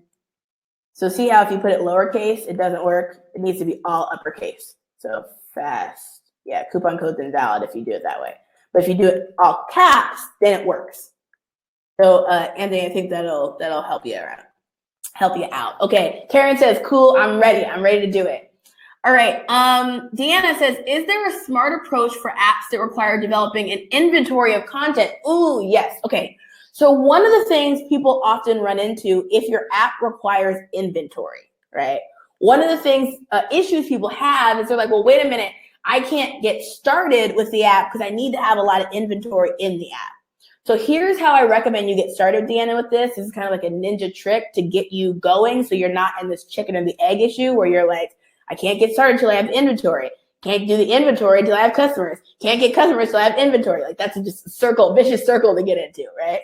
So see how if you put it lowercase, it doesn't work. It needs to be all uppercase. So Fast, yeah, coupon code's invalid if you do it that way. But if you do it all caps, then it works. So Anthony, I think that'll help you out. Okay, Karen says, cool, I'm ready to do it. All right, Deanna says, is there a smart approach for apps that require developing an inventory of content? Ooh, yes, okay. So one of the things people often run into if your app requires inventory, right? One of the things, issues people have is they're like, well, wait a minute, I can't get started with the app because I need to have a lot of inventory in the app. So here's how I recommend you get started, Deanna, with this. This is kind of like a ninja trick to get you going so you're not in this chicken and the egg issue where you're like, I can't get started until I have inventory. Can't do the inventory until I have customers. Can't get customers until I have inventory. Like that's just a vicious circle to get into, right?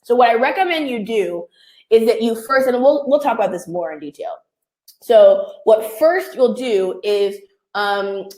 So what I recommend you do is that you first, and we'll talk about this more in detail. So what first you'll do is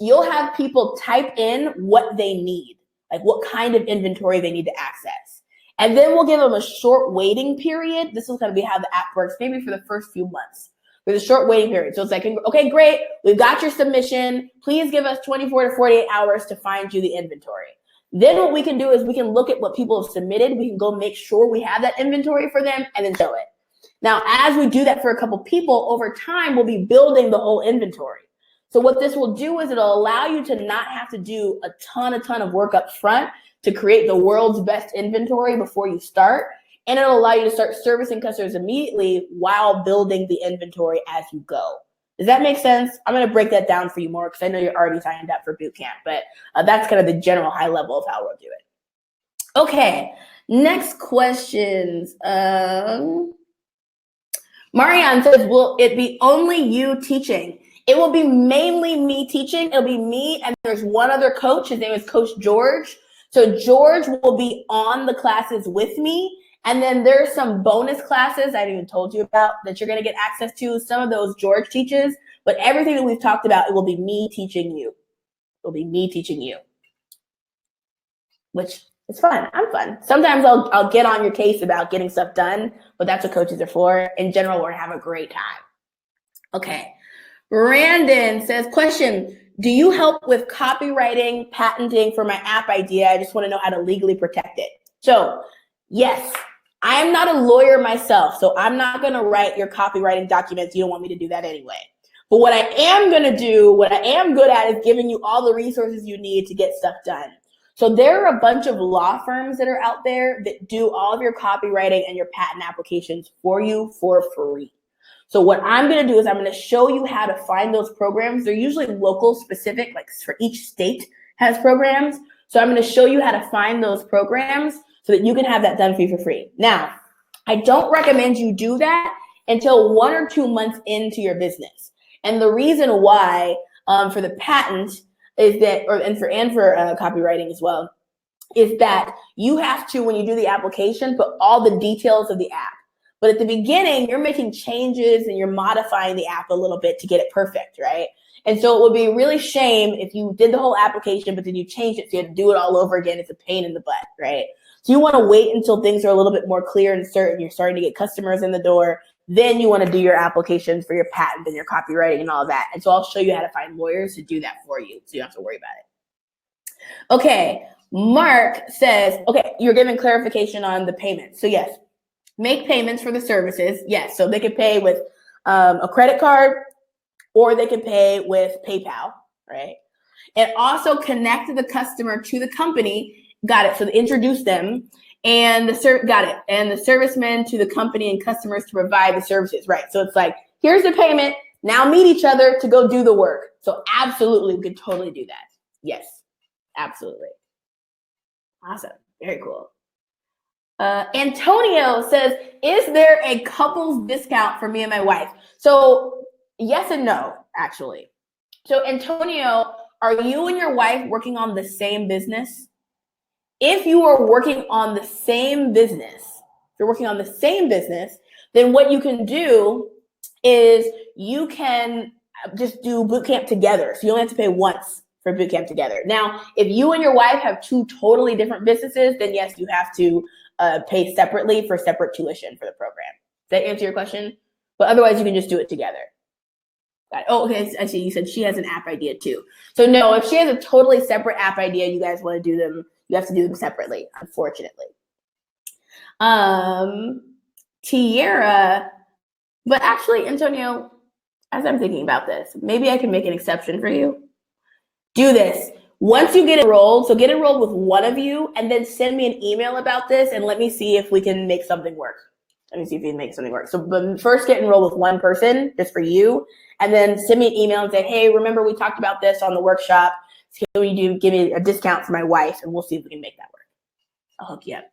you'll have people type in what they need, like what kind of inventory they need to access. And then we'll give them a short waiting period. This is going to be how the app works, maybe for the first few months. There's a short waiting period. So it's like, okay, great. We've got your submission. Please give us 24 to 48 hours to find you the inventory. Then what we can do is we can look at what people have submitted. We can go make sure we have that inventory for them and then show it. Now, as we do that for a couple people, over time, we'll be building the whole inventory. So what this will do is it'll allow you to not have to do a ton of work up front to create the world's best inventory before you start. And it'll allow you to start servicing customers immediately while building the inventory as you go. Does that make sense? I'm going to break that down for you more because I know you're already signed up for bootcamp, but that's kind of the general high level of how we'll do it. Okay, next questions. Marianne says, will it be only you teaching? It will be mainly me teaching. It'll be me, and there's one other coach. His name is Coach George. So George will be on the classes with me. And then there's some bonus classes I haven't even told you about that you're going to get access to. Some of those George teaches, but everything that we've talked about, it will be me teaching you. It will be me teaching you, which is fun. I'm fun. Sometimes I'll get on your case about getting stuff done, but that's what coaches are for. In general, we're going to have a great time. Okay. Brandon says, question, do you help with copywriting, patenting for my app idea? I just want to know how to legally protect it. So yes, I am not a lawyer myself, so I'm not going to write your copywriting documents. You don't want me to do that anyway. But what I am going to do, what I am good at is giving you all the resources you need to get stuff done. So there are a bunch of law firms that are out there that do all of your copywriting and your patent applications for you for free. So what I'm going to do is I'm going to show you how to find those programs. They're usually local specific, like for each state has programs. So I'm going to show you how to find those programs so that you can have that done for you for free. Now, I don't recommend you do that until 1 or 2 months into your business. And the reason why for the patent is that, and for copywriting as well, is that you have to, when you do the application, put all the details of the app. But at the beginning, you're making changes and you're modifying the app a little bit to get it perfect, right? And so it would be really shame if you did the whole application, but then you changed it, so you had to do it all over again. It's a pain in the butt, right? So you want to wait until things are a little bit more clear and certain. You're starting to get customers in the door. Then you want to do your applications for your patent and your copywriting and all of that. And so I'll show you how to find lawyers to do that for you, so you don't have to worry about it. Okay, Mark says, okay, you're giving clarification on the payments. So yes, make payments for the services. Yes, so they can pay with a credit card or they can pay with PayPal, right? And also connect the customer to the company. Got it. So introduce them and got it. And the servicemen to the company and customers to provide the services, right? So it's like, here's the payment. Now meet each other to go do the work. So absolutely, we could totally do that. Yes, absolutely. Awesome. Very cool. Antonio says, is there a couples discount for me and my wife? So yes and no, actually. So Antonio, are you and your wife working on the same business? If you are working on the same business, then what you can do is you can just do bootcamp together. So you only have to pay once for bootcamp together. Now, if you and your wife have two totally different businesses, then yes, you have to pay separately for separate tuition for the program. Does that answer your question? But otherwise, you can just do it together. Oh, okay. I see. You said she has an app idea too. So no, if she has a totally separate app idea, you guys want to do them, you have to do them separately, unfortunately. Tiara, but actually, Antonio, as I'm thinking about this, maybe I can make an exception for you. Do this. Once you get enrolled, so get enrolled with one of you and then send me an email about this and let me see if we can make something work. Let me see if we can make something work. So but first get enrolled with one person just for you and then send me an email and say, hey, remember we talked about this on the workshop. Can you give me a discount for my wife and we'll see if we can make that work. I'll hook you up.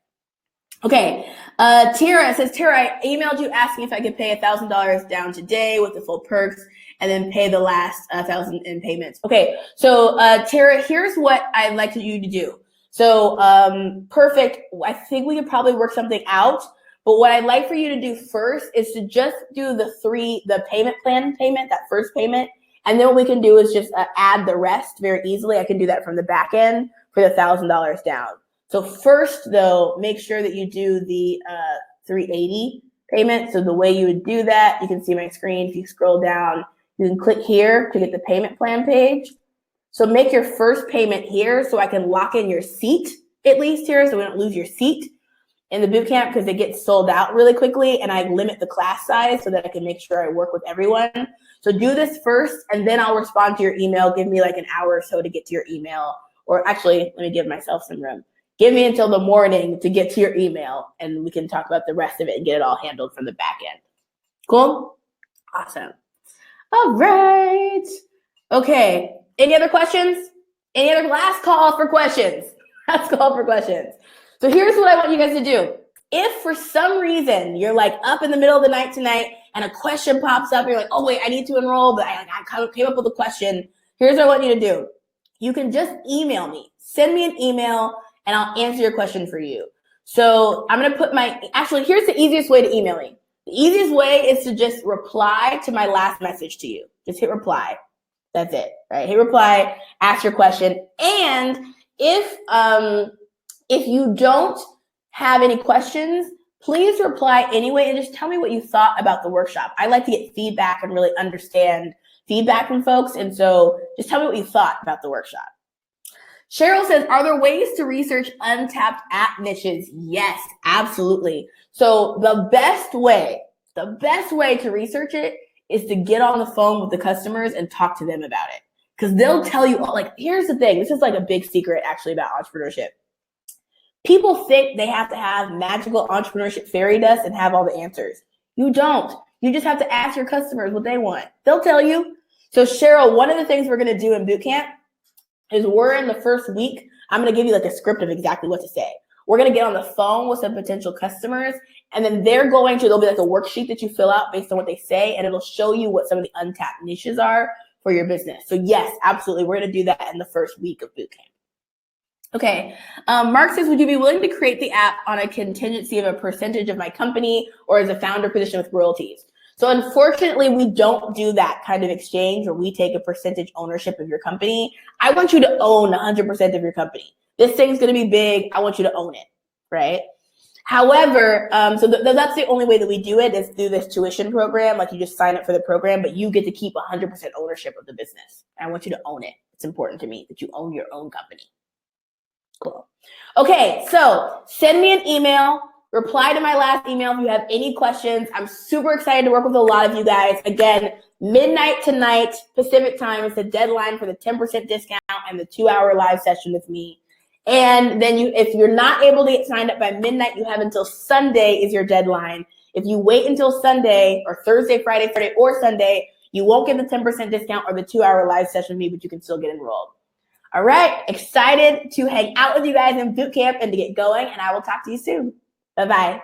Okay, Tara says, Tara, I emailed you asking if I could pay $1,000 down today with the full perks and then pay the last 1,000 in payments. Okay, so Tara, here's what I'd like you to do. So perfect, I think we could probably work something out, But what I'd like for you to do first is to just do the payment plan payment, that first payment. And then what we can do is just add the rest very easily. I can do that from the back end for the $1,000 down. So first, though, make sure that you do the $380 payment. So the way you would do that, you can see my screen. If you scroll down, you can click here to get the payment plan page. So make your first payment here so I can lock in your seat, at least here, so we don't lose your seat in the bootcamp because it gets sold out really quickly, and I limit the class size so that I can make sure I work with everyone. So do this first, and then I'll respond to your email. Give me like an hour or so to get to your email. Or actually, let me give myself some room. Give me until the morning to get to your email, and we can talk about the rest of it and get it all handled from the back end. Cool? Awesome. All right. Okay. Any other questions? Any other last call for questions? Last call for questions. So here's what I want you guys to do. If for some reason you're like up in the middle of the night tonight and a question pops up, you're like, oh wait, I need to enroll, but I came up with a question. Here's what I want you to do. You can just email me. Send me an email and I'll answer your question for you. So I'm going to put actually, here's the easiest way to email me. The easiest way is to just reply to my last message to you. Just hit reply. That's it, right? Hit reply, ask your question. And if you don't have any questions, please reply anyway and just tell me what you thought about the workshop. I like to get feedback and really understand feedback from folks. And so just tell me what you thought about the workshop. Cheryl says, are there ways to research untapped app niches? Yes, absolutely. So the best way to research it is to get on the phone with the customers and talk to them about it. Because they'll tell you, like, here's the thing. This is like a big secret actually about entrepreneurship. People think they have to have magical entrepreneurship fairy dust and have all the answers. You don't. You just have to ask your customers what they want. They'll tell you. So Cheryl, one of the things we're going to do in bootcamp is we're in the first week. I'm going to give you like a script of exactly what to say. We're going to get on the phone with some potential customers, and then there'll be like a worksheet that you fill out based on what they say, and it'll show you what some of the untapped niches are for your business. So yes, absolutely. We're going to do that in the first week of bootcamp. Okay. Mark says, would you be willing to create the app on a contingency of a percentage of my company or as a founder position with royalties? So unfortunately, we don't do that kind of exchange where we take a percentage ownership of your company. I want you to own 100% of your company. This thing's going to be big. I want you to own it, right? However, so that's the only way that we do it is through this tuition program. Like you just sign up for the program, but you get to keep 100% ownership of the business. And I want you to own it. It's important to me that you own your own company. Cool. Okay, so send me an email. Reply to my last email if you have any questions. I'm super excited to work with a lot of you guys. Again, midnight tonight, Pacific time is the deadline for the 10% discount and the 2-hour live session with me. And then if you're not able to get signed up by midnight, you have until Sunday is your deadline. If you wait until Sunday or Thursday, Friday, or Sunday, you won't get the 10% discount or the 2-hour live session with me, but you can still get enrolled. All right, excited to hang out with you guys in bootcamp and to get going, and I will talk to you soon. Bye-bye.